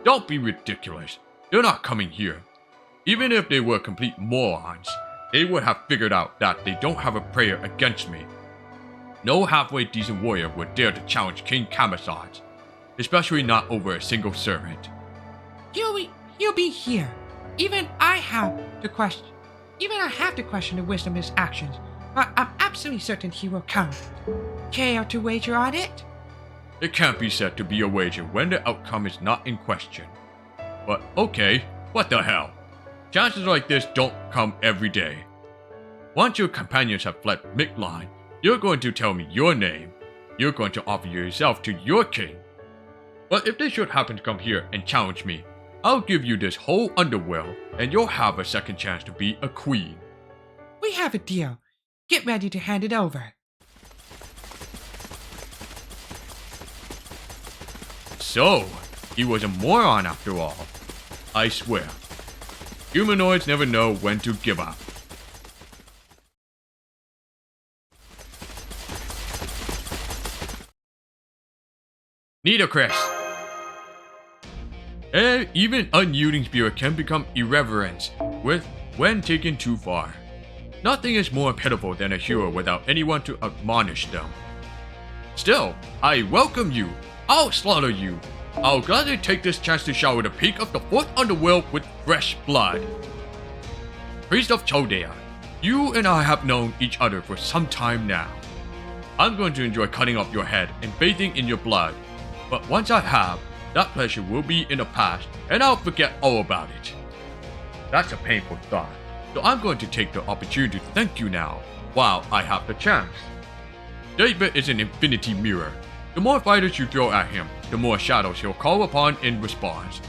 Don't be ridiculous. They're not coming here. Even if they were complete morons, they would have figured out that they don't have a prayer against me. No halfway decent warrior would dare to challenge King Kamazad's, especially not over a single servant. He'll be here. Even I have to question the wisdom of his actions, but I'm absolutely certain he will come. Care to wager on it? It can't be said to be a wager when the outcome is not in question. But okay, what the hell? Chances like this don't come every day. Once your companions have fled Mictlan, you're going to tell me your name. you're going to offer yourself to your king. But if they should happen to come here and challenge me, I'll give you this whole underworld, and you'll have a second chance to be a queen. We have a deal. Get ready to hand it over. So, he was a moron after all. I swear. Humanoids never know when to give up. Nitocris. Even unyielding spirit can become irreverent when taken too far. Nothing is more pitiful than a hero without anyone to admonish them. Still, I welcome you. I'll slaughter you. I'll gladly take this chance to shower the peak of the fourth underworld with fresh blood. Priest of Chaldea, you and I have known each other for some time now. I'm going to enjoy cutting off your head and bathing in your blood. But once I have, that pleasure will be in the past and I'll forget all about it. That's a painful thought, so I'm going to take the opportunity to thank you now, while I have the chance. David is an infinity mirror. The more fighters you throw at him, the more shadows he'll call upon in response.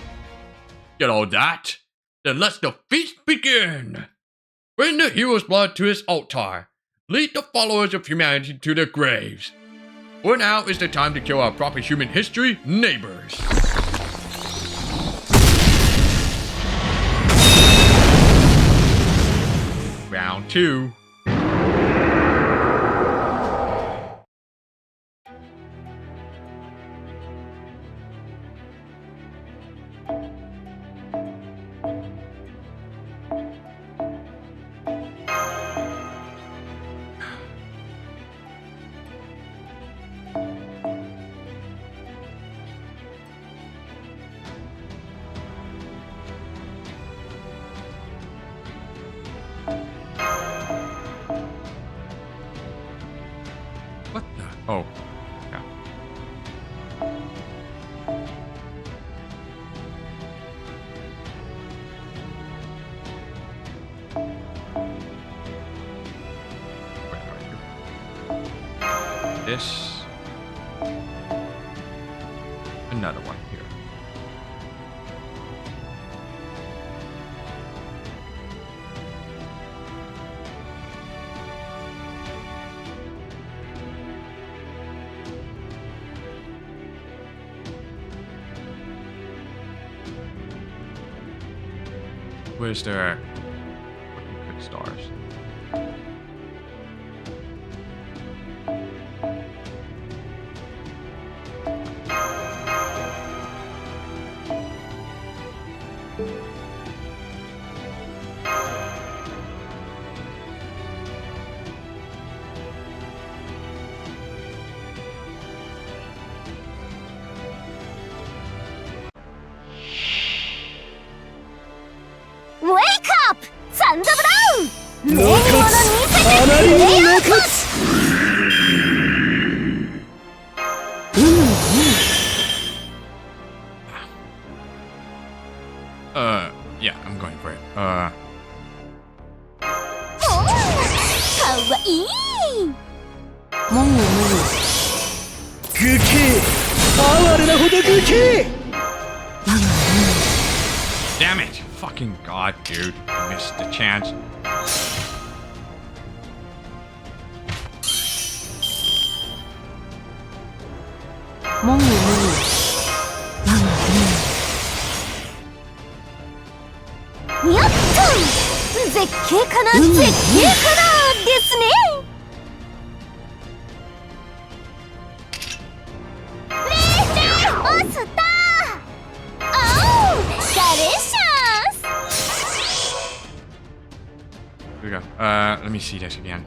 Get all that? Then let the feast begin! Bring the hero's blood to his altar. Lead the followers of humanity to their graves. For now is the time to kill our proper human history neighbors. Round 2. What the? Oh. Yeah. Where are you? This. Another one here. Where's their good stars? Wake up! Thunder Brown! 露骨あまりにも露骨 Yeah, I'm going for it. かわいい愚形哀れなほど愚形 Damn it! Fucking god, dude. I missed the chance.やった絶景かな絶景かなですねオスターおうガレシャス Here we go. Let me see this again.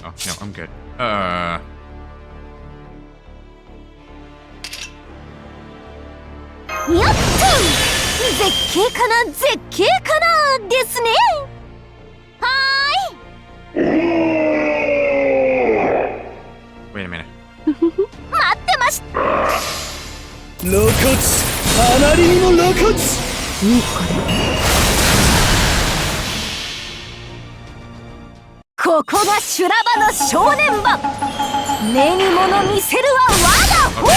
Oh, no, I'm good. やった絶景かな絶景かなですねはーい Wait a minute. 待ってまし露骨あまりにも露骨ここが修羅場の正念場目に物見せるは我が宝具。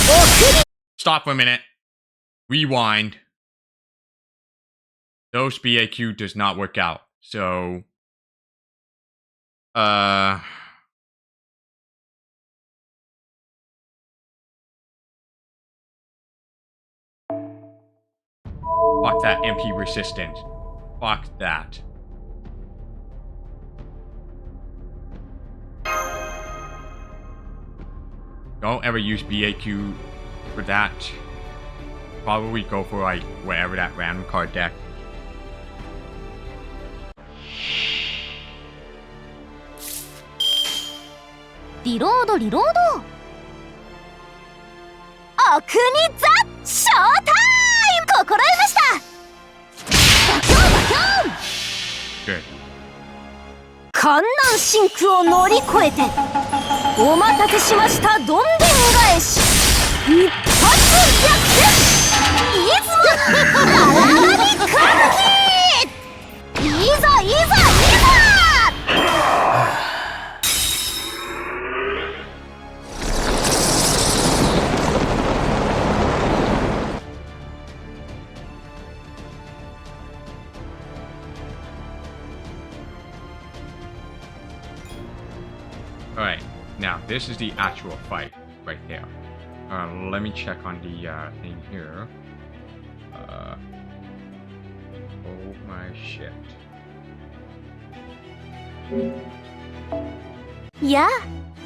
送り Stop for a minute. Rewind. Those BAQ does not work out. So, fuck that MP resistance. Fuck that. Don't ever use BAQ for that. Probably go for like wherever that random card deck. Reload. O Kuniザショータイム。心得ました。バキョンバキョン。 Good. 観難真空を乗り越えてお待たせしました。どんでん返し一発逆転。いつも荒波空気。いざいざいざ。Alright, now this is the actual fight right there. Let me check on the thing here. Oh my shit. やあ、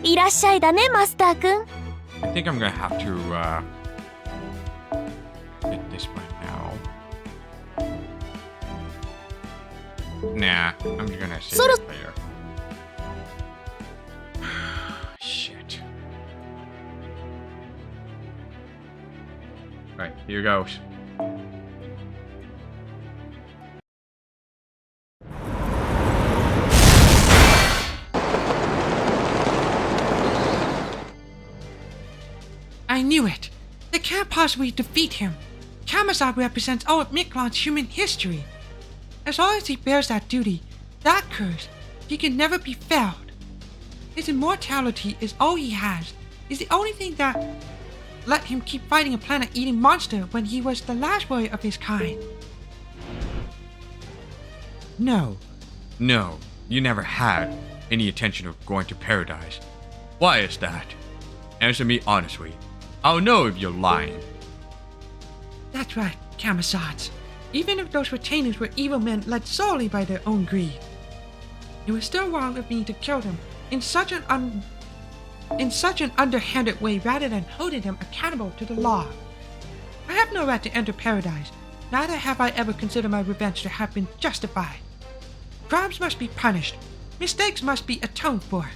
いらっしゃいだね、マスターくん。 I think I'm gonna have to hit this one now. Nah, I'm just gonna save it later. Shit. Alright, here goes. I knew it. They can't possibly defeat him. Kamazad represents all of Mictlan's human history. As long as he bears that duty, that curse, he can never be fouled. His immortality is all he has. Is the only thing that let him keep fighting a planet-eating monster when he was the last warrior of his kind. No, you never had any intention of going to paradise. Why is that? Answer me honestly. I'll know if you're lying. That's right, Kamazads. Even if those retainers were evil men led solely by their own greed, it was still wrong of me to kill them in such an underhanded way rather than holding them accountable to the law. I have no right to enter paradise, neither have I ever considered my revenge to have been justified. Crimes must be punished, mistakes must be atoned for.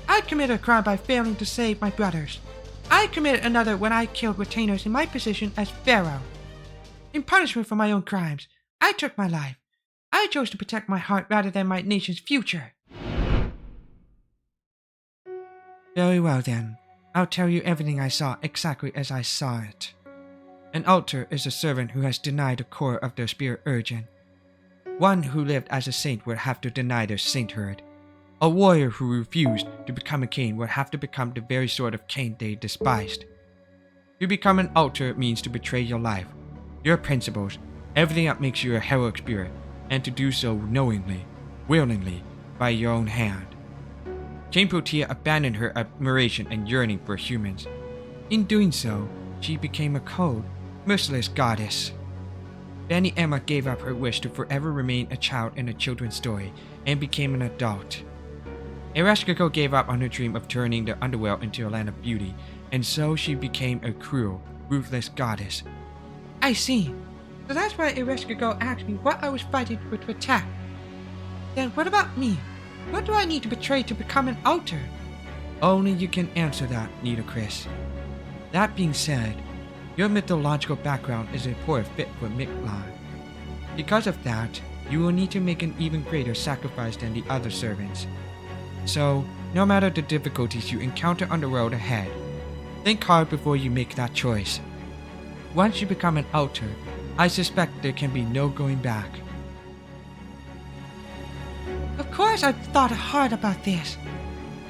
I committed a crime by failing to save my brothers. I committed another when I killed retainers in my position as pharaoh. In punishment for my own crimes, I took my life. I chose to protect my heart rather than my nation's future. Very well then. I'll tell you everything I saw exactly as I saw it. An altar is a servant who has denied the core of their spirit urgent. One who lived as a saint would have to deny their sainthood. A warrior who refused to become a king would have to become the very sort of king they despised. To become an altar means to betray your life, your principles, everything that makes you a heroic spirit, and to do so knowingly, willingly, by your own hand. King Protea abandoned her admiration and yearning for humans. In doing so, she became a cold, merciless goddess. Fanny Emma gave up her wish to forever remain a child in a children's story and became an adult. Ereshkigal gave up on her dream of turning the underworld into a land of beauty, and so she became a cruel, ruthless goddess. I see. So that's why Ereshkigal asked me what I was fighting to protect. Then what about me? What do I need to betray to become an altar? Only you can answer that, Nidocris. That being said, your mythological background is a poor fit for Mictlan. Because of that, you will need to make an even greater sacrifice than the other servants. So, no matter the difficulties you encounter on the road ahead, think hard before you make that choice. Once you become an altar, I suspect there can be no going back. Of course I've thought hard about this.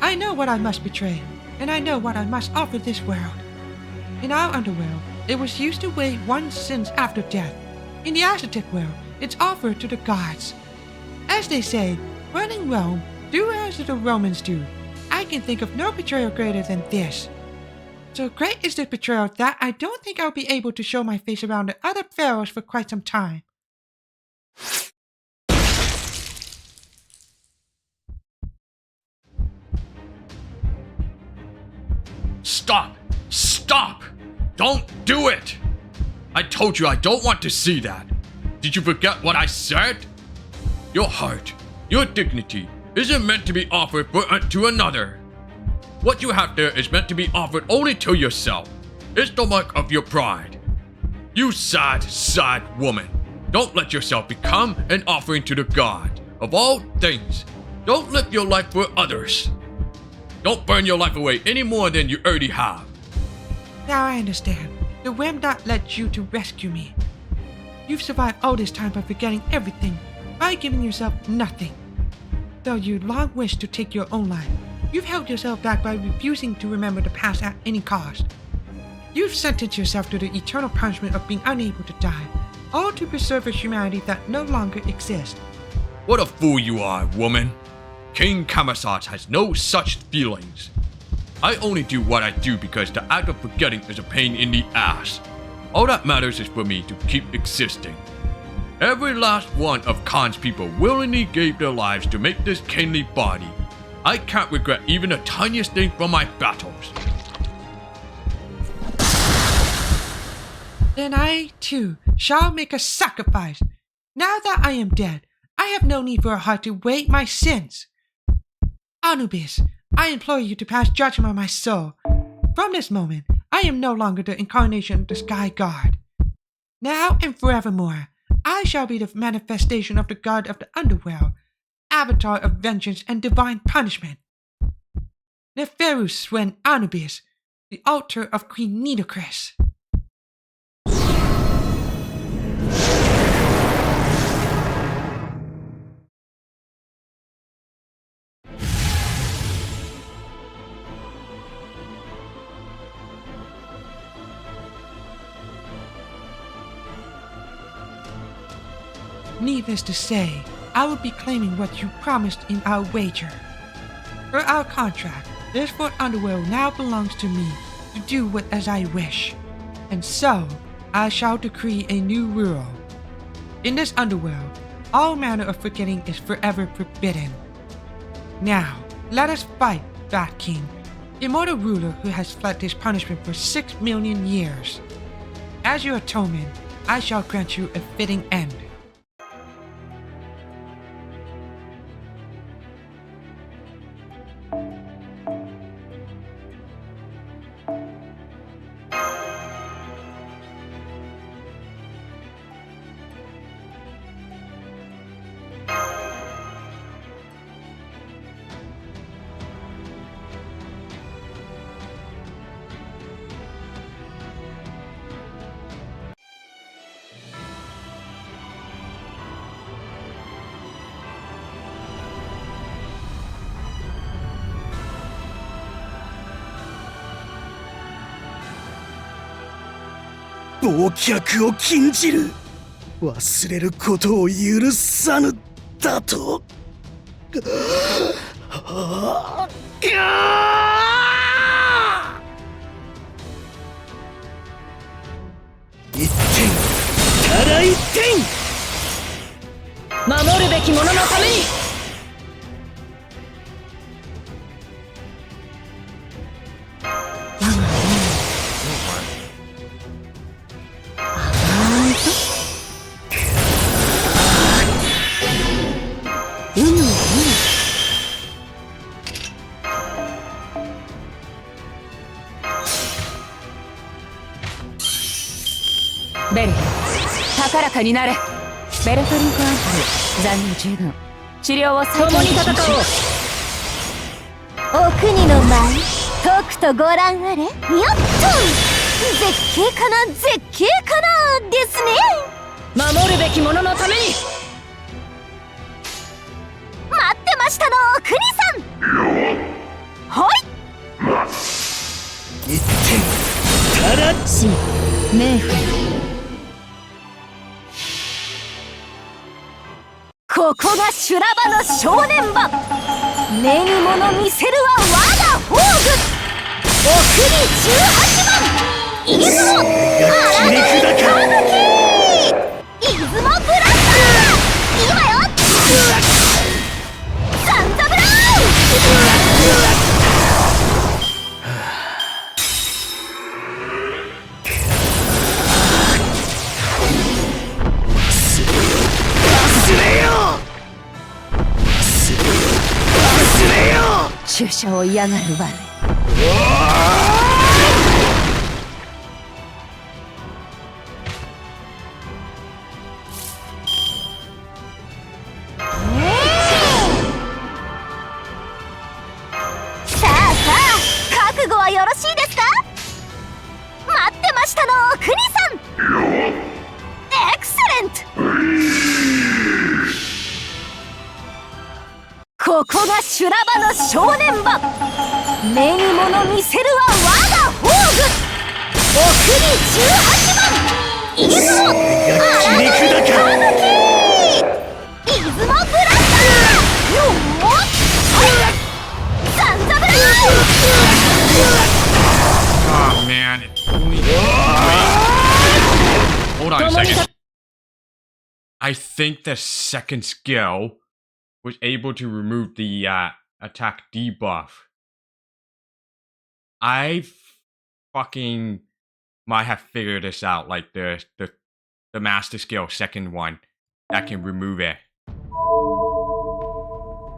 I know what I must betray, and I know what I must offer this world. In our underworld, it was used to weigh one's sins after death. In the Aztec world, it's offered to the gods. As they say, when in Rome, do as the Romans do. I can think of no betrayal greater than this. So great is the betrayal that I don't think I'll be able to show my face around the other pharaohs for quite some time. Stop! Stop! Don't do it! I told you I don't want to see that. Did you forget what I said? Your heart, your dignity, isn't meant to be offered to another. What you have there is meant to be offered only to yourself. It's the mark of your pride. You sad, sad woman. Don't let yourself become an offering to the God of all things. Don't live your life for others. Don't burn your life away any more than you already have. Now I understand. The whim that led you to rescue me. You've survived all this time by forgetting everything, by giving yourself nothing. Though you long wished to take your own life, you've held yourself back by refusing to remember the past at any cost. You've sentenced yourself to the eternal punishment of being unable to die, all to preserve a humanity that no longer exists. What a fool you are, woman. King Kamasat has no such feelings. I only do what I do because the act of forgetting is a pain in the ass. All that matters is for me to keep existing. Every last one of Khan's people willingly gave their lives to make this kingly body. I can't regret even the tiniest thing from my battles. Then I, too, shall make a sacrifice. Now that I am dead, I have no need for a heart to weigh my sins. Anubis, I implore you to pass judgment on my soul. From this moment, I am no longer the incarnation of the Sky God. Now and forevermore, I shall be the manifestation of the God of the underworld, avatar of vengeance and divine punishment. Neferu Swen Anubis, the altar of Queen Nitocris. Needless to say, I will be claiming what you promised in our wager. Per our contract, this Fort Underworld now belongs to me to do what as I wish. And so, I shall decree a new rule. In this underworld, all manner of forgetting is forever forbidden. Now, let us fight, Bat King, immortal ruler who has fled this punishment for 6 million years. As your atonement, I shall grant you a fitting end.忘却を禁じる。忘れることを許さぬだと。一点、ただ一点。守るべき者のために。ベル高らかになれ。ベルトリンクアンプル残念十分。治療を再開しましょう。お国の舞とくとご覧あれ。よっと絶景かな絶景かなですね。守るべき者のために。待ってましたの国さん。死冥府ここが修羅場の正念場目に物見せるは我が宝具送り18番出雲荒野歌舞伎出雲ブラスター今よサンザブラウ注射を嫌がる悪いさあ覚悟はよろしいですか待ってましたのお国さんエクセレントここが修羅場の正念場目に物見せるは我が宝具送り18番出雲荒野歌舞伎出雲ブラスターよっサンザブラウ Oh man. Hold on a second. I think the second skill was able to remove the attack debuff. I fucking might have figured this out, like the master skill second one that can remove it.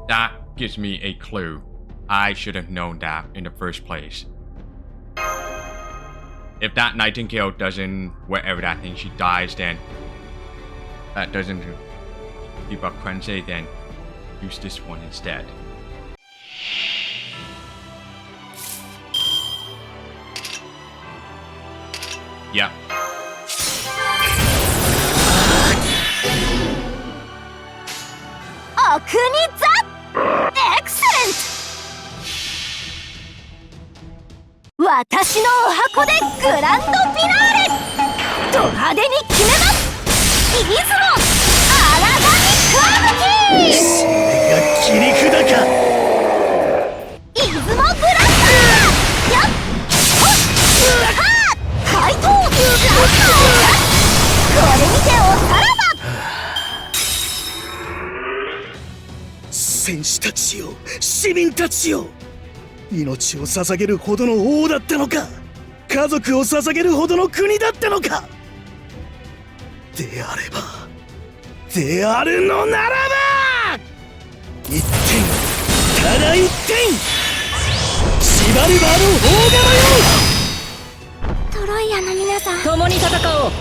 That gives me a clue. I should have known that in the first place. If that Nightingale doesn't, whatever that thing, she dies, then that doesn't debuff Quincy, then use this one instead. Yep. Excellent! 私のお箱でグランドフィナーレド派手に決めます出雲荒神歌舞伎それが切り札か出雲ブラスターやっほっはっ怪盗ラスターこれにておさらば戦士たちよ市民たちよ命を捧げるほどの王だったのか家族を捧げるほどの国だったのかであればであるのならば一点ただ一点シバルバーの大釜よトロイアの皆さん共に戦おう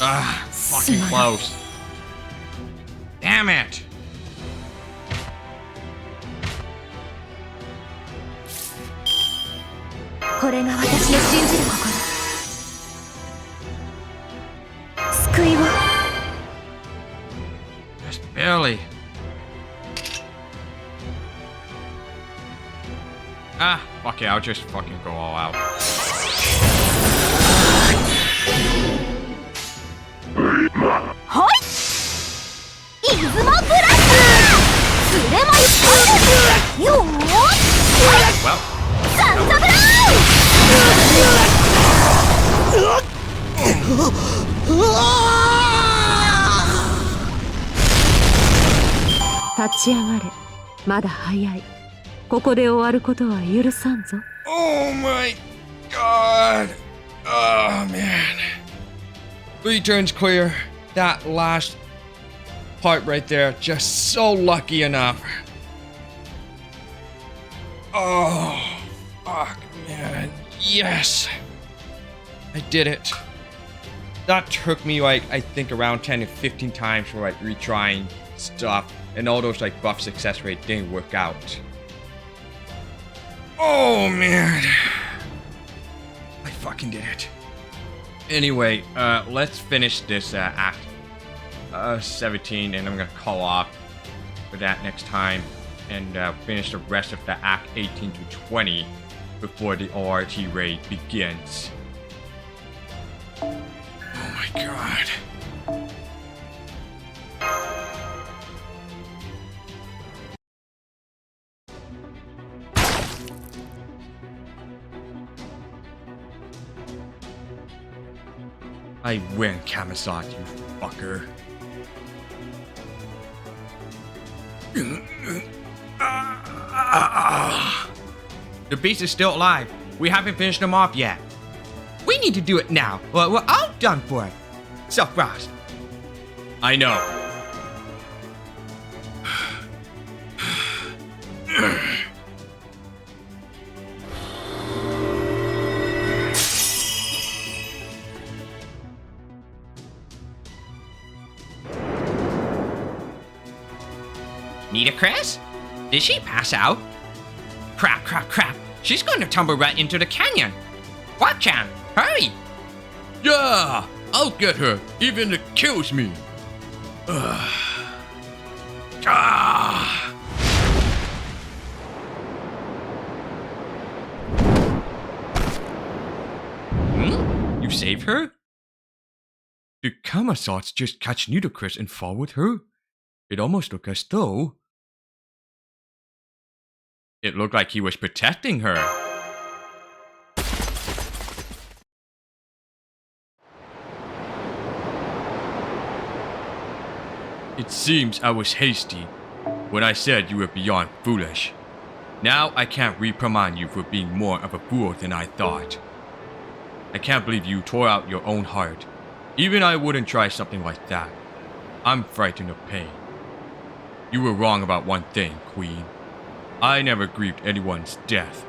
Ah, fucking close. Damn it. This is my faith. Just barely. Ah, fuck it, I'll just fucking go all out. Hoi! Izumo Blaster! Tsuremo Ippoku! Yo! Well, Sansa Blow! 立ち上がれ。まだ早い。ここで終わることは許さんぞ。Oh my god. Oh man. 3 turns clear. That last part right there, just so lucky enough. Oh, fuck, man. Yes. I did it. That took me like, I think around 10 to 15 times for like retrying stuff. And all those like buff success rate didn't work out. Oh man. I fucking did it. Anyway, let's finish this act 17 and I'm gonna call off for that next time and finish the rest of the act 18 to 20 before the ORT raid begins. Oh my god. I win, Kamazat, you fucker. The beast is still alive. We haven't finished him off yet. We need to do it now, or we're all done for. Self-Frost. I know. Need a Chris? Did she pass out? Crap, crap, crap. She's going to tumble right into the canyon. Watch out! Hurry! Yeah! I'll get her, even if it kills me. You save her? Did Kamazats just catch Nudicrus and fall with her? It almost looked as though... It looked like he was protecting her. It seems I was hasty when I said you were beyond foolish. Now I can't reprimand you for being more of a fool than I thought. I can't believe you tore out your own heart. Even I wouldn't try something like that. I'm frightened of pain. You were wrong about one thing, Queen. I never grieved anyone's death.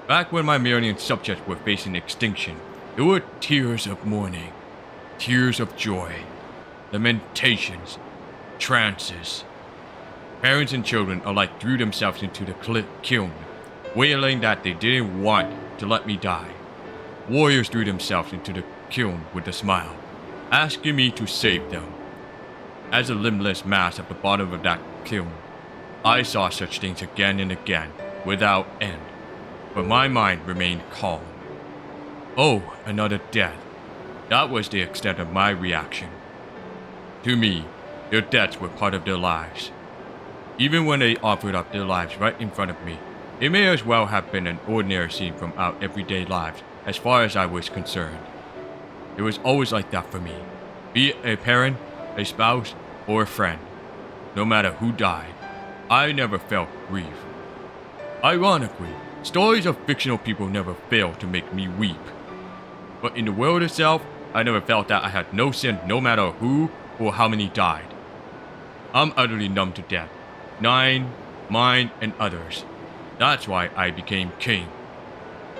Back when my Marian subjects were facing extinction, there were tears of mourning, tears of joy, lamentations, trances. Parents and children alike threw themselves into the kiln, wailing that they didn't want to let me die. Warriors threw themselves into the kiln with a smile, asking me to save them. As a limbless mass at the bottom of that kiln, I saw such things again and again, without end, but my mind remained calm. Oh, another death. That was the extent of my reaction. To me, their deaths were part of their lives. Even when they offered up their lives right in front of me, it may as well have been an ordinary scene from our everyday lives as far as I was concerned. It was always like that for me, be it a parent, a spouse, or a friend. No matter who died, I never felt grief. Ironically, stories of fictional people never fail to make me weep. But in the world itself, I never felt that I had no sin no matter who or how many died. I'm utterly numb to death. Mine, and others. That's why I became king.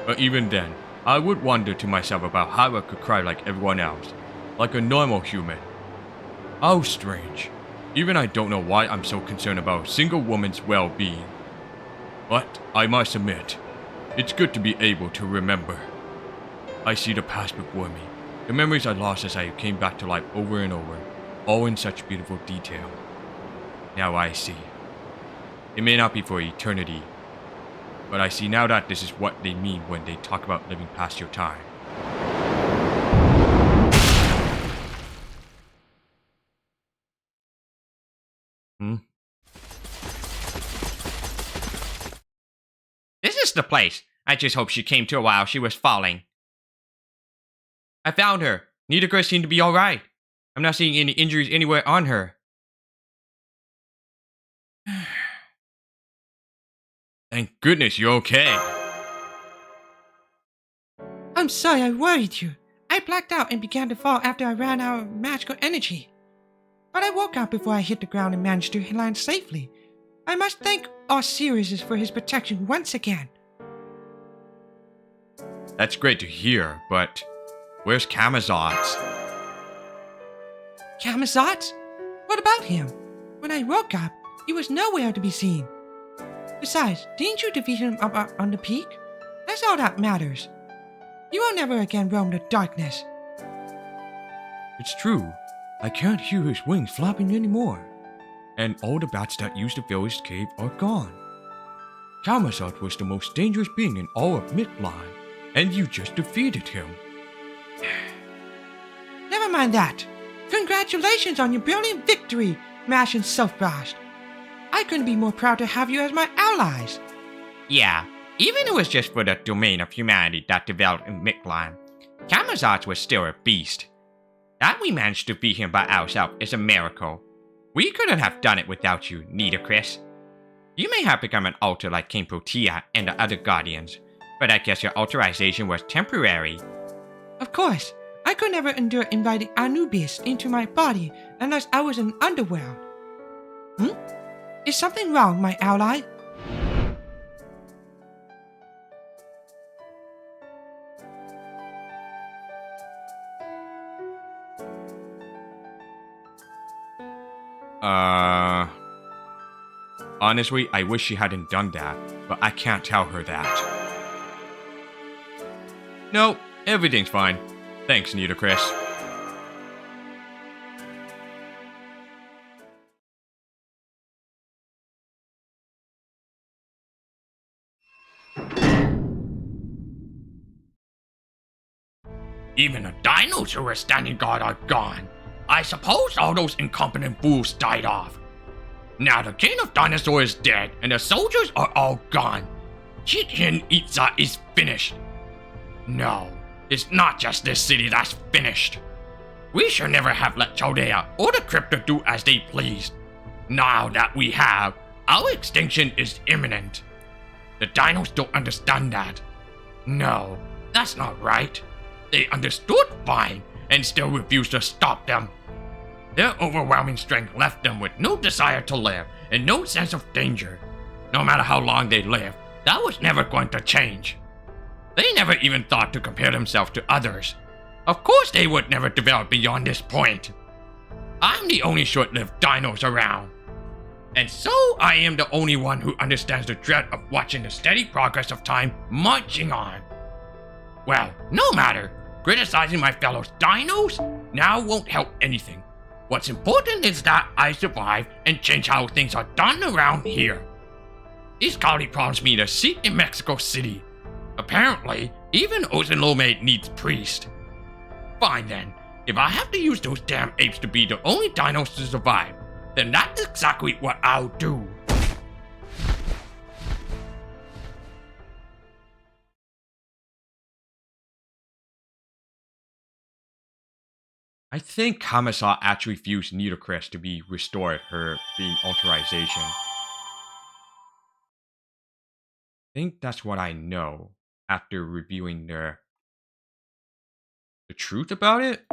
But even then, I would wonder to myself about how I could cry like everyone else, like a normal human. How strange. Even I don't know why I'm so concerned about a single woman's well-being. But I must admit, it's good to be able to remember. I see the past before me, the memories I lost as I came back to life over and over, all in such beautiful detail. Now I see. It may not be for eternity, but I see now that this is what they mean when they talk about living past your time. This is the place. I just hope she came to while she was falling. I found her. Nidogris seemed to be alright. I'm not seeing any injuries anywhere on her. Thank goodness you're okay. I'm sorry I worried you. I blacked out and began to fall after I ran out of magical energy. But I woke up before I hit the ground and managed to land safely. I must thank Osiris for his protection once again. That's great to hear, but where's Kamazats? Kamazats? What about him? When I woke up, he was nowhere to be seen. Besides, didn't you defeat him up on the peak? That's all that matters. You will never again roam the darkness. It's true. I can't hear his wings flapping anymore. And all the bats that used to fill his cave are gone. Kamazat was the most dangerous being in all of Mictlan, and you just defeated him. mind that. Congratulations on your brilliant victory, Mash and Self-Blast. I couldn't be more proud to have you as my allies. Yeah, even if it was just for the domain of humanity that developed in Mictlan, Kamazotz was still a beast. That we managed to beat him by ourselves is a miracle. We couldn't have done it without you, neither, Chris. You may have become an alter like King Protea and the other Guardians, but I guess your alterization was temporary. Of course, I could never endure inviting Anubis into my body unless I was in the underworld. Is something wrong, my ally? Honestly, I wish she hadn't done that, but I can't tell her that. No, everything's fine. Thanks, Nitocris. Even the dinos who were standing guard are gone. I suppose all those incompetent fools died off. Now the king of dinosaurs is dead and the soldiers are all gone. Chichen Itza is finished. No, it's not just this city that's finished. We should never have let Chaldea or the Crypto do as they pleased. Now that we have, our extinction is imminent. The dinos don't understand that. No, that's not right. They understood fine and still refused to stop them. Their overwhelming strength left them with no desire to live and no sense of danger. No matter how long they lived, that was never going to change. They never even thought to compare themselves to others. Of course they would never develop beyond this point. I'm the only short-lived dinos around. And so I am the only one who understands the dread of watching the steady progress of time marching on. Well, no matter. Criticizing my fellow dinos now won't help anything. What's important is that I survive and change how things are done around here. These colleagues promised me a seat in Mexico City. Apparently, even Ozenlome needs priest. Fine then, if I have to use those damn apes to be the only dinos to survive, then that's exactly what I'll do. I think Kamasa actually views Nitocris to be restored her being authorization. I think that's what I know after reviewing the truth about it.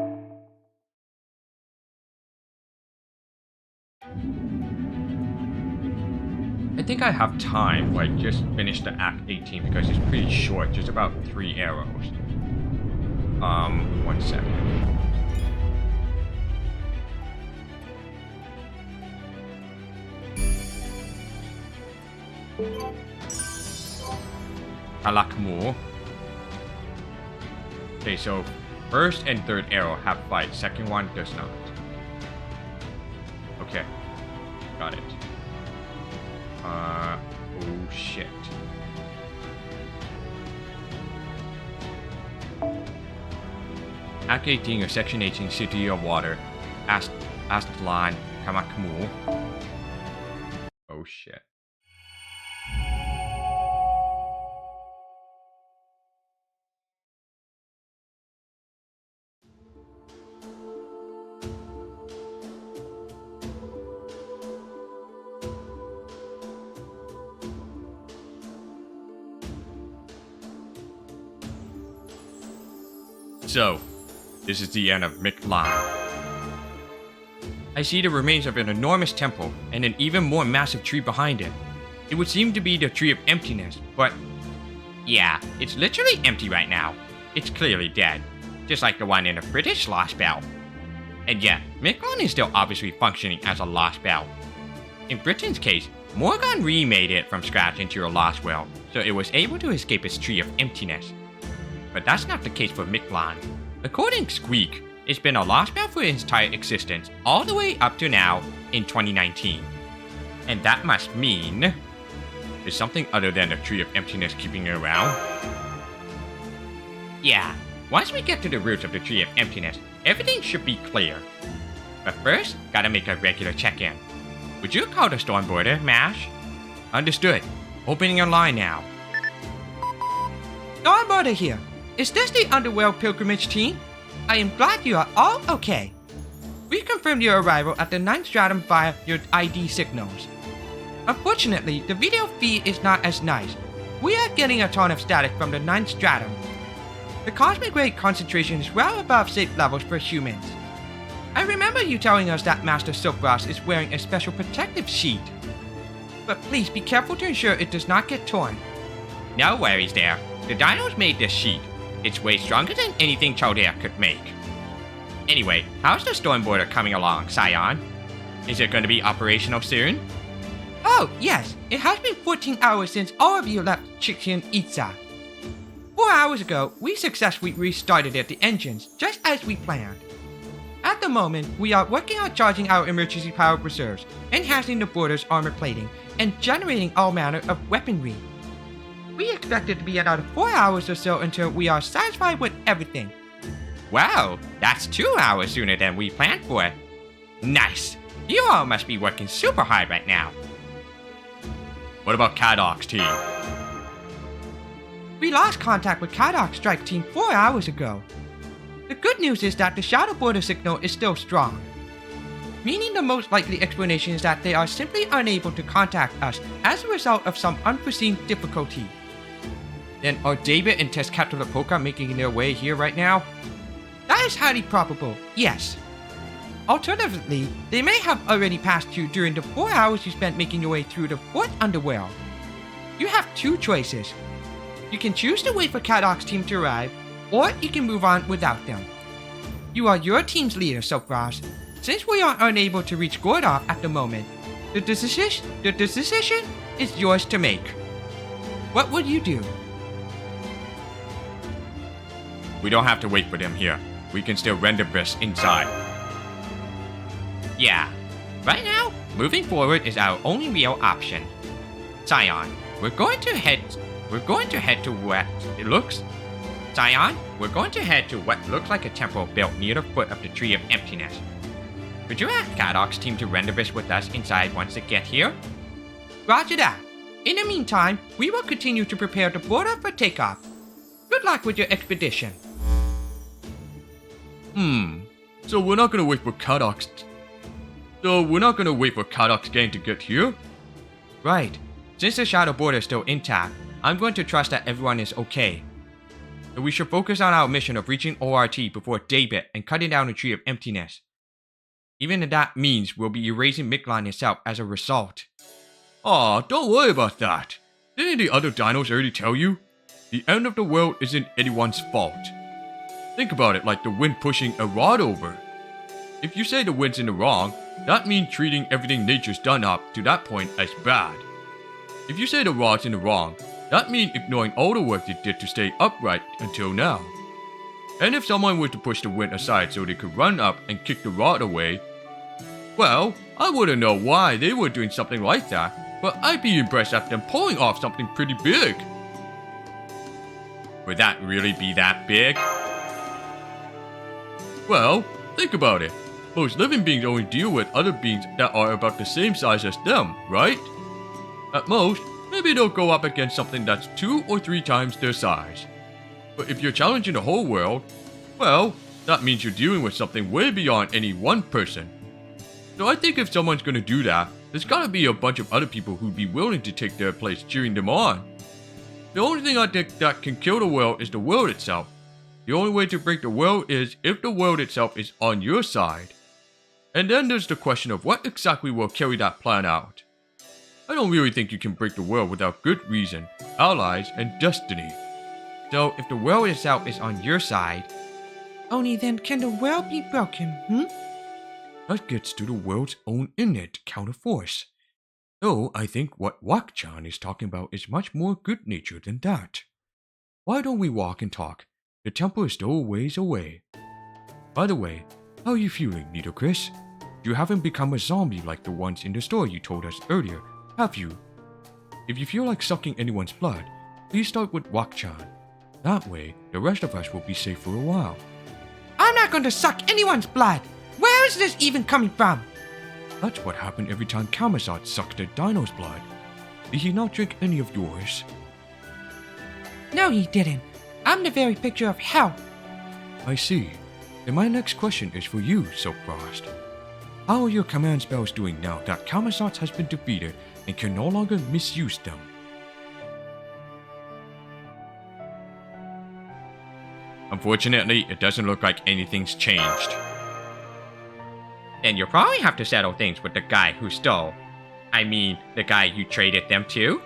I think I have time, like just finish the Act 18 because it's pretty short, just about 3 arrows. 1 second. Alakmur. Okay, so first and third arrow have fight, second one does not. Okay, got it. Oh shit. Act 18 or Section 18, City of Water, Aztlan, Kamakmu. Oh shit. So, this is the end of Mictlan. I see the remains of an enormous temple and an even more massive tree behind it. It would seem to be the Tree of Emptiness, but yeah, it's literally empty right now. It's clearly dead, just like the one in the British Lostbelt. And yet, Mictlan is still obviously functioning as a Lostbelt. In Britain's case, Morgan remade it from scratch into a lost world, so it was able to escape its Tree of Emptiness. But that's not the case for Mictlan. According to Squeak, it's been a Lostbelt for its entire existence, all the way up to now in 2019. And that must mean there's something other than the Tree of Emptiness keeping it around. Yeah, once we get to the roots of the Tree of Emptiness, Everything should be clear. But first, gotta make a regular check-in. Would you call the Stormboarder, MASH? Understood. Opening your line now. Stormboarder here. Is this the Underworld Pilgrimage team? I am glad you are all okay. We confirmed your arrival at the 9th Stratum via your ID signals. Unfortunately, the video feed is not as nice. We are getting a ton of static from the 9th Stratum. The cosmic ray concentration is well above safe levels for humans. I remember you telling us that Master Silkross is wearing a special protective sheet. But please be careful to ensure it does not get torn. No worries there. The dinos made this sheet. It's way stronger than anything Chaldea could make. Anyway, how's the Stormboarder coming along, Scion? Is it going to be operational soon? Oh, yes. It has been 14 hours since all of you left Chichen Itza. 4 hours ago, we successfully restarted the engines, just as we planned. At the moment, we are working on charging our emergency power reserves, enhancing the border's armor plating, and generating all manner of weaponry. We expect it to be another 4 hours or so until we are satisfied with everything. Wow, that's 2 hours sooner than we planned for. Nice. You all must be working super hard right now. What about Kadok's team? We lost contact with Kadok's strike team 4 hours ago. The good news is that the shadow border signal is still strong, meaning the most likely explanation is that they are simply unable to contact us as a result of some unforeseen difficulty. Then are David and Tezcatlipoca making their way here right now? That is highly probable, yes. Alternatively, they may have already passed you during the 4 hours you spent making your way through the 4th Underworld. You have two choices. You can choose to wait for Kadok's team to arrive, or you can move on without them. You are your team's leader, Silkross. Since we are unable to reach Gordov at the moment, the decision is yours to make. What would you do? We don't have to wait for them here. We can still render this inside. Yeah. Right now, moving forward is our only real option. Scion, we're going to head to what it looks. Scion, we're going to head to what looks like a temple built near the foot of the Tree of Emptiness. Could you ask Kadok's team to render this with us inside once they get here? Roger that. In the meantime, we will continue to prepare the border for takeoff. Good luck with your expedition. So we're not gonna wait for Kadok's gang to get here? Right. Since the shadow border is still intact, I'm going to trust that everyone is okay. So we should focus on our mission of reaching ORT before Daybit and cutting down the Tree of Emptiness. Even if that means we'll be erasing Mictlan itself as a result. Aw, don't worry about that. Didn't the other dinos already tell you? The end of the world isn't anyone's fault. Think about it like the wind pushing a rod over. If you say the wind's in the wrong, that means treating everything nature's done up to that point as bad. If you say the rod's in the wrong, that means ignoring all the work they did to stay upright until now. And if someone were to push the wind aside so they could run up and kick the rod away, well, I wouldn't know why they were doing something like that, but I'd be impressed at them pulling off something pretty big. Would that really be that big? Well, think about it. Most living beings only deal with other beings that are about the same size as them, right? At most, maybe they'll go up against something that's 2 or 3 times their size. But if you're challenging the whole world, well, that means you're dealing with something way beyond any one person. So I think if someone's gonna do that, there's gotta be a bunch of other people who'd be willing to take their place cheering them on. The only thing I think that can kill the world is the world itself. The only way to break the world is if the world itself is on your side. And then there's the question of what exactly will carry that plan out. I don't really think you can break the world without good reason, allies, and destiny. So if the world itself is on your side, Only then can the world be broken, That gets to the world's own innate counterforce. Though I think what Wakchan is talking about is much more good-natured than that. Why don't we walk and talk? The temple is still a ways away. By the way, how are you feeling, Nitocris? You haven't become a zombie like the ones in the story you told us earlier, have you? If you feel like sucking anyone's blood, please start with Wakchan. That way, the rest of us will be safe for a while. I'm not going to suck anyone's blood. Where is this even coming from? That's what happened every time Kamazot sucked a dino's blood. Did he not drink any of yours? No, he didn't. I'm the very picture of hell. I see. And my next question is for you, Silkfrost. How are your command spells doing now that Kamazot has been defeated and can no longer misuse them? Unfortunately, it doesn't look like anything's changed. And you'll probably have to settle things with the guy who stole. I mean, the guy you traded them to?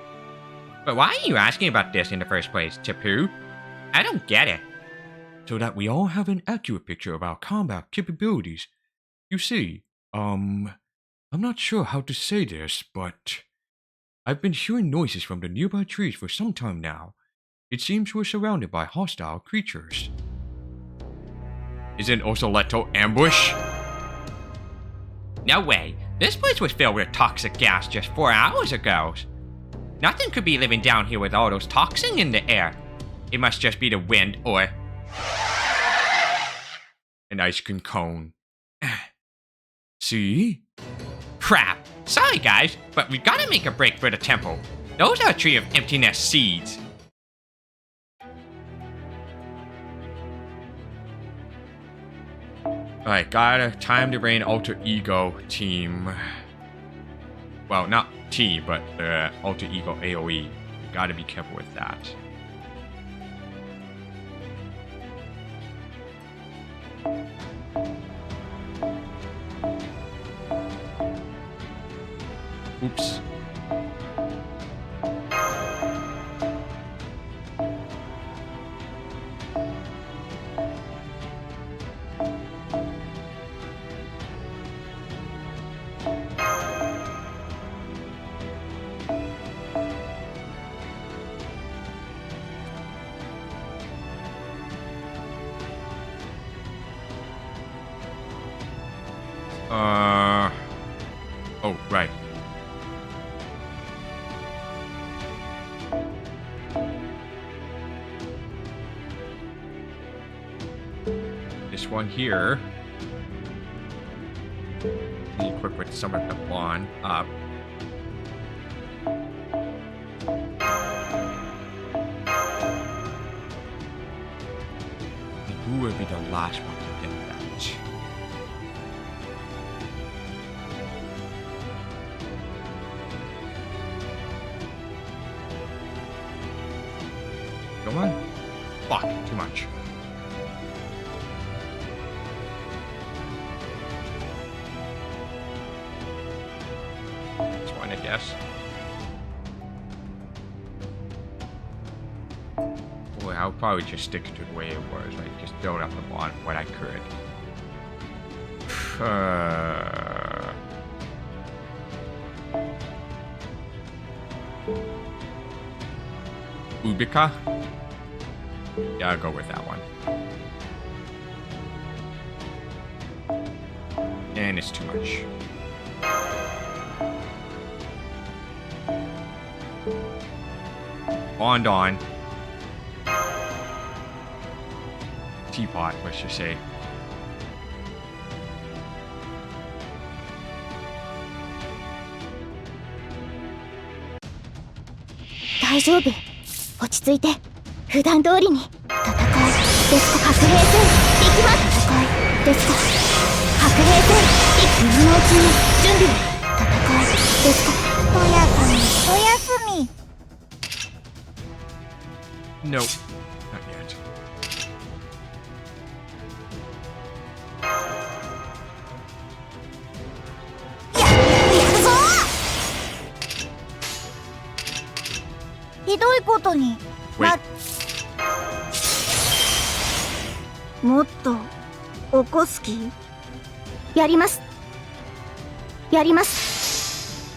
But why are you asking about this in the first place, Tapu? I don't get it. So that we all have an accurate picture of our combat capabilities. You see, I'm not sure how to say this, but I've been hearing noises from the nearby trees for some time now. It seems we're surrounded by hostile creatures. Isn't Osoleto ambush? No way. This place was filled with toxic gas just 4 hours ago. Nothing could be living down here with all those toxin in the air. It must just be the wind or an ice cream cone. See? Crap. Sorry guys, but we gotta make a break for the temple. Those are a tree of emptiness seeds. Alright, got time to reign alter ego team. Well, not team, but alter ego AoE. Gotta be careful with that. Oops. Oh, right. This one here. Be equipped with some of the wand up. Who will be the last one to get that? Come on. Fuck, too much. This one, I guess. Boy, I'll probably just stick to the way it was, right? Just build up the bond what I could. Ubika? Yeah, I'll go with that one. And it's too much. Bond on. Teapot, let's just say. Daijoubu. 落ち着いて普段通りに戦いですか。白兵戦行きます。戦いですか。白兵戦今のうちに準備を。戦いですか。おやすみおやすみ。 No, not yet.やるぞ。ひどいことにもっと起こす気。やります。やります。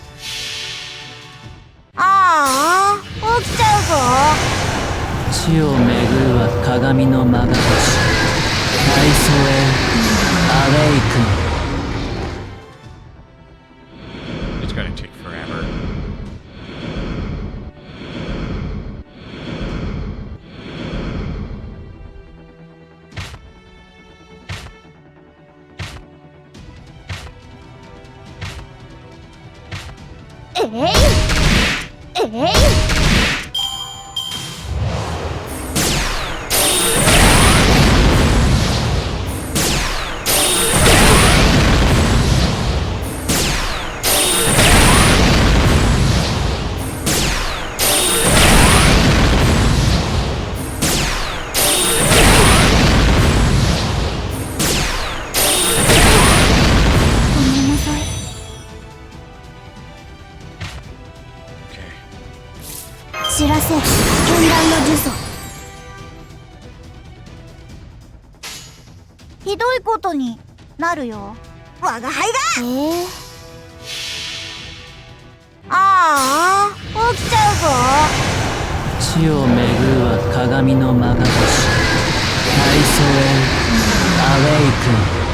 ああ、起きちゃうぞ。地を巡るは鏡のまがとし、大祖へアウェイクン。 It's gonna take forever. 知らせ、剣断の呪詛。ひどいことになるよ。我が輩が。ああ、起きちゃうぞ。地を巡るは鏡のまが星。大祖へアウェイクン。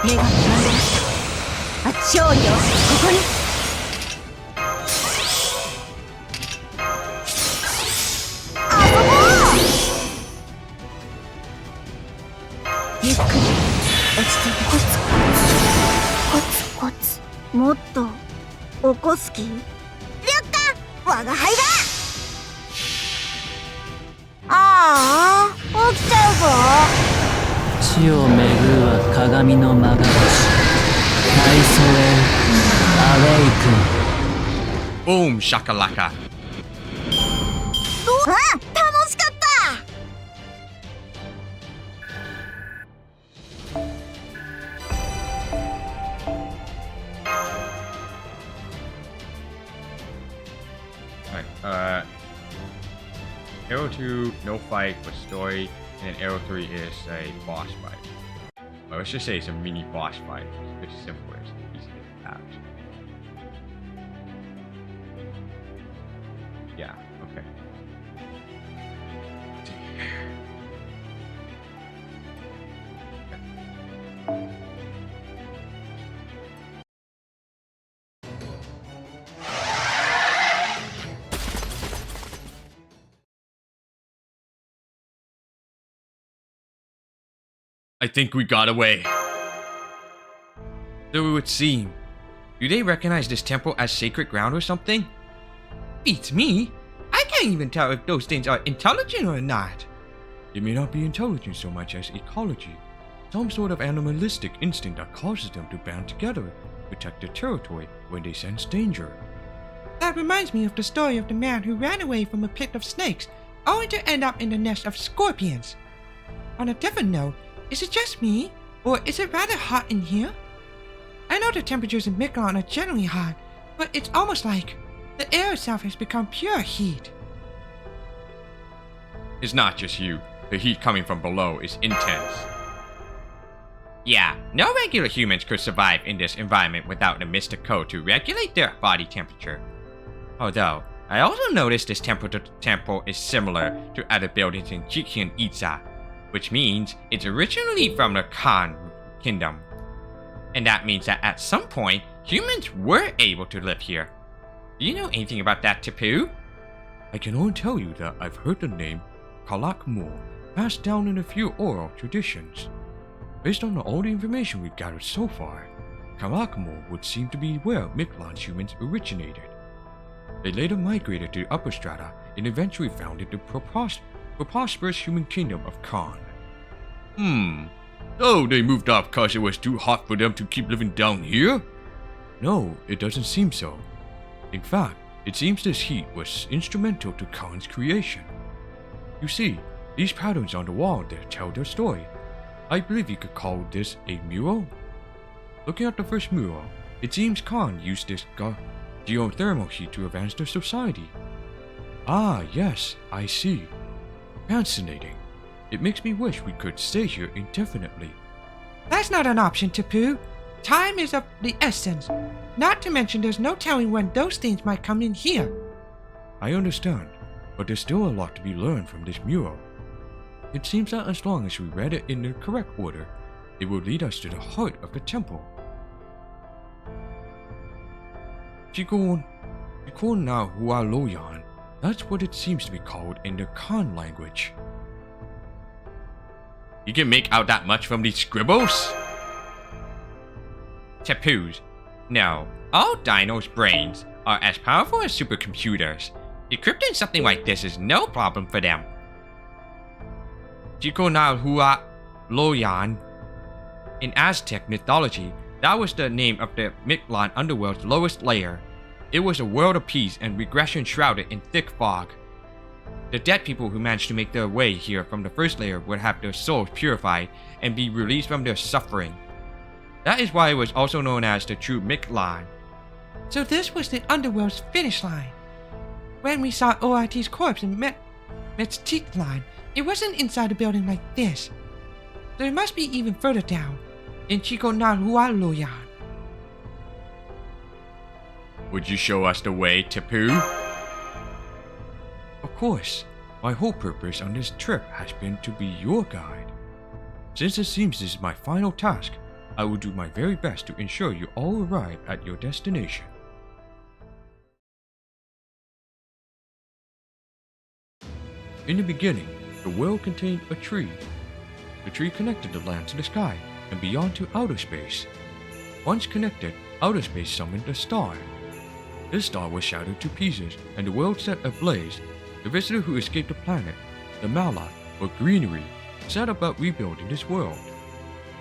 目がつまんでました。勝利をここに。遊ぼう。ゆっくり落ち着いて。コツコツコツ。もっと起こす気？りょっか、我が輩が。ああ、起きちゃうぞ。地を巡るは鏡のまが星。大祖へアウェイクン。Boom shakalaka. 楽しかった。Alright, Arrow 2, no fight, but story, and then Arrow 3 is a boss fight. Or let's just say it's a mini boss fight. It's simple, it's easy to get out. Yeah, okay. I think we got away. So it would seem. Do they recognize this temple as sacred ground or something? Beats me. I can't even tell if those things are intelligent or not. It may not be intelligence so much as ecology. Some sort of animalistic instinct that causes them to band together, protect their territory when they sense danger. That reminds me of the story of the man who ran away from a pit of snakes, only to end up in the nest of scorpions. On a different note, is it just me, or is it rather hot in here? I know the temperatures in Mictlan are generally hot, but it's almost like the air itself has become pure heat. It's not just you. The heat coming from below is intense. Yeah, no regular humans could survive in this environment without a mystic code to regulate their body temperature. Although, I also noticed this temple is similar to other buildings in Chichen Itza, which means it's originally from the Khan kingdom. And that means that at some point, humans were able to live here. Do you know anything about that, Tapu? I can only tell you that I've heard the name Kalakmul passed down in a few oral traditions. Based on all the information we've gathered so far, Kalakmul would seem to be where Mictlan's humans originated. They later migrated to the upper strata and eventually founded the prosperous human kingdom of Khan. Oh, they moved up cause it was too hot for them to keep living down here? No, it doesn't seem so. In fact, it seems this heat was instrumental to Khan's creation. You see, These patterns on the wall there tell their story. I believe you could call this a mural. Looking at the first mural, it seems Khan used this geothermal heat to advance their society. Ah, yes, I see. Fascinating. It makes me wish we could stay here indefinitely. That's not an option, Tapu. Time is of the essence. Not to mention there's no telling when those things might come in here. I understand, but there's still a lot to be learned from this mural. It seems that as long as we read it in the correct order, it will lead us to the heart of the temple. Nahui Loyan. That's what it seems to be called in the Khan language. You can make out that much from these scribbles? Tapus. No, all dinos' brains are as powerful as supercomputers. Decrypting something like this is no problem for them. Nahui Loyan. In Aztec mythology, that was the name of the Mictlan underworld's lowest layer. It was a world of peace and regression shrouded in thick fog. The dead people who managed to make their way here from the first layer would have their souls purified and be released from their suffering. That is why it was also known as the true Mictlan. So this was the underworld's finish line. When we saw OIT's corpse in Mictlan, it wasn't inside a building like this. So it must be even further down, in Nahui Loyan. Would you show us the way, Tapu? Of course, my whole purpose on this trip has been to be your guide. Since it seems this is my final task, I will do my very best to ensure you all arrive at your destination. In the beginning, the world contained a tree. The tree connected the land to the sky and beyond to outer space. Once connected, outer space summoned a star. This star was shattered to pieces and the world set ablaze. The visitor who escaped the planet, the Mala, or Greenery, set about rebuilding this world.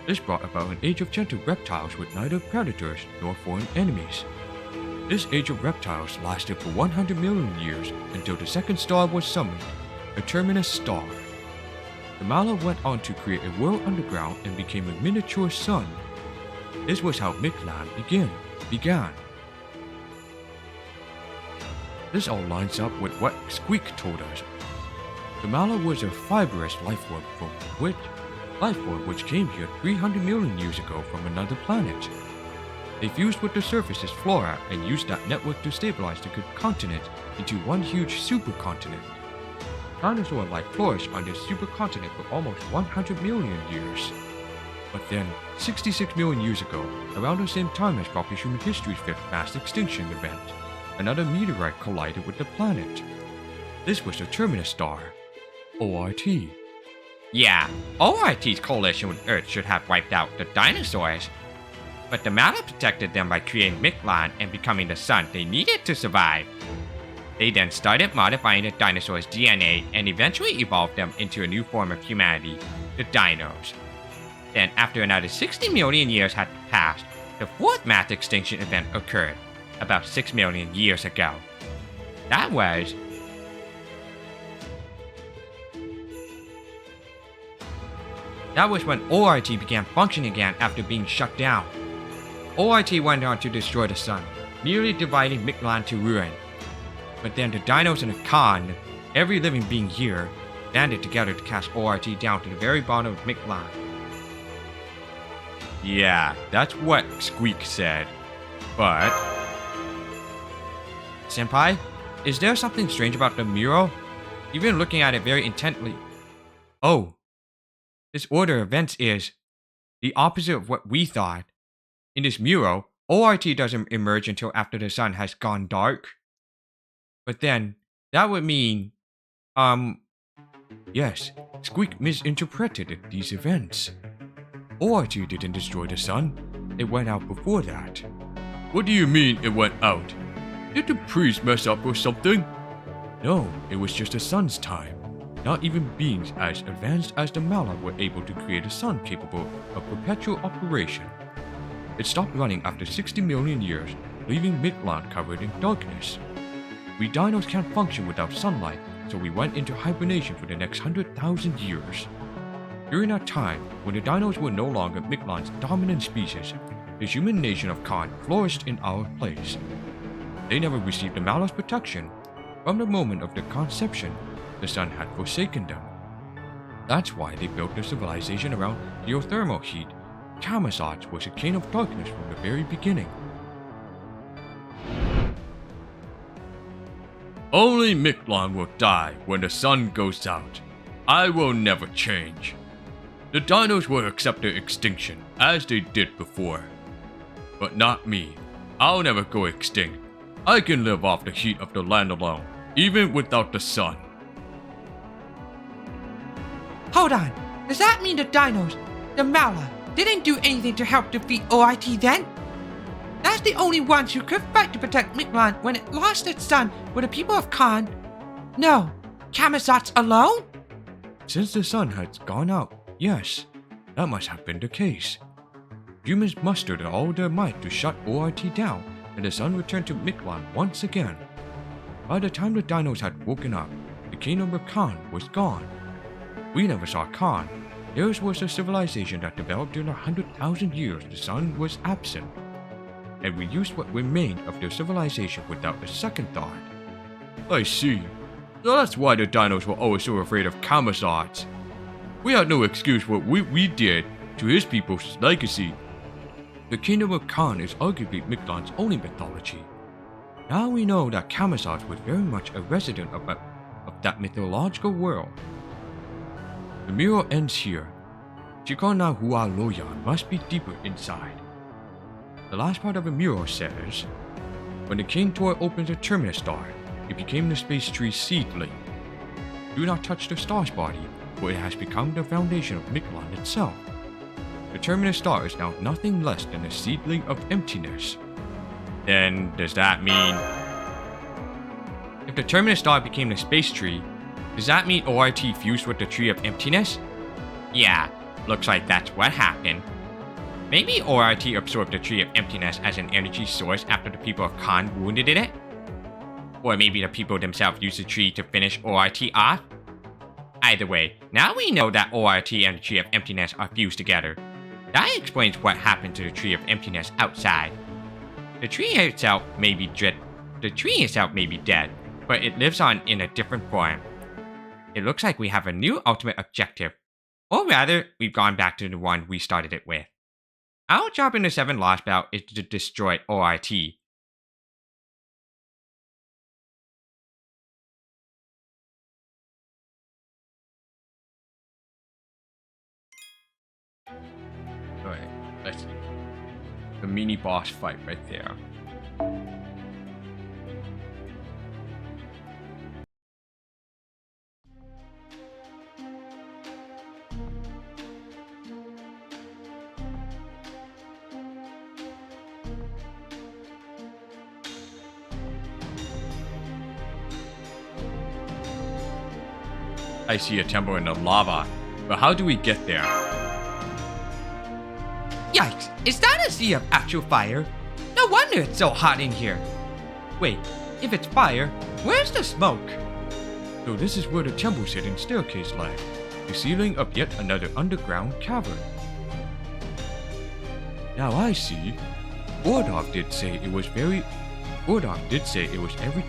This brought about an age of gentle reptiles with neither predators nor foreign enemies. This age of reptiles lasted for 100 million years until the second star was summoned, a terminus star. The Mala went on to create a world underground and became a miniature sun. This was how Mictlan began. This all lines up with what Squeak told us. The Mala was a fibrous life form which came here 300 million years ago from another planet. They fused with the surface's flora and used that network to stabilize the continent into one huge supercontinent. Dinosaur-like flourished on this supercontinent for almost 100 million years. But then, 66 million years ago, around the same time as probably human history's fifth mass extinction event, another meteorite collided with the planet. This was the terminus star, ORT. Yeah, ORT's coalition with Earth should have wiped out the dinosaurs. But the Mala protected them by creating Mictlan and becoming the sun they needed to survive. They then started modifying the dinosaurs' DNA and eventually evolved them into a new form of humanity, the dinos. Then, after another 60 million years had passed, the fourth mass extinction event occurred, about 6 million years ago. That was when ORT began functioning again after being shut down. ORT went on to destroy the sun, nearly dividing Mictlan to ruin. But then the dinos and the Khan, every living being here, banded together to cast ORT down to the very bottom of Mictlan. Yeah, that's what Squeak said. But... Senpai, is there something strange about the mural? You've been looking at it very intently. Oh, this order of events is the opposite of what we thought. In this mural, ORT doesn't emerge until after the sun has gone dark. But then, that would mean, Yes, Squeak misinterpreted these events. ORT didn't destroy the sun. It went out before that. what do you mean it went out? Did the priest mess up or something? No, it was just the sun's time. Not even beings as advanced as the Mala were able to create a sun capable of perpetual operation. It stopped running after 60 million years, leaving Mictlan covered in darkness. We dinos can't function without sunlight, so we went into hibernation for the next 100,000 years. During that time, when the dinos were no longer Mictlan's dominant species, the human nation of Khan flourished in our place. They never received the Malus protection. From the moment of their conception, the sun had forsaken them. That's why they built their civilization around geothermal heat. Kamazotz was a king of darkness from the very beginning. Only Mictlan will die when the sun goes out. I will never change. The dinos will accept their extinction, as they did before. But not me. I'll never go extinct. I can live off the heat of the land alone, even without the sun. Hold on. Does that mean the dinos, the Mala, didn't do anything to help defeat OIT then? That's the only ones who could fight to protect Mictlan when it lost its sun were the people of Khan. No, Kamazotz alone? Since the sun has gone out, yes, that must have been the case. Humans mustered all their might to shut ORT down, and the sun returned to Mictlan once again. By the time the dinos had woken up, the kingdom of Khan was gone. We never saw Khan. Theirs was a civilization that developed during 100,000 years the sun was absent, and we used what remained of their civilization without a second thought. I see. So that's why the dinos were always so afraid of Kamazotz. We had no excuse for what we did to his people's legacy. The kingdom of Khan is arguably Mictlan's only mythology. Now we know that Kamazotz was very much a resident of that mythological world. The mural ends here. Chikona Hua Loyan must be deeper inside. The last part of the mural says, when the king toy opens a terminus star, it became the space tree seedling. Do not touch the star's body, for it has become the foundation of Mictlan itself. The terminus star is now nothing less than a seedling of emptiness. Then, does that mean... If the terminus star became the space tree, does that mean ORT fused with the Tree of Emptiness? Yeah, looks like that's what happened. Maybe ORT absorbed the Tree of Emptiness as an energy source after the people of Khan wounded it? Or maybe the people themselves used the tree to finish ORT off? Either way, now we know that ORT and the Tree of Emptiness are fused together. That explains what happened to the Tree of Emptiness outside. The tree itself may be dead, but it lives on in a different form. It looks like we have a new ultimate objective. Or rather, we've gone back to the one we started it with. Our job in the 7 Lostbelt is to destroy ORT. Alright, let's see. The mini boss fight right there. I see a temple in the lava, but how do we get there? Yikes, is that a sea of actual fire? No wonder it's so hot in here. Wait, if it's fire, where's the smoke? So this is where the temple's hidden staircase lay, the ceiling of yet another underground cavern. Now I see. Ordov did say it was every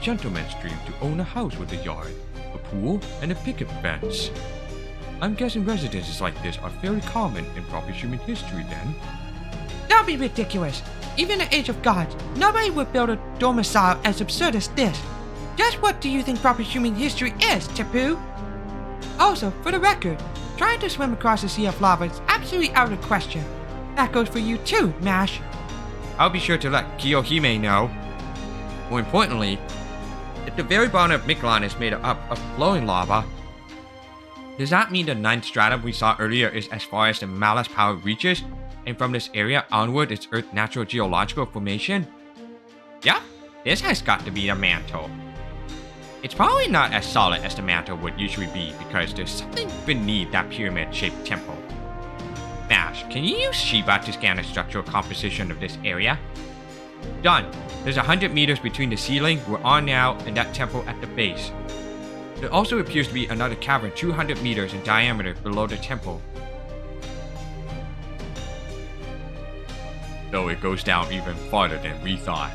gentleman's dream to own a house with a yard, a pool, and a picket fence. I'm guessing residences like this are fairly common in proper human history then. Don't be ridiculous. Even in the age of gods, nobody would build a domicile as absurd as this. Just what do you think proper human history is, Tapu? Also, for the record, trying to swim across a sea of lava is absolutely out of the question. That goes for you too, Mash. I'll be sure to let Kiyohime know. More importantly, if the very bottom of Mictlan is made up of flowing lava, does that mean the 9th stratum we saw earlier is as far as the Malus power reaches, and from this area onward it's Earth's natural geological formation? Yeah, this has got to be the mantle. It's probably not as solid as the mantle would usually be because there's something beneath that pyramid-shaped temple. Mash, can you use Shiba to scan the structural composition of this area? Done. There's 100 meters between the ceiling we're on now and that temple at the base. There also appears to be another cavern 200 meters in diameter below the temple. Though it goes down even farther than we thought.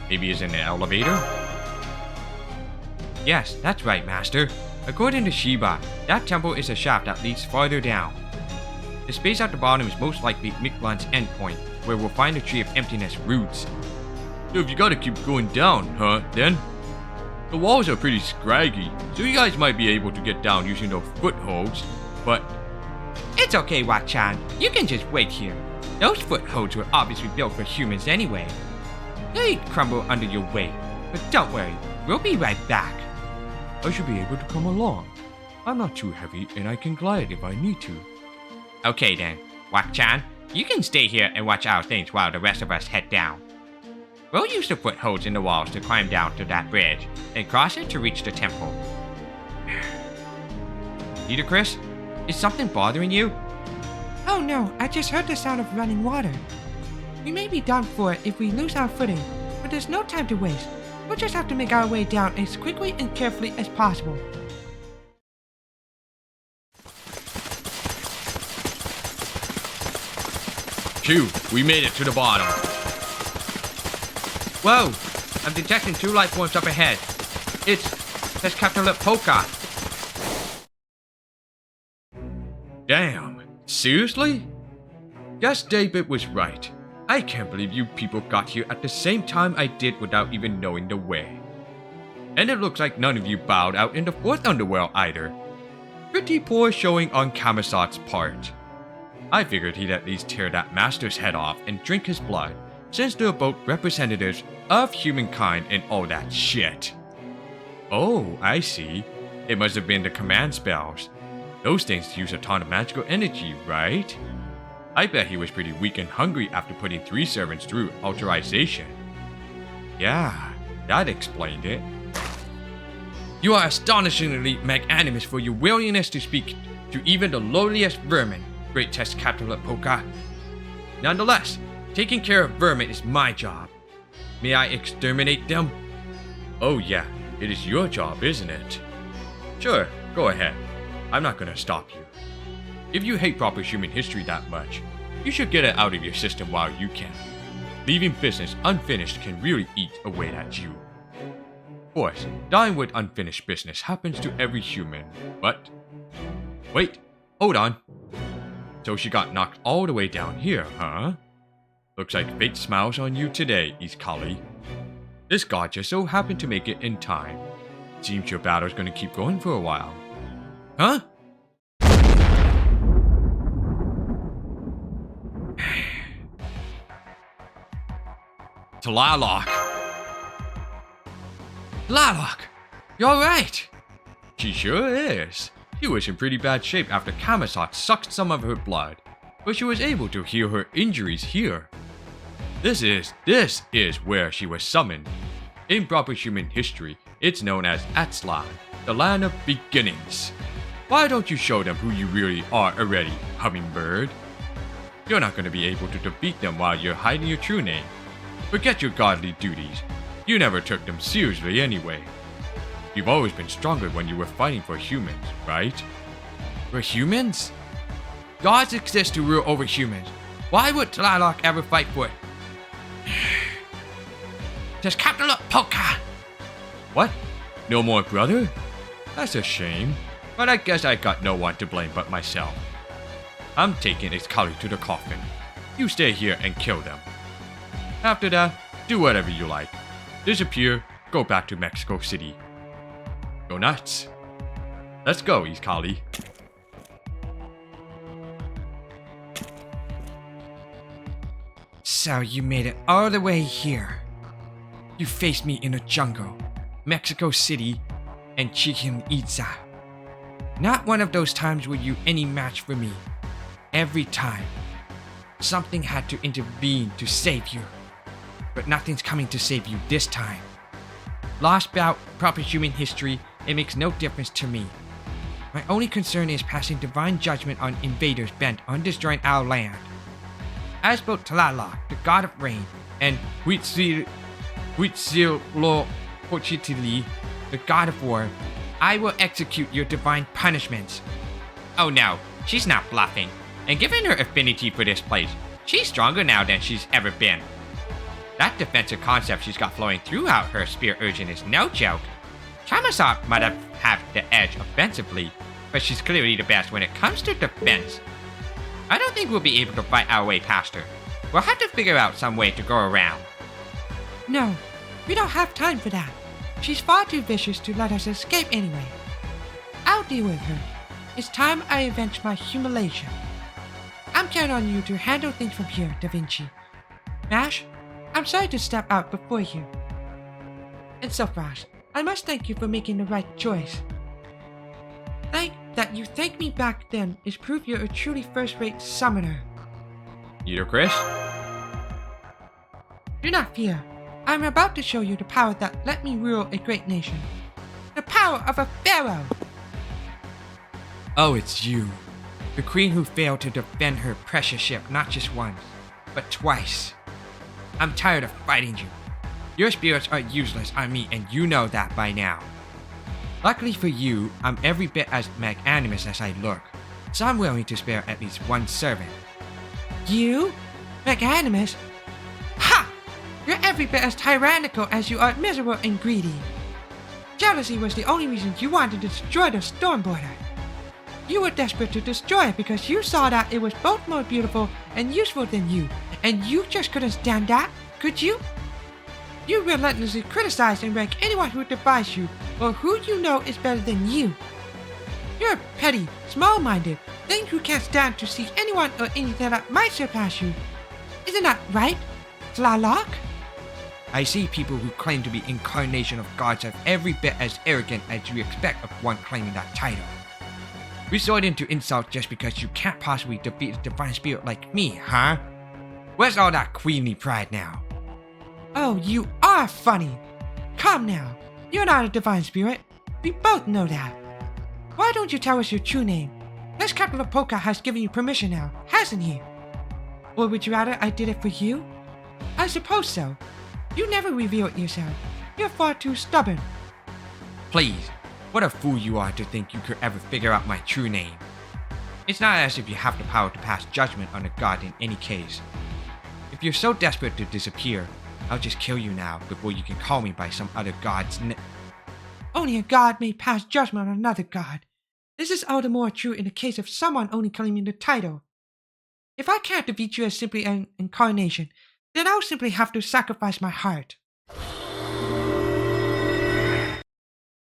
Maybe it's in an elevator? Yes, that's right, Master. According to Sheba, that temple is a shaft that leads farther down. The space at the bottom is most likely Mictlan's endpoint, where we'll find the Tree of Emptiness roots. So if you gotta keep going down, huh, then? The walls are pretty scraggy, so you guys might be able to get down using those footholds, but... It's okay, Wat-chan. You can just wait here. Those footholds were obviously built for humans anyway. They'd crumble under your weight, but don't worry, we'll be right back. I should be able to come along. I'm not too heavy and I can glide if I need to. Okay then, Wat-chan, you can stay here and watch our things while the rest of us head down. We'll use the footholds in the walls to climb down to that bridge, and cross it to reach the temple. Peter Chris, is something bothering you? Oh no, I just heard the sound of running water. We may be done for if we lose our footing, but there's no time to waste. We'll just have to make our way down as quickly and carefully as possible. Phew, we made it to the bottom. Whoa, I'm detecting 2 life forms up ahead. That's Captain Polka. Damn, seriously? Guess David was right. I can't believe you people got here at the same time I did without even knowing the way. And it looks like none of you bowed out in the 4th underworld either. Pretty poor showing on Kamisat's part. I figured he'd at least tear that master's head off and drink his blood, since they're both representatives of humankind and all that shit. Oh, I see. It must have been the command spells. Those things use a ton of magical energy, right? I bet he was pretty weak and hungry after putting 3 servants through authorization. Yeah, that explained it. You are astonishingly magnanimous for your willingness to speak to even the lowliest vermin, Great Test Captain Polka. Nonetheless, taking care of vermin is my job. May I exterminate them? Oh yeah, it is your job, isn't it? Sure, go ahead. I'm not gonna stop you. If you hate proper human history that much, you should get it out of your system while you can. Leaving business unfinished can really eat away at you. Of course, dying with unfinished business happens to every human, but... Wait, hold on. So she got knocked all the way down here, huh? Looks like fate smiles on you today, Iskali. This god just so happened to make it in time. Seems your battle's gonna keep going for a while. Huh? Tlaloc! Tlaloc! You're right! She sure is. She was in pretty bad shape after Kamisat sucked some of her blood, but she was able to heal her injuries here. This is where she was summoned. In proper human history, it's known as Atzlan, the land of beginnings. Why don't you show them who you really are already, Hummingbird? You're not going to be able to defeat them while you're hiding your true name. Forget your godly duties. You never took them seriously anyway. You've always been stronger when you were fighting for humans, right? For humans? Gods exist to rule over humans. Why would Tlaloc ever fight for it? Does Captain Polka? What? No more brother? That's a shame. But I guess I got no one to blame but myself. I'm taking Iskali to the coffin. You stay here and kill them. After that, do whatever you like. Disappear, go back to Mexico City. Go nuts. Let's go, Iskali. So you made it all the way here. You faced me in a jungle, Mexico City, and Chichen Itza. Not one of those times were you any match for me. Every time, something had to intervene to save you. But nothing's coming to save you this time. Lostbelt, proper human history, it makes no difference to me. My only concern is passing divine judgment on invaders bent on destroying our land. As both Tlaloc, the god of rain, and Huitzilopochtli, the god of war, I will execute your divine punishments. Oh no, she's not bluffing. And given her affinity for this place, she's stronger now than she's ever been. That defensive concept she's got flowing throughout her Spirit Urchin is no joke. Kamisar might have had the edge offensively, but she's clearly the best when it comes to defense. I don't think we'll be able to fight our way past her. We'll have to figure out some way to go around. No, we don't have time for that. She's far too vicious to let us escape anyway. I'll deal with her. It's time I avenge my humiliation. I'm counting on you to handle things from here, Da Vinci. Mash, I'm sorry to step out before you. And Sophraj, I must thank you for making the right choice. That you thanked me back then is proof you're a truly first-rate summoner. You Chris? Do not fear. I'm about to show you the power that let me rule a great nation. The power of a pharaoh! Oh, it's you. The queen who failed to defend her precious ship not just once, but twice. I'm tired of fighting you. Your spirits are useless on me, and you know that by now. Luckily for you, I'm every bit as magnanimous as I look, so I'm willing to spare at least one servant. You? Magnanimous? Ha! You're every bit as tyrannical as you are miserable and greedy. Jealousy was the only reason you wanted to destroy the Storm Border. You were desperate to destroy it because you saw that it was both more beautiful and useful than you, and you just couldn't stand that, could you? You relentlessly criticize and rank anyone who defies you, or who you know is better than you. You're petty, small-minded, thing who can't stand to see anyone or anything that might surpass you. Isn't that right, Tlaloc? I see people who claim to be incarnation of gods are every bit as arrogant as you expect of one claiming that title. Resorting to insult just because you can't possibly defeat a divine spirit like me, huh? Where's all that queenly pride now? Oh, you are funny. Come now. You're not a divine spirit. We both know that. Why don't you tell us your true name? This Captain Polka has given you permission now, hasn't he? Or would you rather I did it for you? I suppose so. You never revealed yourself. You're far too stubborn. Please, what a fool you are to think you could ever figure out my true name. It's not as if you have the power to pass judgment on a god in any case. If you're so desperate to disappear, I'll just kill you now before you can call me by some other god's name. Only a god may pass judgment on another god. This is all the more true in the case of someone only claiming the title. If I can't defeat you as simply an incarnation, then I'll simply have to sacrifice my heart.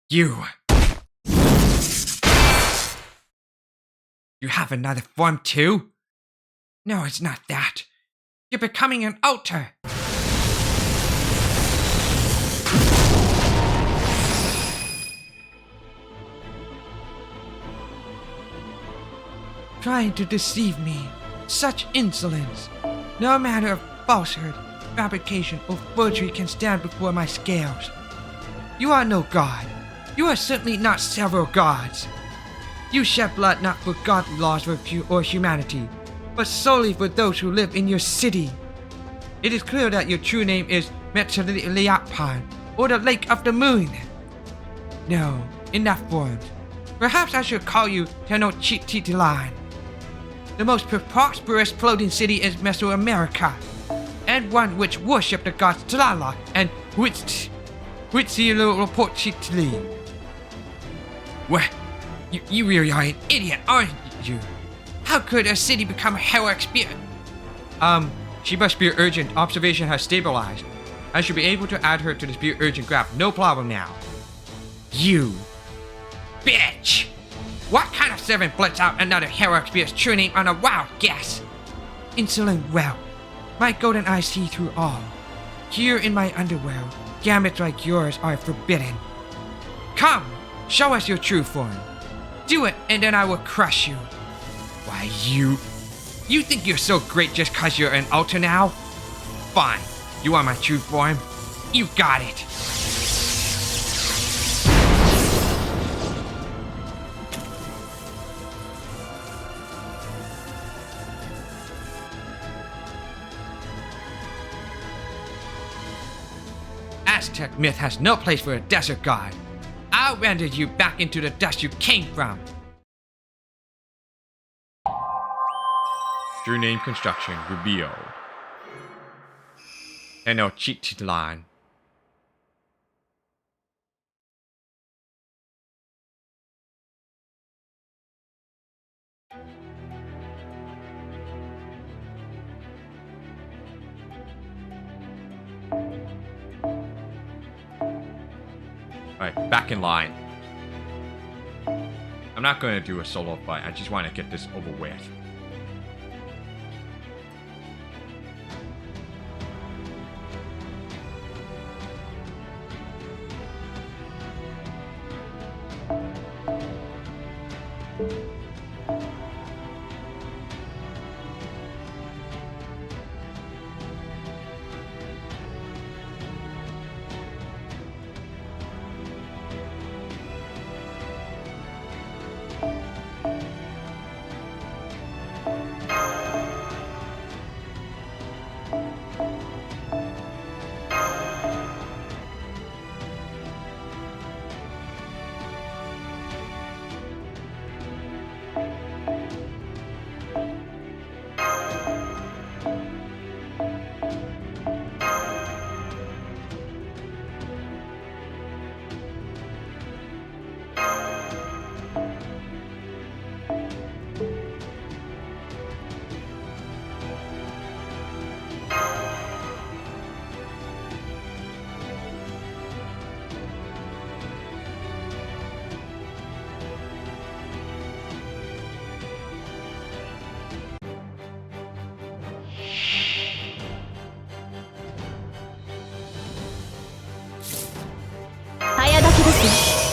You have another form too? No, it's not that. You're becoming an altar. Trying to deceive me. Such insolence. No matter of falsehood, fabrication, or forgery can stand before my scales. You are no god. You are certainly not several gods. You shed blood not for godly laws or humanity, but solely for those who live in your city. It is clear that your true name is Mictlan, or the Lake of the Moon. No, in that form. Perhaps I should call you Tenochtitlan. The most prosperous floating city is Mesoamerica, and one which worship the gods Tlaloc and Huitzilopochtli. What? You really are an idiot, aren't you? How could a city become a heroic spirit? Shiba Spirit Urgent observation has stabilized. I should be able to add her to the Spirit Urgent graph, no problem now. You bitch! What kind of servant blurts out another heroic spirit's true name on a wild guess? Insolent whelp. My golden eyes see through all. Here in my underworld, gambits like yours are forbidden. Come, show us your true form. Do it, and then I will crush you. Why, you think you're so great just cause you're an altar now? Fine, you want my true form? You got it. Aztec myth has no place for a desert god. I I'll render you back into the dust you came from. True name construction revealed. Tenochtitlan. Alright, back in line. I'm not going to do a solo fight, I just want to get this over with.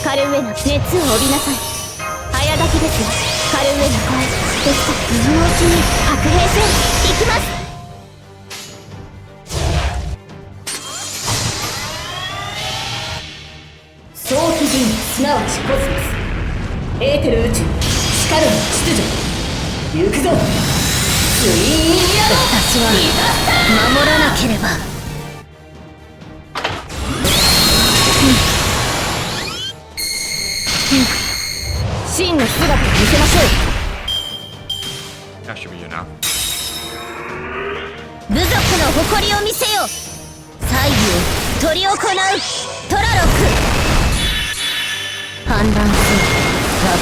Karuena 熱を帯びなさい。早炊きですよ。カルエナ声ですと無能気に白兵戦行きます。早期人すなわちコスモスエーテル宇宙しかるの秩序行くぞツインヤド私は守らなければ。真の姿を見せましょう。 That should be enough. 部族の誇りを見せよ。祭儀を執り行うトラロック。判断せよ我が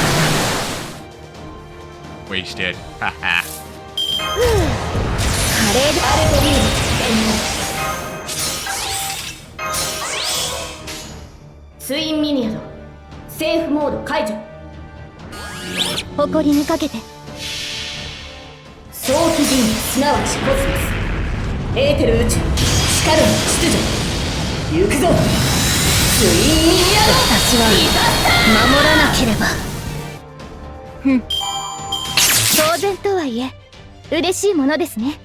名。 Wasted. Haha. 華麗であれを見る。ツインミニアドセーフモード解除。誇りにかけて。早期人すなわちコスモスエーテル宇宙しかるの秩序行くぞツインヤド私は守らなければ。ふん当然とはいえ嬉しいものですね。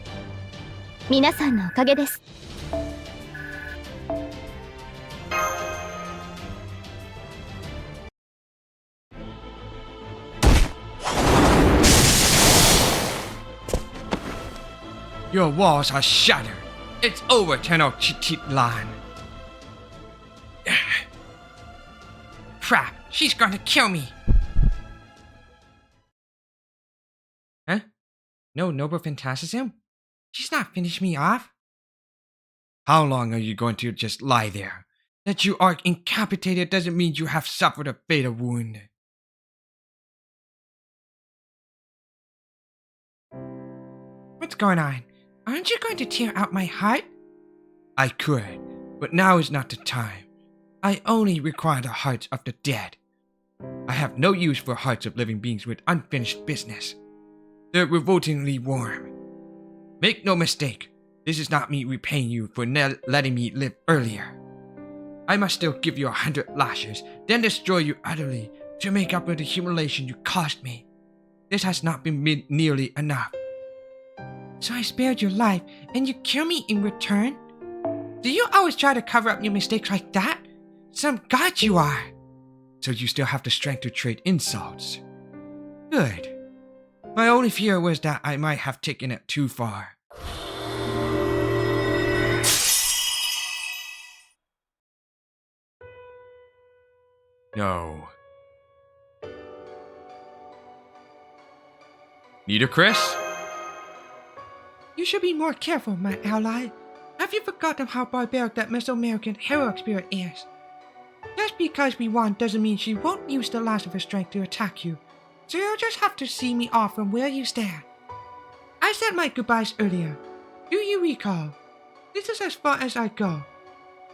皆さんのおかげです。Your walls are shattered. It's over, Tenochtitlan. Crap, she's gonna kill me. Huh? No noble phantasm? She's not finished me off? How long are you going to just lie there? That you are incapacitated doesn't mean you have suffered a fatal wound. What's going on? Aren't you going to tear out my heart? I could, but now is not the time. I only require the hearts of the dead. I have no use for hearts of living beings with unfinished business. They're revoltingly warm. Make no mistake, this is not me repaying you for letting me live earlier. I must still give you 100 lashes, then destroy you utterly to make up for the humiliation you caused me. This has not been nearly enough. So I spared your life, and you kill me in return? Do you always try to cover up your mistakes like that? Some god you are! So you still have the strength to trade insults. Good. My only fear was that I might have taken it too far. No. Neither, Chris? You should be more careful, my ally. Have you forgotten how barbaric that Mesoamerican heroic spirit is? Just because we won doesn't mean she won't use the last of her strength to attack you, so you'll just have to see me off from where you stand. I said my goodbyes earlier. Do you recall? This is as far as I go.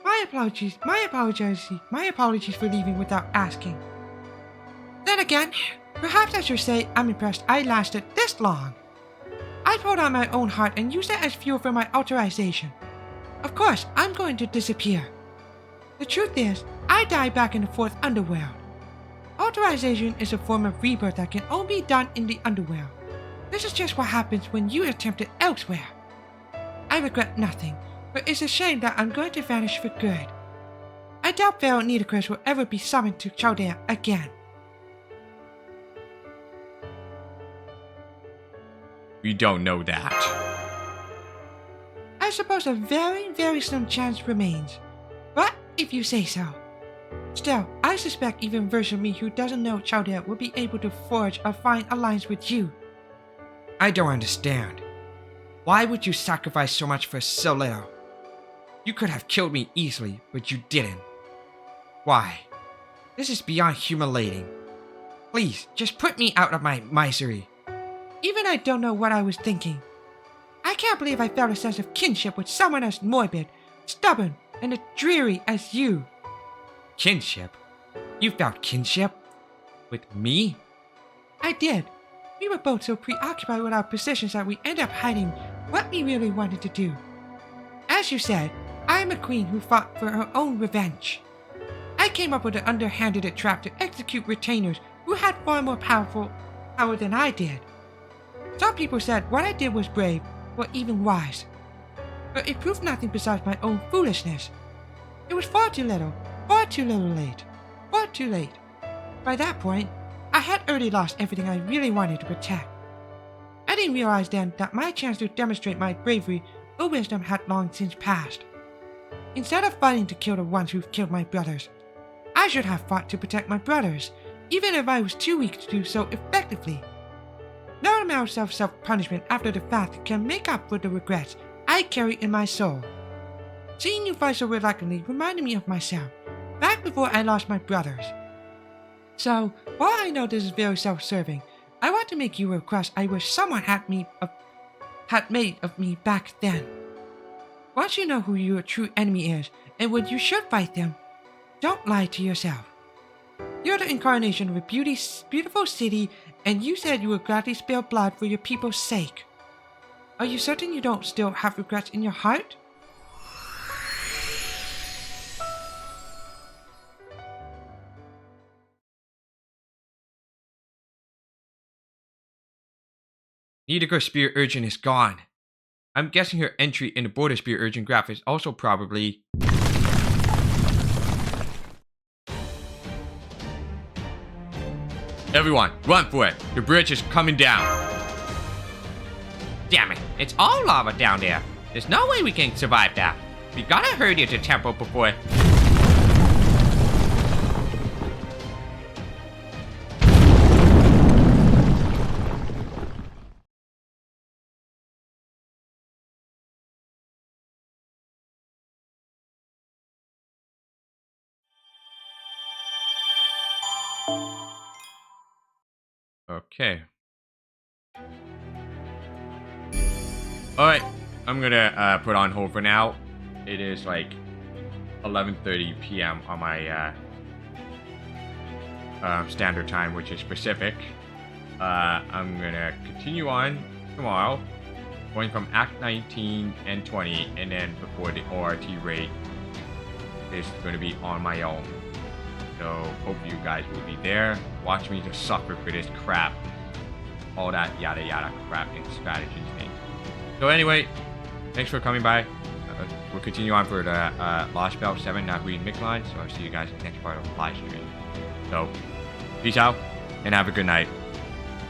My apologies for leaving without asking. Then again, perhaps I should say I'm impressed I lasted this long. I pulled out my own heart and used it as fuel for my authorization. Of course, I'm going to disappear. The truth is, I died back in the 4th Underworld. Authorization is a form of rebirth that can only be done in the Underworld. This is just what happens when you attempt it elsewhere. I regret nothing, but it's a shame that I'm going to vanish for good. I doubt Pharaoh Nitocris will ever be summoned to Chaldea again. We don't know that. I suppose a very, very slim chance remains. But if you say so. Still, I suspect even version of me who doesn't know Chaldea will be able to forge a fine alliance with you. I don't understand. Why would you sacrifice so much for so little? You could have killed me easily, but you didn't. Why? This is beyond humiliating. Please, just put me out of my misery. Even I don't know what I was thinking. I can't believe I felt a sense of kinship with someone as morbid, stubborn, and as dreary as you. Kinship? You felt kinship? With me? I did. We were both so preoccupied with our positions that we ended up hiding what we really wanted to do. As you said, I am a queen who fought for her own revenge. I came up with an underhanded trap to execute retainers who had far more power than I did. Some people said what I did was brave, or even wise. But it proved nothing besides my own foolishness. It was far too little late. Far too late. By that point, I had already lost everything I really wanted to protect. I didn't realize then that my chance to demonstrate my bravery or wisdom had long since passed. Instead of fighting to kill the ones who've killed my brothers, I should have fought to protect my brothers, even if I was too weak to do so effectively. No amount of self-punishment after the fact can make up for the regrets I carry in my soul. Seeing you fight so reluctantly reminded me of myself, back before I lost my brothers. So, while I know this is very self-serving, I want to make you a request I wish someone had made of me back then. Once you know who your true enemy is, and when you should fight them, don't lie to yourself. You're the incarnation of a beautiful city, and you said you would gladly spill blood for your people's sake. Are you certain you don't still have regrets in your heart? Nidika's Spear Urchin is gone. I'm guessing her entry in the Border Spear Urchin graph is also probably... Everyone, run for it! The bridge is coming down! Damn it, it's all lava down there. There's no way we can survive that. We gotta hurry to the temple before... Okay. Alright, I'm gonna put on hold for now. It is like 11:30 p.m. on my standard time, which is Pacific. I'm gonna continue on tomorrow, going from Act 19 and 20, and then before the ORT raid is gonna be on my own. So hope you guys will be there. Watch me just suffer for this crap. All that yada yada crap and strategies things. So anyway, thanks for coming by. We'll continue on for the Lostbelt 7 Nahui Mictlan. So I'll see you guys in the next part of the live stream. So peace out and have a good night.